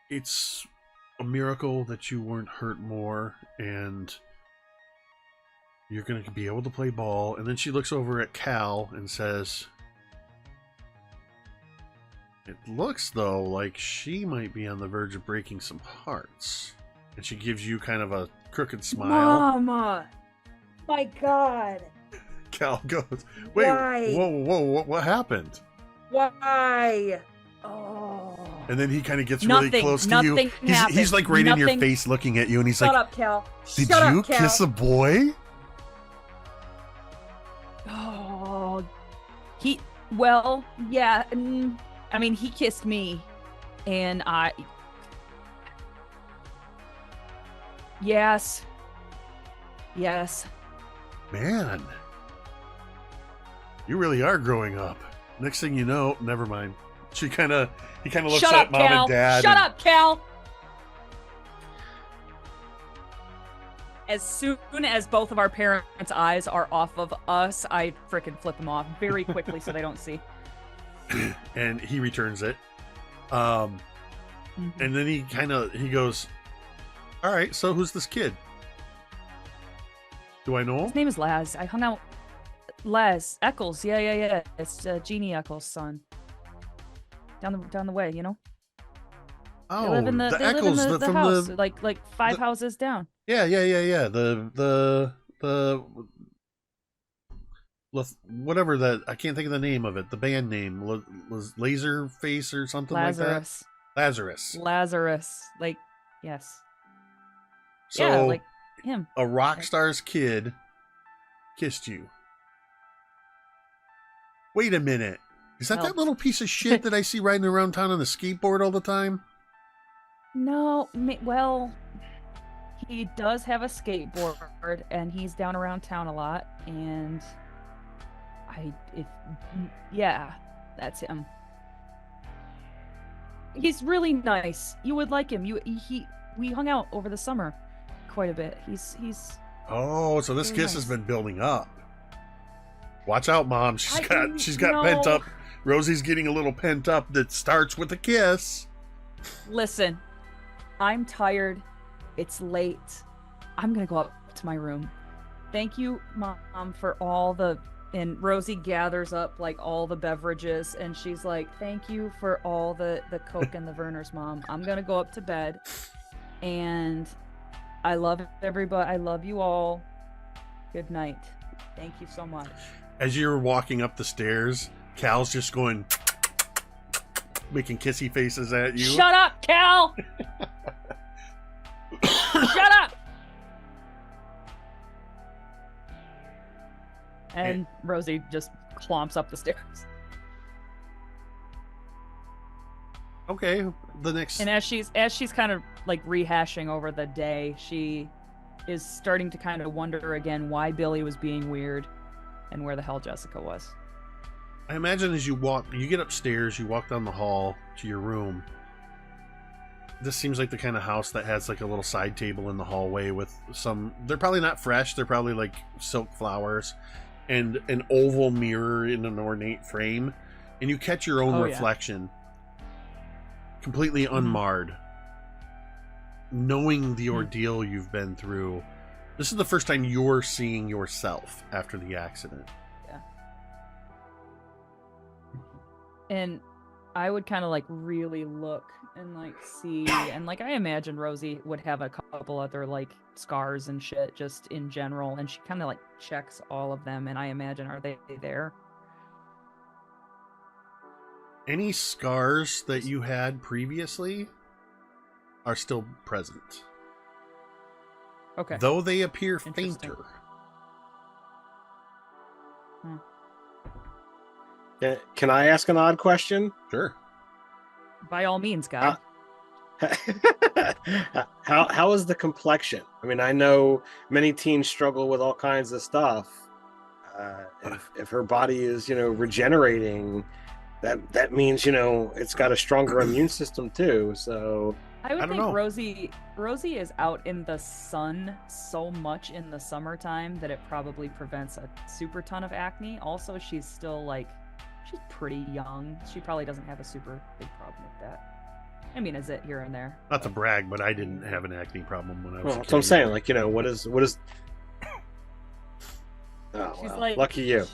it's a miracle that you weren't hurt more, and you're going to be able to play ball." And then she looks over at Cal and says, "It looks, though, like she might be on the verge of breaking some hearts." And she gives you kind of a crooked smile. Mama! My God! Cal goes, wait, Why? whoa, what happened? Why? Oh. And then he kind of gets really close to you. He's like right in your face looking at you, and he's Shut like, up, Cal. did Shut you up, Cal. kiss a boy? Oh, well, yeah. I mean, he kissed me, and yes. Man, you really are growing up. Next thing you know, never mind. He kind of looks Shut at up, Mom Cal. and Dad. Shut up, Cal. As soon as both of our parents' eyes are off of us, I frickin' flip them off very quickly so they don't see. And he returns it. And then he goes, all right, so who's this kid? Do I know him? His name is Laz. I hung out. Laz Eccles. Yeah. It's Jeannie Eccles' son. Down the way, you know. Oh, they live in the Eccles the house, like five houses down. Yeah. The whatever that, I can't think of the name of it. The band name was Laserface or something Lazarus. like that. Lazarus. Like, yes. So, yeah, like him. A rock star's kid kissed you. Wait a minute. Is that little piece of shit that I see riding around town on a skateboard all the time? No, well, he does have a skateboard, and he's down around town a lot, and that's him. He's really nice. You would like him. We hung out over the summer quite a bit. He's Oh, so this really kiss nice. has been building up. Watch out, Mom. She's got no. pent up. Rosie's getting a little pent up that starts with a kiss. Listen, I'm tired. It's late. I'm gonna go up to my room. Thank you, Mom, for all the... And Rosie gathers up like all the beverages, and she's like, thank you for all the Coke and the Vernors, Mom. I'm gonna go up to bed, and I love everybody. I love you all. Good night. Thank you so much. As you're walking up the stairs, Cal's just going, making kissy faces at you. Shut up, Cal! Shut up! And Rosie just clomps up the stairs. Okay, the next... And as she's kind of like rehashing over the day, she is starting to kind of wonder again why Billy was being weird and where the hell Jessica was. I imagine as you get upstairs, you walk down the hall to your room. This seems like the kind of house that has like a little side table in the hallway with some... They're probably not fresh. They're probably like silk flowers. And an oval mirror in an ornate frame. And you catch your own reflection. Completely unmarred. Knowing the ordeal you've been through. This is the first time you're seeing yourself after the accident. Yeah. And I would kind of like really look and like see, and like I imagine Rosie would have a couple other like scars and shit just in general, and she kind of like checks all of them, and I imagine, are they there? Any scars that you had previously are still present. Okay. Though they appear fainter. Can I ask an odd question? Sure. By all means, guy. How is the complexion? I mean, I know many teens struggle with all kinds of stuff. If her body is, regenerating, that means, it's got a stronger immune system too. So I would don't think know. Rosie is out in the sun so much in the summertime that it probably prevents a super ton of acne. Also, she's still she's pretty young. She probably doesn't have a super big problem with that. I mean, is it here and there? Not to brag, but I didn't have an acne problem when I was a kid. That's what I'm saying. What is? Oh, She's well, like- lucky you.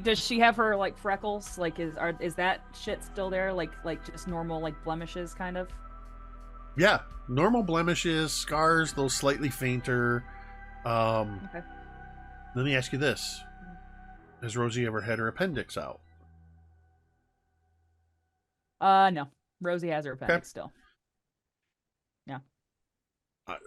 Does she have her freckles? Is that shit still there? Like just normal blemishes kind of? Yeah, normal blemishes, scars, those slightly fainter. Okay. Let me ask you this. Has Rosie ever had her appendix out? No. Rosie has her appendix still. Yeah.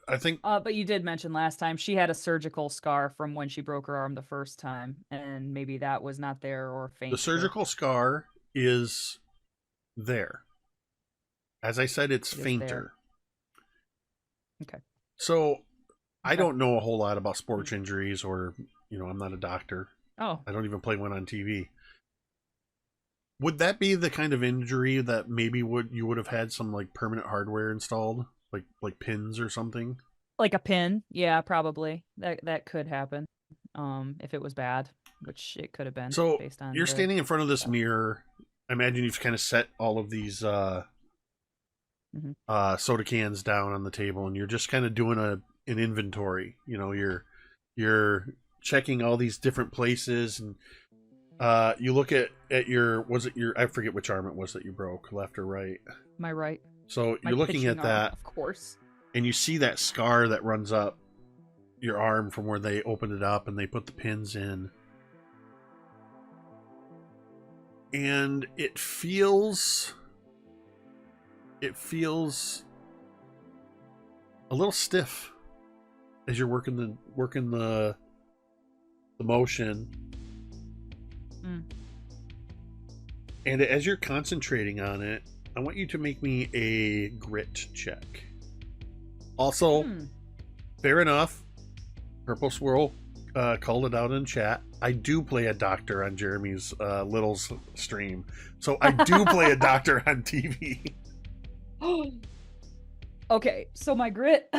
I think... but you did mention last time she had a surgical scar from when she broke her arm the first time, and maybe that was not there or faint. The surgical scar is there. As I said, it's fainter. Okay. So, I don't know a whole lot about sports injuries, or, I'm not a doctor. Oh. I don't even play one on TV. Would that be the kind of injury that maybe you would have had some like permanent hardware installed, like pins or something? Like a pin, yeah, probably. That could happen, if it was bad, which it could have been. So based on you're standing in front of this mirror. I imagine you've kind of set all of these soda cans down on the table, and you're just kind of doing an inventory. You're checking all these different places, and you look at your, I forget which arm it was that you broke, left or right? My right. So you're looking at that, of course, and you see that scar that runs up your arm from where they opened it up and they put the pins in. And it feels a little stiff as you're working the motion. And as you're concentrating on it, I want you to make me a grit check. Also, fair enough, Purple Swirl called it out in chat. I do play a doctor on Jeremy's Little's stream. So I do play a doctor on TV. Okay, so my grit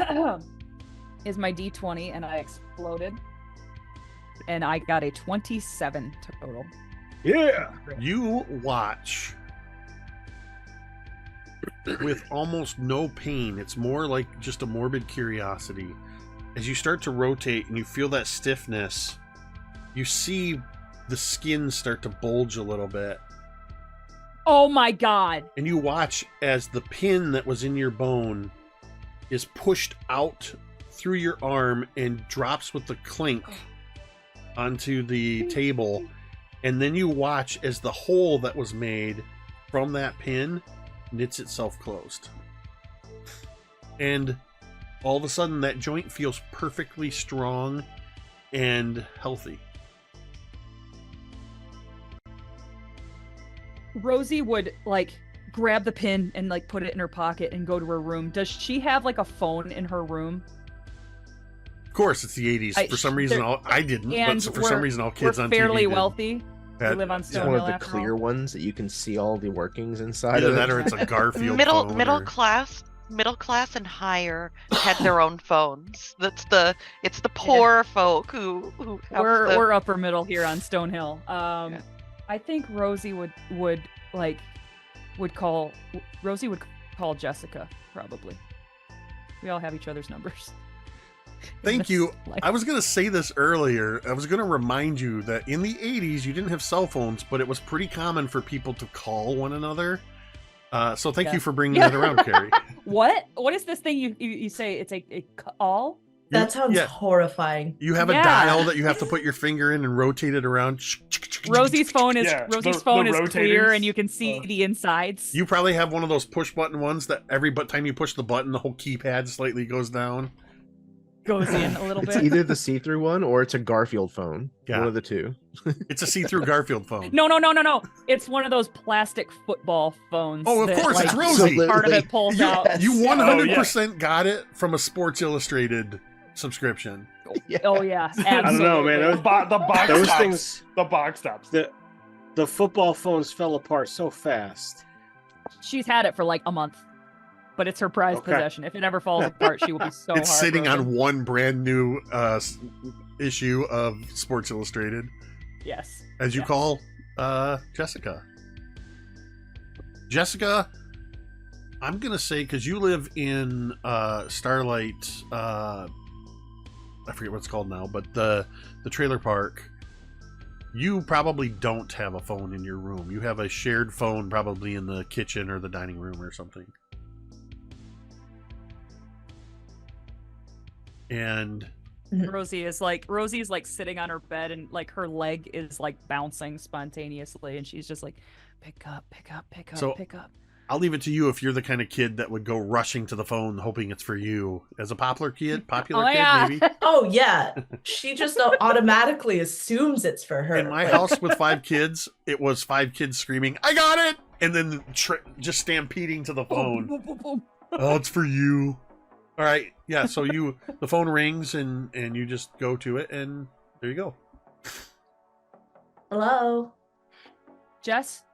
is my D20, and I exploded. And I got a 27 total. Yeah! You watch with almost no pain. It's more like just a morbid curiosity. As you start to rotate and you feel that stiffness, you see the skin start to bulge a little bit. Oh my god. And you watch as the pin that was in your bone is pushed out through your arm and drops with the clink onto the table. And then you watch as the hole that was made from that pin knits itself closed. And all of a sudden that joint feels perfectly strong and healthy. Rosie would grab the pin and put it in her pocket and go to her room. Does she have a phone in her room? Of course, it's the 80s. For some reason, I didn't, but for some reason, all kids on TV fairly did. wealthy. We live on Stone One Hill. of the clear ones that you can see all the workings inside Either of that it. or it's a Garfield middle class and higher had their own phones. It's the poor folk who have we're upper middle here on Stone Hill. I think Rosie would call Jessica, probably. We all have each other's numbers. Thank you. I was going to say this earlier. I was going to remind you that in the 80s, you didn't have cell phones, but it was pretty common for people to call one another. So thank you for bringing that around, Carrie. What? What is this thing you say? It's a call? That sounds horrifying. You have a dial that you have to put your finger in and rotate it around. Rosie's phone is clear, and you can see Oh. the insides. You probably have one of those push button ones that every time you push the button, the whole keypad slightly goes down. Goes in a little It's bit. either the see-through one or it's a Garfield phone. Yeah. One of the two. It's a see-through Garfield phone. No. It's one of those plastic football phones. Oh, of that, course, it's Rosie. Part of it pulls out. You 100% got it from a Sports Illustrated subscription. Oh yeah, absolutely. I don't know, man. The box those tops. things. The box tops. The football phones fell apart so fast. She's had it for a month, but it's her prized possession. If it ever falls apart, she will be so. It's sitting on heartbroken. one brand new issue of Sports Illustrated. Yes. As you call Jessica. Jessica, I'm gonna say, because you live in Starlight, I forget what it's called now, but the trailer park. You probably don't have a phone in your room. You have a shared phone probably in the kitchen or the dining room or something. And Rosie is like sitting on her bed and like her leg is like bouncing spontaneously and she's just like, pick up, pick up, pick up, So- pick up. I'll leave it to you if you're the kind of kid that would go rushing to the phone hoping it's for you. As a popular kid, maybe. Oh yeah, she just automatically assumes it's for her. In my house with 5 kids, it was 5 kids screaming, "I got it!" and then just stampeding to the phone. Oh, it's for you. All right, yeah. So the phone rings and you just go to it, and there you go. Hello. Jess?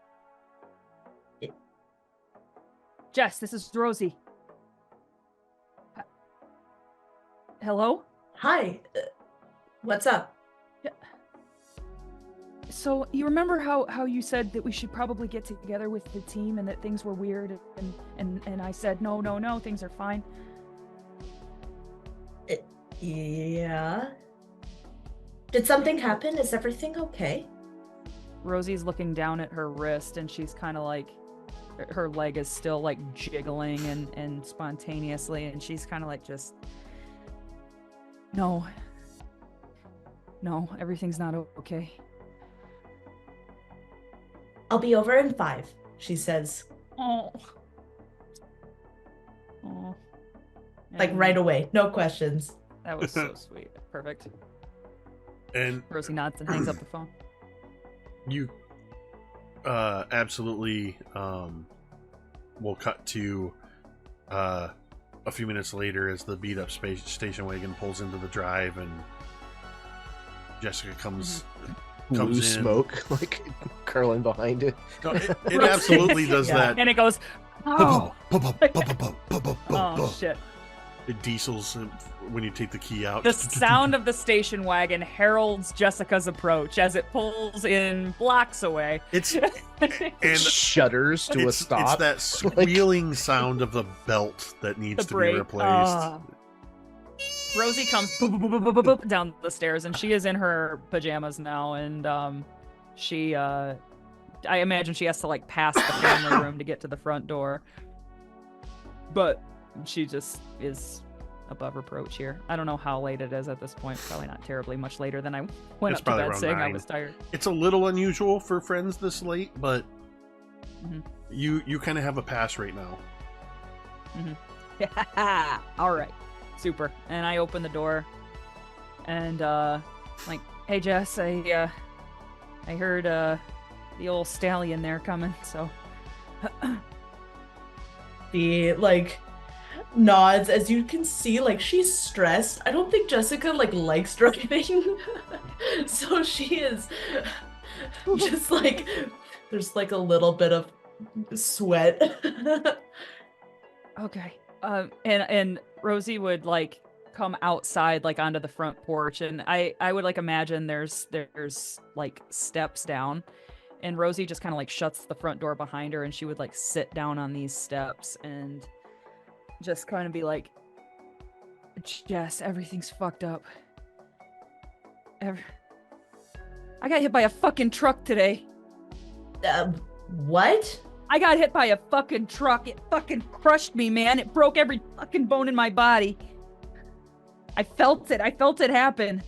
Jess, this is Rosie. Hello? Hi. What's up? So you remember how you said that we should probably get together with the team and that things were weird and I said no, things are fine. Yeah. Did something happen? Is everything okay? Rosie's looking down at her wrist and she's kind of like, her leg is still like jiggling and spontaneously and she's kind of like just, no, everything's not okay. I'll be over in 5, she says. Oh. Like right away, no questions. That was so sweet. Perfect. And Rosie nods and hangs up the phone. You absolutely will cut to a few minutes later as the beat up station wagon pulls into the drive and Jessica comes Blue in. smoke like curling behind it. No, it absolutely does that. And it goes, oh, Oh, oh shit. It diesels when you take the key out. The sound of the station wagon heralds Jessica's approach as it pulls in blocks away. It's And shudders to a stop. It's that squealing sound of the belt that needs to be replaced. Rosie comes boop, boop, boop, boop, boop, boop, down the stairs, and she is in her pajamas now, and she, I imagine she has to like pass the family room to get to the front door. But she just is above reproach here. I don't know how late it is at this point. Probably not terribly much later than I went It's up to probably bed around saying 9. I was tired. It's a little unusual for friends this late, but you kind of have a pass right now. All right, super. And I open the door, and like, hey Jess, I heard the old stallion there coming, so. He like nods. As you can see, like she's stressed. I don't think Jessica like likes driving. So she is just like, there's like a little bit of sweat. Okay. And Rosie would like come outside like onto the front porch, and I would like imagine there's like steps down. And Rosie just kind of like shuts the front door behind her, and she would like sit down on these steps and just kind of be like, Jess, everything's fucked up. I got hit by a fucking truck today. What? I got hit by a fucking truck. It fucking crushed me, man. It broke every fucking bone in my body. I felt it happen.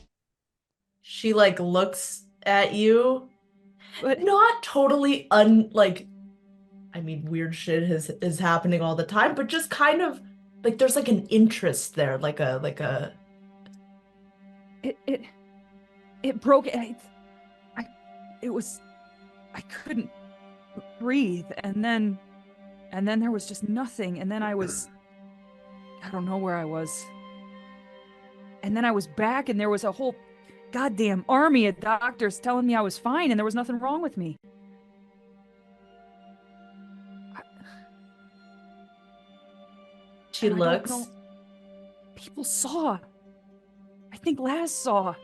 She like looks at you. But not totally I mean, weird shit is happening all the time, but just kind of like there's like an interest there, like a it broke. I couldn't breathe, and then there was just nothing, and then I don't know where I was, and then I was back, and there was a whole goddamn army of doctors telling me I was fine and there was nothing wrong with me. She looks. People saw. I think Laz saw.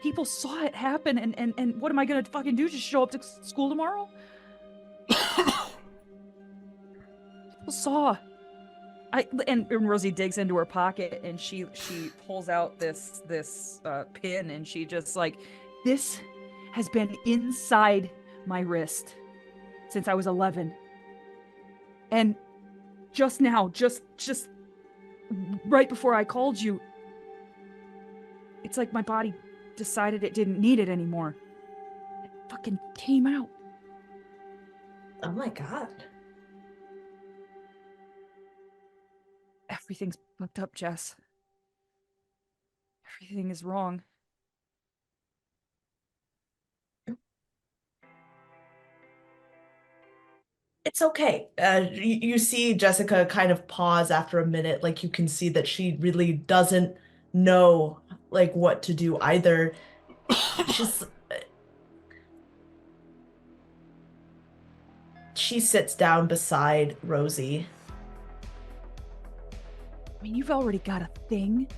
People saw it happen, and what am I gonna fucking do? Just show up to school tomorrow? People saw. And Rosie digs into her pocket and she pulls out this pin, and she just like, this has been inside my wrist since I was 11. And just now, just right before I called you, It's like my body decided it didn't need it anymore. It fucking came out. Oh my god. Everything's fucked up, Jess. Everything is wrong. It's okay. You see Jessica kind of pause after a minute, like you can see that she really doesn't know like what to do either. She sits down beside Rosie. I mean, you've already got a thing.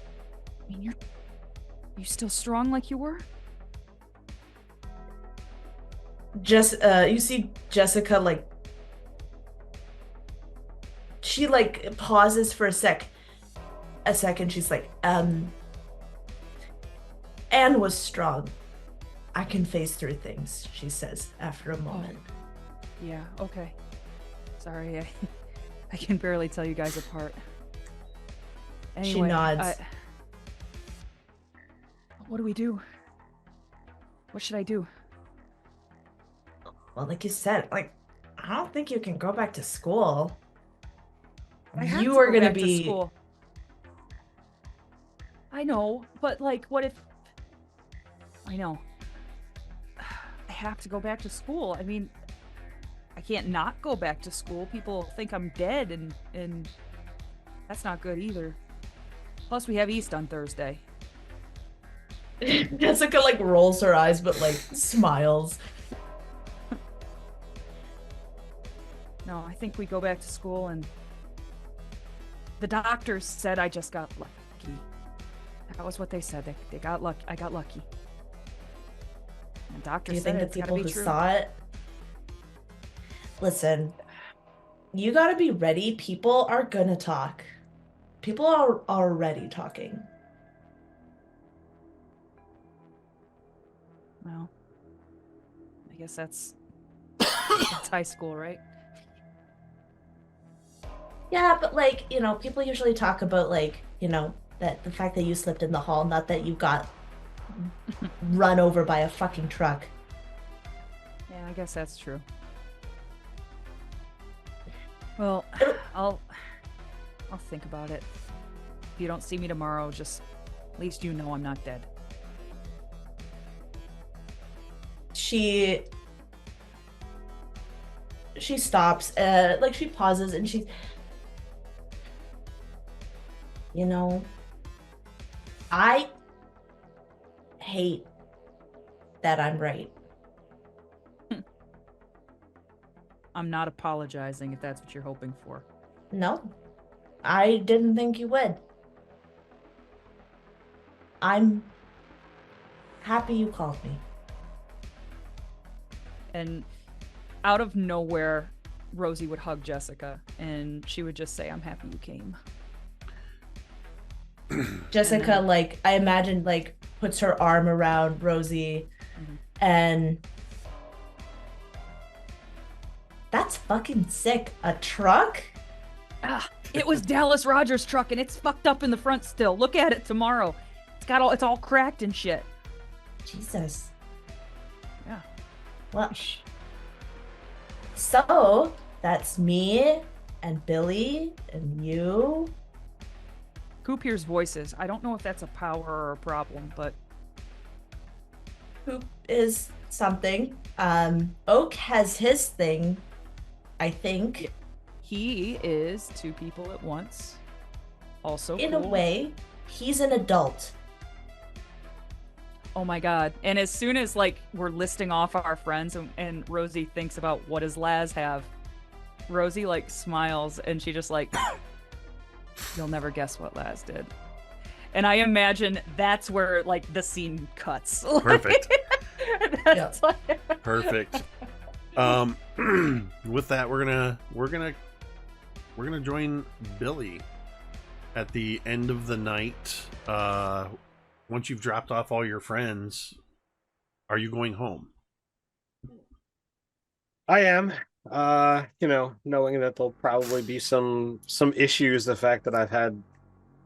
I mean, you still strong like you were? You see Jessica like she like pauses for a second. She's like, Anne was strong. I can face through things, she says after a moment. Yeah, okay. Sorry, I can barely tell you guys apart. Anyway, She nods. What do we do? What should I do? Well, like you said, like, I don't think you can go back to school. I have You to are go gonna back to be. school. I know, but like, what if? I know. I have to go back to school. I mean, I can't not go back to school. People think I'm dead, and that's not good either. Plus, we have East on Thursday. Jessica like rolls her eyes, but like smiles. No, I think we go back to school, and the doctors said I just got lucky. That was what they said. They got lucky. I got lucky. And Do doctors you said think the it's gotta people be who true. saw it? Listen, you gotta be ready. People are gonna talk. People are already talking. Well, I guess that's high school, right? Yeah, but like, people usually talk about like, that the fact that you slipped in the hall, not that you got run over by a fucking truck. Yeah, I guess that's true. Well, I'll think about it. If you don't see me tomorrow, just at least you know I'm not dead. She stops, like she pauses and I hate that I'm right. I'm not apologizing if that's what you're hoping for. No, I didn't think you would. I'm happy you called me. And out of nowhere, Rosie would hug Jessica, and she would just say, "I'm happy you came." Jessica, like, I imagine, like, puts her arm around Rosie, and that's fucking sick. A truck? It was Dallas Rogers' truck, and it's fucked up in the front still. Look at it tomorrow. It's all cracked and shit. Jesus. Yeah. Well, so that's me and Billy and you. Coop hears voices. I don't know if that's a power or a problem, but Coop is something. Oak has his thing, I think. he is two people at once. Also In cool. a way, he's an adult. Oh my god. And as soon as like we're listing off our friends and Rosie thinks about what does Laz have, Rosie like smiles and she just like you'll never guess what Laz did. And I imagine that's where like the scene cuts. Perfect. That's like... Perfect. With that, we're gonna join Billy at the end of the night. Once you've dropped off all your friends, are you going home? I am. Knowing that there'll probably be some issues, the fact that I've had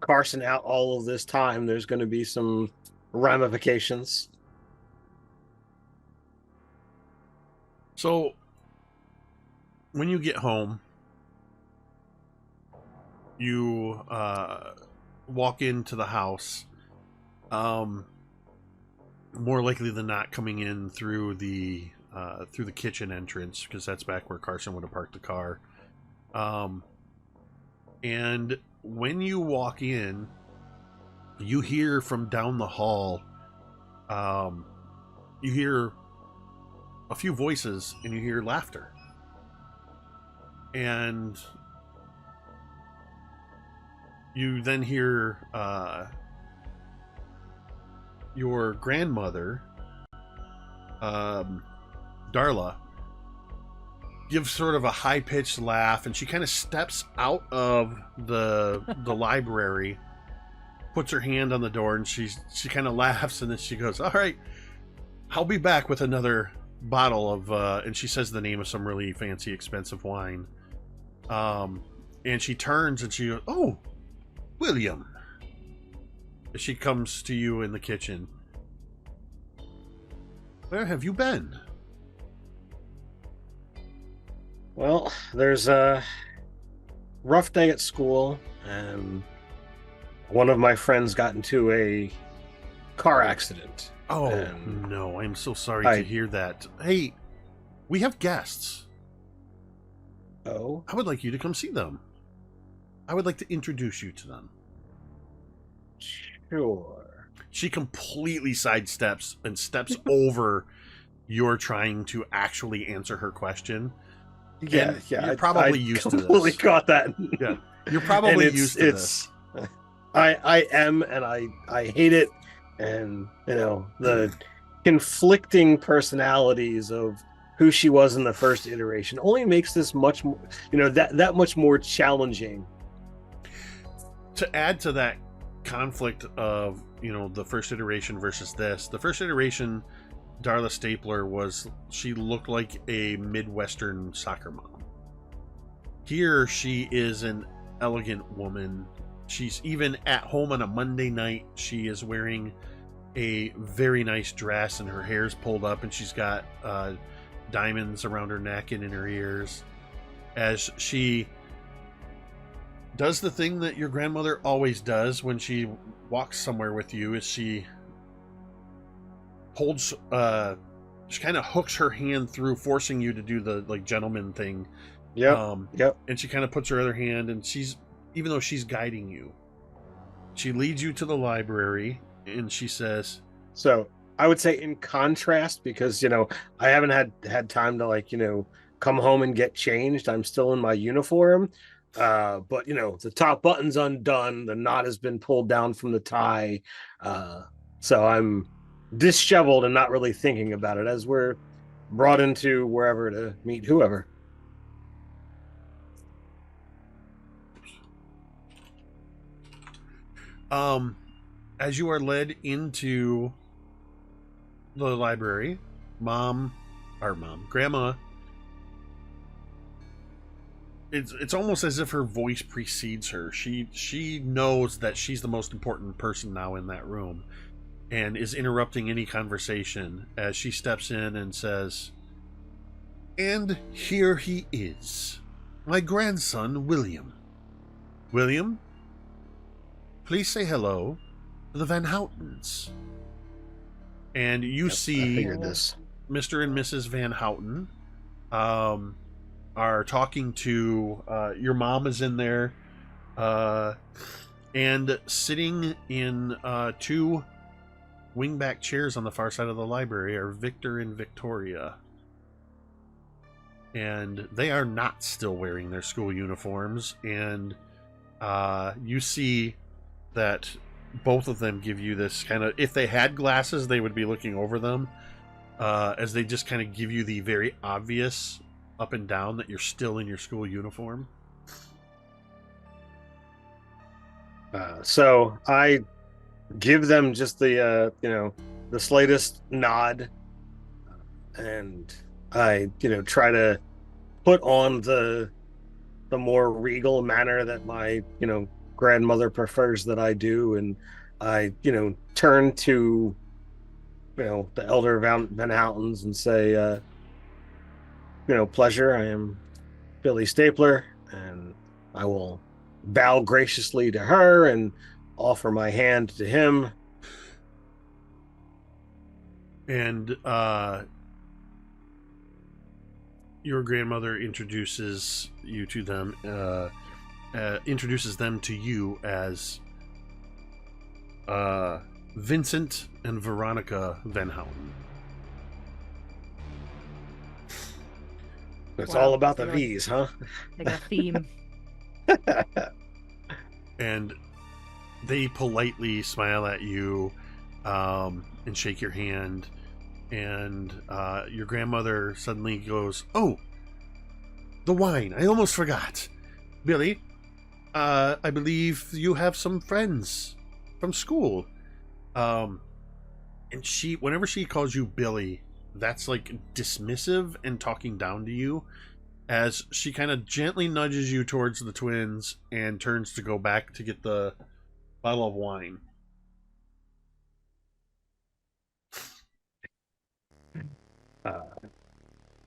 Carson out all of this time, there's going to be some ramifications. So, when you get home, you walk into the house. More likely than not, coming in through the kitchen entrance, because that's back where Carson would have parked the car. And when you walk in, you hear from down the hall. You hear a few voices, and you hear laughter. And you then hear your grandmother, Darla, give sort of a high-pitched laugh, and she kind of steps out of the library, puts her hand on the door, and she kind of laughs, and then she goes, "All right, I'll be back with another bottle of," and she says the name of some really fancy, expensive wine. And she turns and she goes, "Oh, William." She comes to you in the kitchen. "Where have you been?" Well, there's a rough day at school, and one of my friends got into a car accident. Oh, and no, I'm so sorry to hear that. Hey, we have guests. Oh? I would like you to come see them. I would like to introduce you to them. Sure. She completely sidesteps and steps over your trying to actually answer her question. Yeah, And yeah. You're probably used to this. Completely caught that. Yeah, you're probably used to this. I am, and I hate it, and the conflicting personalities of who she was in the first iteration only makes this much more, that much more challenging. To add to that conflict of the first iteration versus this, the first iteration, Darla Stapler she looked like a Midwestern soccer mom. Here she is an elegant woman. She's even at home on a Monday night. She is wearing a very nice dress, and her hair's pulled up, and she's got diamonds around her neck and in her ears, as she does the thing that your grandmother always does when she walks somewhere with you. Is she holds she kind of hooks her hand through, forcing you to do the gentleman thing. Yep. And she kind of puts her other hand, and even though she's guiding you, she leads you to the library, and she says, so I would say, in contrast, because I haven't had time to come home and get changed. I'm still in my uniform, but the top button's undone, the knot has been pulled down from the tie, so I'm disheveled and not really thinking about it as we're brought into wherever to meet whoever. As you are led into the library, Grandma, it's almost as if her voice precedes her. She knows that she's the most important person now in that room, and is interrupting any conversation as she steps in and says, "And here he is, my grandson, William. William, please say hello to the Van Houtens." And you see Mr. and Mrs. Van Houten are talking to your mom is in there, and sitting in two wingback chairs on the far side of the library are Victor and Victoria. And they are not still wearing their school uniforms, and you see that both of them give you this kind of, if they had glasses, they would be looking over them, as they just kind of give you the very obvious up and down that you're still in your school uniform. So I give them just the the slightest nod, and I try to put on the more regal manner that my grandmother prefers that I do, and I, turn to, the elder Van Houtens and say, pleasure. I am Billy Stapler, and I will bow graciously to her and offer my hand to him. And your grandmother introduces you to them, introduces them to you as Vincent and Veronica Van Houten. It's all about the V's, huh? They got a theme. And they politely smile at you and shake your hand. And your grandmother suddenly goes, "Oh, the wine. I almost forgot. Billy, I believe you have some friends from school." And whenever she calls you Billy, that's like dismissive and talking down to you, as she kind of gently nudges you towards the twins and turns to go back to get the bottle of wine.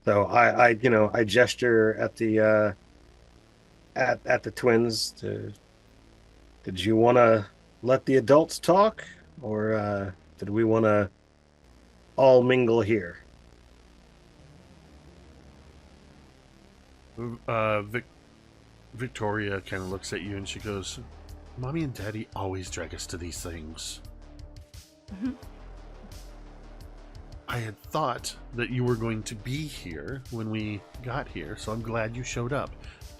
So I gesture at the at the twins. Did you want to let the adults talk, or did we want to all mingle here? Victoria kind of looks at you and she goes, "Mommy and Daddy always drag us to these things." Mm-hmm. I had thought that you were going to be here when we got here, so I'm glad you showed up.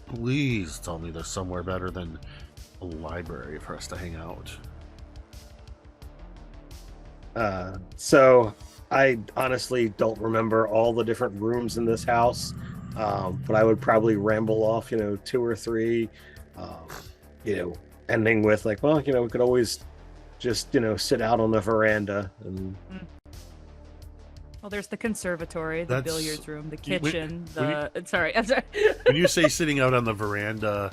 Please tell me there's somewhere better than a library for us to hang out. So I honestly don't remember all the different rooms in this house, but I would probably ramble off, 2 or 3, ending with like, well, we could always just, sit out on the veranda and. Well, there's the conservatory, the billiards room, the kitchen, I'm sorry. When you say sitting out on the veranda,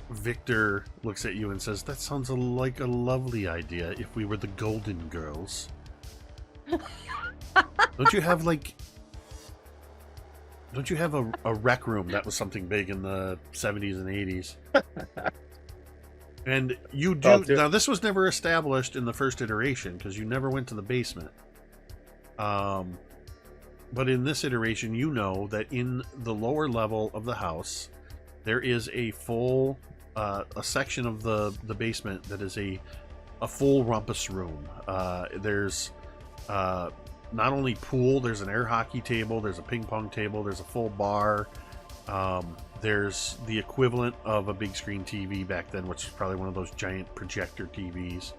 Victor looks at you and says, "That sounds like a lovely idea if we were the Golden Girls." Don't you have a rec room that was something big in the 70s and 80s? And you do. Now, this was never established in the first iteration because you never went to the basement. But in this iteration, you know that in the lower level of the house, there is a full, a section of the basement that is a full rumpus room. There's not only pool, there's an air hockey table, there's a ping pong table, there's a full bar. There's the equivalent of a big screen TV back then, which is probably one of those giant projector TVs.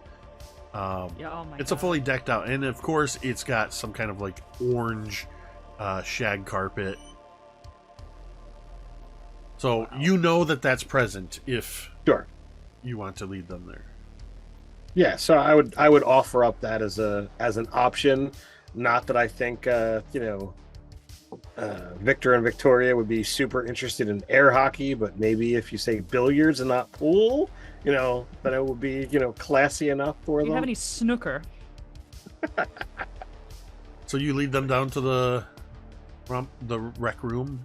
It's a fully decked out, and of course it's got some kind of like orange shag carpet, so you know that's present if you want to lead them there. Yeah, so I would offer up that as an option. Not that I think Victor and Victoria would be super interested in air hockey, but maybe if you say billiards and not pool, that it would be, classy enough for them. Do you have any snooker? So you lead them down to the rec room?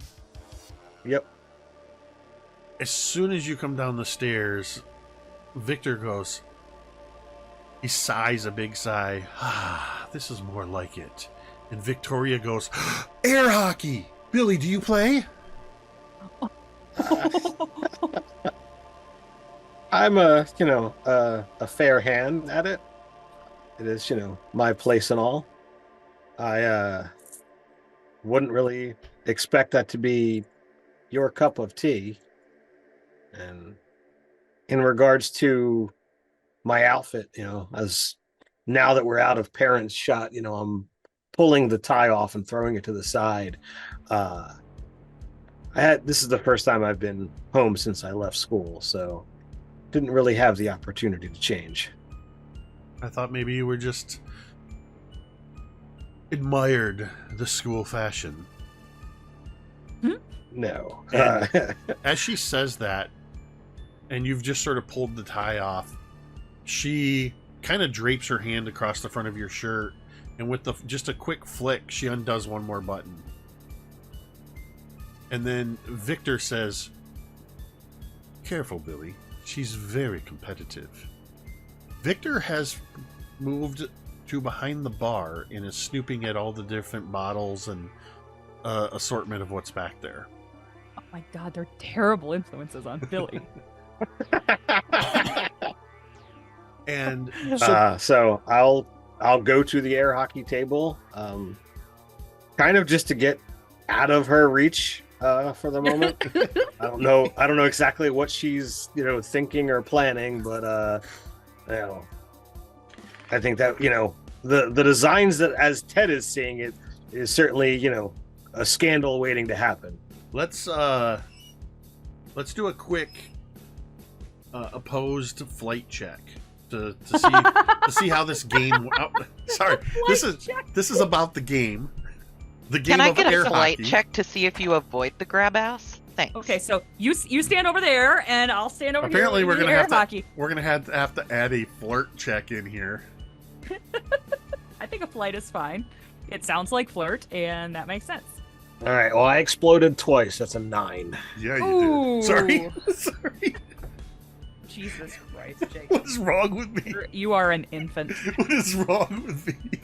Yep. As soon as you come down the stairs, Victor goes, he sighs a big sigh. "Ah, this is more like it." And Victoria goes, "Air hockey! Billy, do you play?" I'm a fair hand at it. It is, my place and all. I wouldn't really expect that to be your cup of tea. And in regards to my outfit, as now that we're out of parents' shot, I'm pulling the tie off and throwing it to the side. This is the first time I've been home since I left school, so didn't really have the opportunity to change. I thought maybe you were just admired the school fashion. No. As she says that, and you've just sort of pulled the tie off, she kind of drapes her hand across the front of your shirt, and with just a quick flick, she undoes one more button. And then Victor says, "Careful, Billy. She's very competitive." Victor has moved to behind the bar and is snooping at all the different bottles and assortment of what's back there. Oh my god, they're terrible influences on Billy. And so I'll go to the air hockey table, kind of just to get out of her reach for the moment. I don't know exactly what she's thinking or planning, but I think that the designs that as Ted is seeing it is certainly a scandal waiting to happen. Let's do a quick opposed flight check to see how this game. Sorry, this is about the game. The game Can I of get air a flight hockey. check to see if you avoid the grab ass? Thanks. Okay, so you stand over there, and I'll stand over Apparently, here. we're gonna air have hockey. to have to add a flirt check in here. I think a flight is fine. It sounds like flirt, and that makes sense. All right. Well, I exploded twice. That's a 9. Yeah, you Ooh. did. Sorry. Sorry. Jesus Christ, Jake. What is wrong with me? You are an infant. What is wrong with me?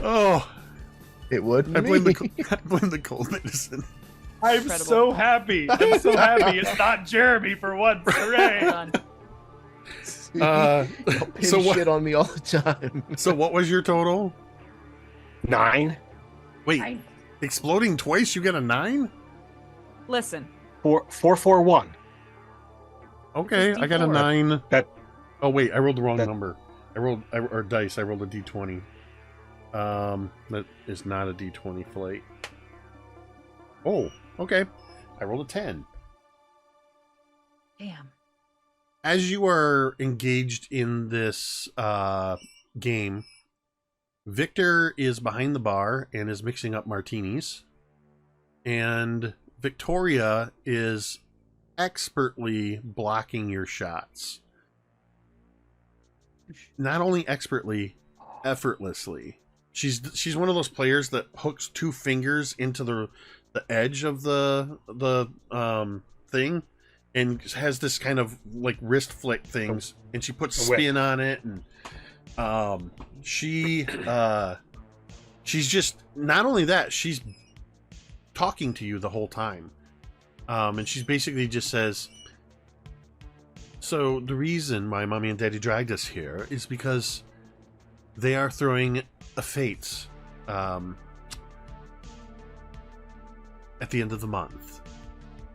Oh, It would. I blame the cold medicine. I'm Incredible. so happy. I'm so happy. It's not Jeremy for once. Hooray! Done. So what? Shit on me all the time. So what was your total? 9. Wait, exploding twice, you get a 9? Listen, 441. Okay, I got a D4. 9. That- Oh wait, I rolled the wrong that- number. I rolled dice. I rolled a d20. That is not a d20 flight. Oh, okay. I rolled a 10. damn. As you are engaged in this game, Victor is behind the bar and is mixing up martinis, and Victoria is expertly blocking your shots. Not only expertly, effortlessly. She's one of those players that hooks 2 fingers into the edge of the thing, and has this kind of like wrist flick things, and she puts spin on it, and she's just, not only that, she's talking to you the whole time, and she's basically just says, "So the reason my mommy and daddy dragged us here is because they are throwing a fete at the end of the month.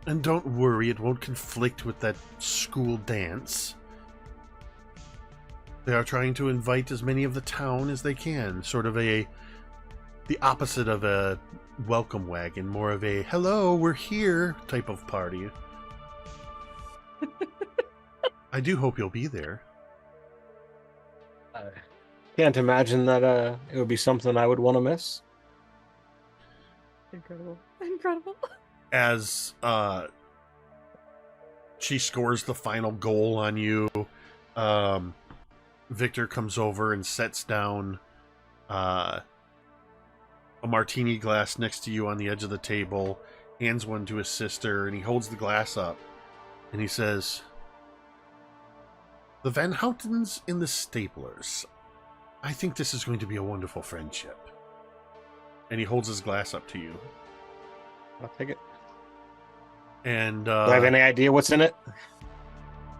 And don't worry, it won't conflict with that school dance. They are trying to invite as many of the town as they can, sort of the opposite of a welcome wagon, more of a hello, we're here type of party. I do hope you'll be there." Can't imagine that it would be something I would want to miss. Incredible. Incredible. As she scores the final goal on you, Victor comes over and sets down a martini glass next to you on the edge of the table, hands one to his sister, and he holds the glass up, and he says, "The Van Houtens and the Staplers. I think this is going to be a wonderful friendship." And he holds his glass up to you. I'll take it. And Do I have any idea what's in it?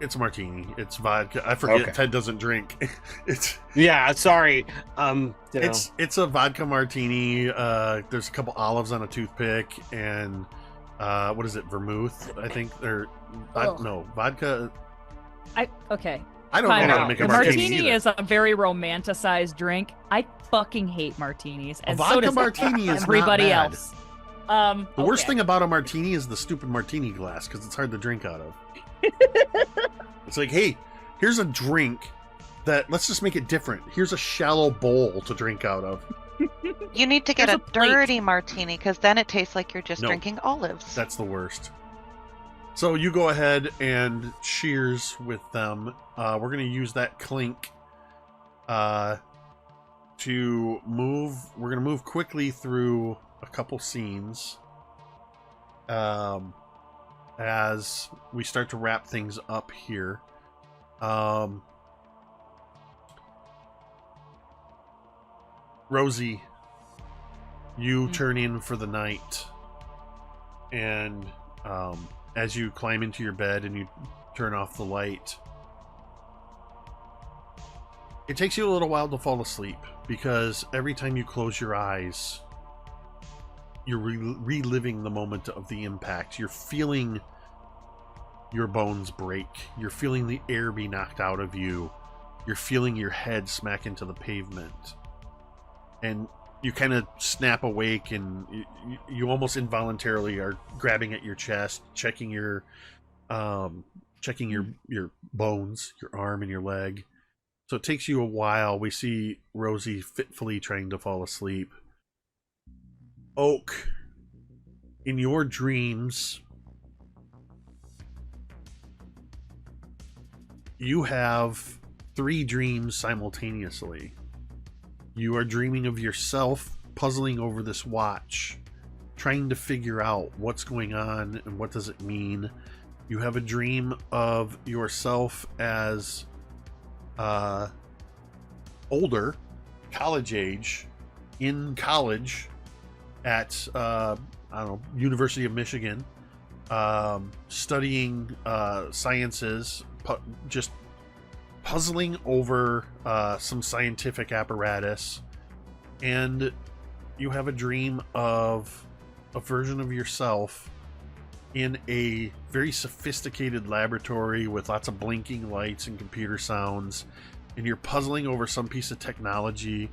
it's a martini. It's vodka. I forget. Okay. Ted doesn't drink. It's Sorry. it's a vodka martini. There's a couple olives on a toothpick, and what is it? Vermouth, I think. Or no, vodka. Okay. I don't know Time how to out. make A a martini. martini either. is a very romanticized drink. I fucking hate martinis, A and so vodka does martini is everybody not bad. else. The worst okay. thing about a martini is the stupid martini glass, because it's hard to drink out of. It's like, hey, here's a drink that, let's just make it different. Here's a shallow bowl to drink out of. You need to get There's a a plate. dirty martini because then it tastes like you're just No. drinking olives. That's the worst. So you go ahead and cheers with them. We're going to use that clink to move. We're going to move quickly through a couple scenes as we start to wrap things up here. Rosie, you turn in for the night, and as you climb into your bed and you turn off the light, it takes you a little while to fall asleep, because every time you close your eyes, you're reliving the moment of the impact. You're feeling your bones break. You're feeling the air be knocked out of you. You're feeling your head smack into the pavement. And you kind of snap awake, and you almost involuntarily are grabbing at your chest, checking your bones, your arm and your leg. So it takes you a while. We see Rosie fitfully trying to fall asleep. Oak, in your dreams, you have 3 dreams simultaneously. You are dreaming of yourself puzzling over this watch, trying to figure out what's going on and what does it mean. You have a dream of yourself as older, college age, in college at University of Michigan, studying sciences, just puzzling over some scientific apparatus. And you have a dream of a version of yourself in a very sophisticated laboratory with lots of blinking lights and computer sounds, and you're puzzling over some piece of technology.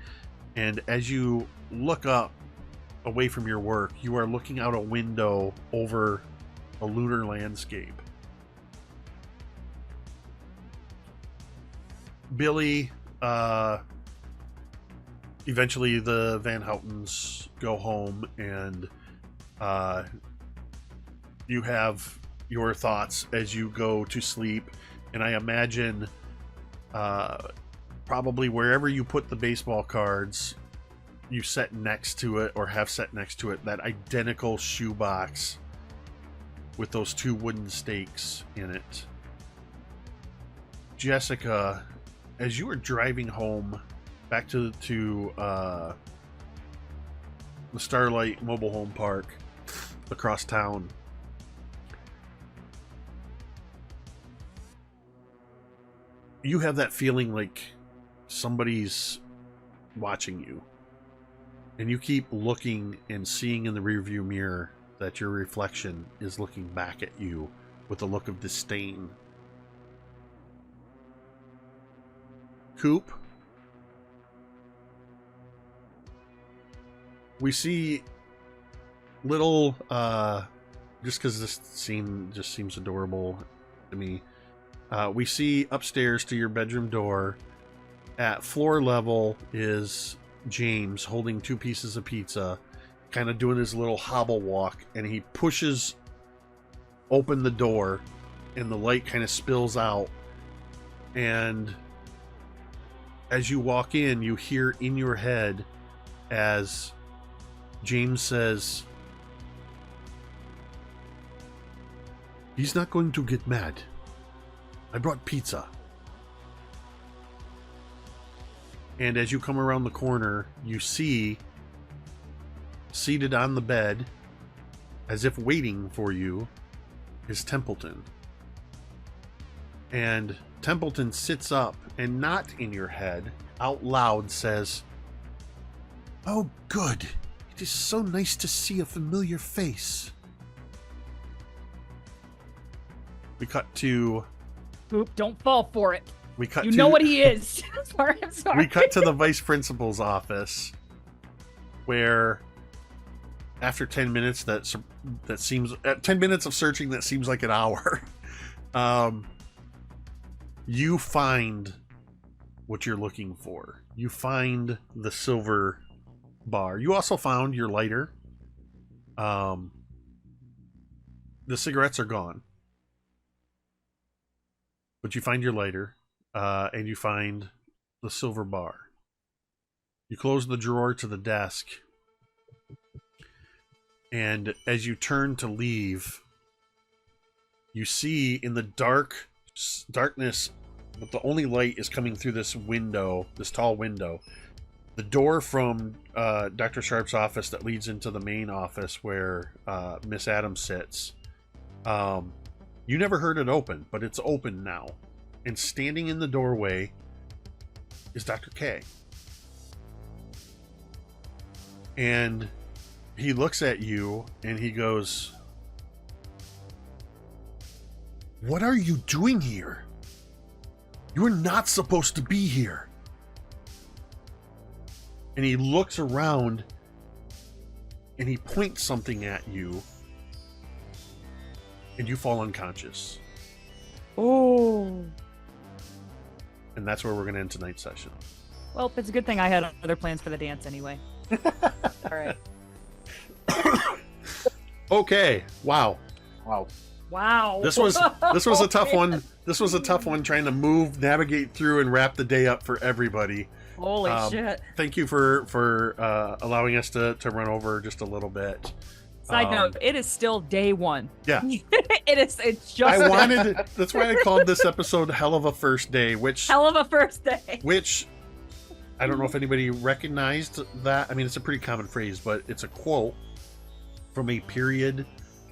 And as you look up away from your work, you are looking out a window over a lunar landscape. Billy, eventually the Van Houtens go home, and you have your thoughts as you go to sleep. And I imagine probably wherever you put the baseball cards, you set next to it, or have set next to it, that identical shoebox with those 2 wooden stakes in it. Jessica, as you were driving home back to the Starlight Mobile Home Park across town, you have that feeling like somebody's watching you, and you keep looking and seeing in the rearview mirror that your reflection is looking back at you with a look of disdain. Coop, we see little, just because this scene just seems adorable to me, we see upstairs to your bedroom door, at floor level, is James holding 2 pieces of pizza, kind of doing his little hobble walk, and he pushes open the door, and the light kind of spills out. And as you walk in, you hear in your head as James says, "He's not going to get mad. I brought pizza." And as you come around the corner, you see, seated on the bed, as if waiting for you, is Templeton. And Templeton sits up, and not in your head, out loud says, "Oh, good. It is so nice to see a familiar face." We cut to... Oop, don't fall for it. We cut you to... know what he is. I'm sorry. We cut to the vice principal's office, where after 10 minutes that seems... 10 minutes of searching that seems like an hour. You find what you're looking for. You find the silver bar. You also found your lighter. The cigarettes are gone. but you find your lighter, and you find the silver bar. You close the drawer to the desk, and as you turn to leave, you see in the darkness, but the only light is coming through this window, this tall window. The door from Dr. Sharp's office that leads into the main office where Miss Adams sits. You never heard it open, but it's open now. And standing in the doorway is Dr. K. And he looks at you and he goes, "What are you doing here? You're not supposed to be here." And he looks around and he points something at you, and you fall unconscious. Oh. And that's where we're going to end tonight's session. Well, it's a good thing I had other plans for the dance anyway. All right. Okay. Wow. This was a tough one. This was a tough one trying to navigate through and wrap the day up for everybody. Holy shit. Thank you for allowing us to run over just a little bit. Side note, it is still day one. Yeah. It's just that's why I called this episode Hell of a First Day, Hell of a First Day. Which I don't know if anybody recognized that. I mean, it's a pretty common phrase, but it's a quote from a period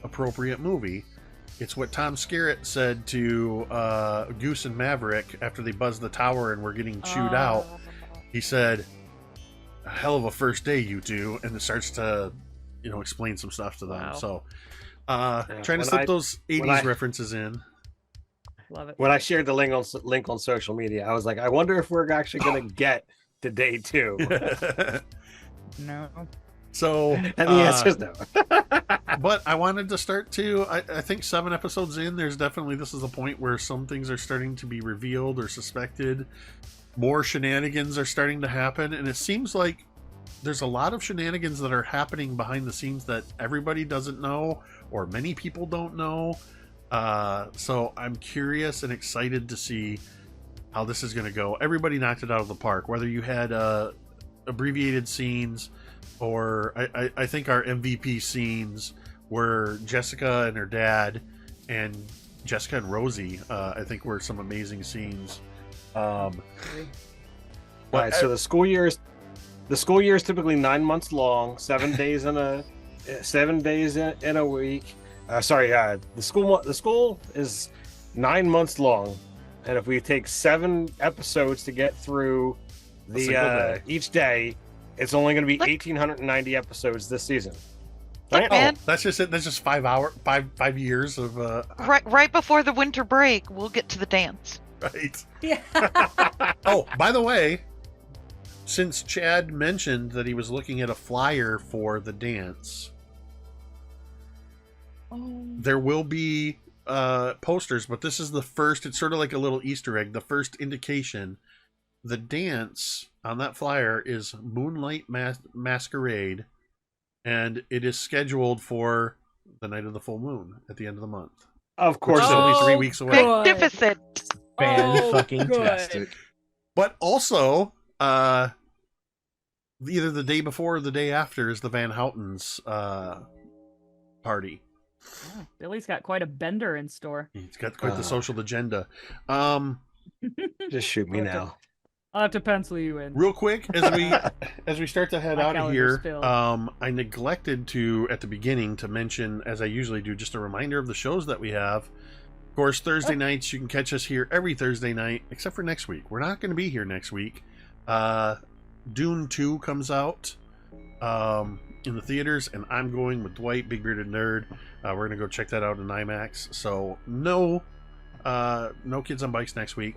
appropriate movie. It's what Tom Skerritt said to Goose and Maverick after they buzzed the tower and were getting chewed out. He said, "A hell of a first day, you two," and it starts to, explain some stuff to them. Wow. So, trying to slip those 80s references in. Love it. When I shared the link on social media, I was like, I wonder if we're actually going to get to day 2. No. So, and the answer is no. But I wanted to start to, I think 7 episodes in, this is a point where some things are starting to be revealed or suspected. More shenanigans are starting to happen, and it seems like there's a lot of shenanigans that are happening behind the scenes that everybody doesn't know, or many people don't know. So I'm curious and excited to see how this is going to go. Everybody knocked it out of the park, whether you had abbreviated scenes, or I think our MVP scenes were Jessica and her dad, and Jessica and Rosie, I think were some amazing scenes. Right, so the school year is typically 9 months long, 7 days in a week. The school is 9 months long, and if we take 7 episodes to get through each day, it's only going to be 1,890 episodes this season. Look, man. That's just it. That's just 5 years of right before the winter break, we'll get to the dance. Right. Yeah. Oh, by the way, since Chad mentioned that he was looking at a flyer for the dance, there will be posters, but this is the first. It's sort of like a little Easter egg. The first indication. The dance on that flyer is Moonlight Masquerade, and it is scheduled for the night of the full moon at the end of the month. Of course, it'll be 3 weeks away. Magnificent. Fan-fucking-tastic. But also, either the day before or the day after is the Van Houten's party. Oh, Billy's got quite a bender in store. He's got quite the social agenda. Just shoot me now. I'll have to pencil you in. Real quick, as we start to head out of here, I neglected to, at the beginning, to mention, as I usually do, just a reminder of the shows that we have. Of course, Thursday nights, you can catch us here every Thursday night, except for next week. We're not going to be here next week. Dune 2 comes out in the theaters, and I'm going with Dwight, Big Bearded Nerd. We're going to go check that out in IMAX. So, no Kids on Bikes next week.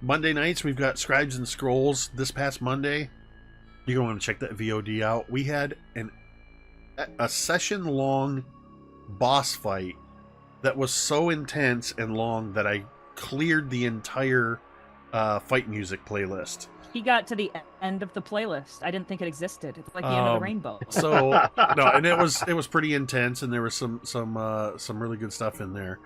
Monday nights, we've got Scribes and Scrolls this past Monday. You're going to want to check that VOD out. We had a session-long boss fight that was so intense and long that I cleared the entire fight music playlist. He got to the end of the playlist. I didn't think it existed. It's like the end of the rainbow. So no, and it was pretty intense, and there was some really good stuff in there.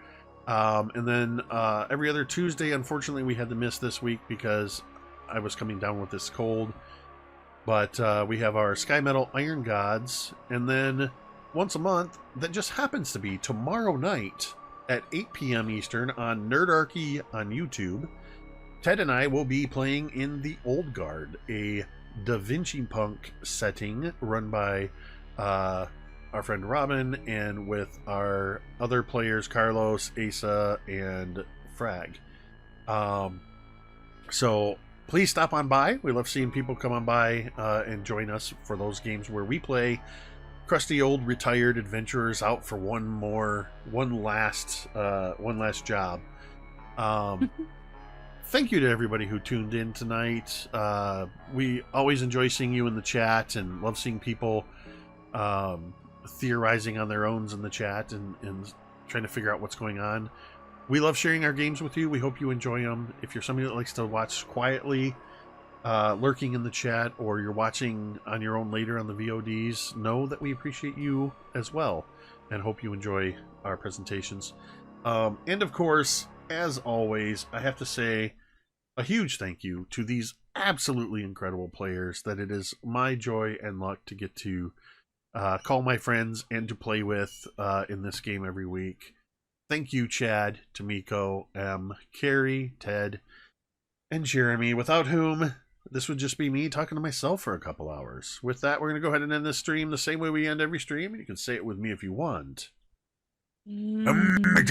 And then every other Tuesday, unfortunately, we had to miss this week because I was coming down with this cold. But we have our Sky Metal Iron Gods, and then once a month, that just happens to be tomorrow night at 8 p.m. Eastern on Nerdarchy on YouTube. Ted and I will be playing in the Old Guard, a Da Vinci Punk setting run by our friend Robin, and with our other players, Carlos, Asa, and Frag. So please stop on by. We love seeing people come on by and join us for those games where we play crusty old retired adventurers out for one last job. Thank you to everybody who tuned in tonight. We always enjoy seeing you in the chat and love seeing people theorizing on their own in the chat and trying to figure out what's going on. We love sharing our games with you. We hope you enjoy them. If you're somebody that likes to watch quietly, lurking in the chat, or you're watching on your own later on the VODs, know that we appreciate you as well and hope you enjoy our presentations. And of course, as always, I have to say a huge thank you to these absolutely incredible players that it is my joy and luck to get to call my friends and to play with in this game every week. Thank you, Chad, Tomiko, Carrie, Ted, and Jeremy, without whom this would just be me talking to myself for a couple hours. With that, we're going to go ahead and end this stream the same way we end every stream, and you can say it with me if you want. Like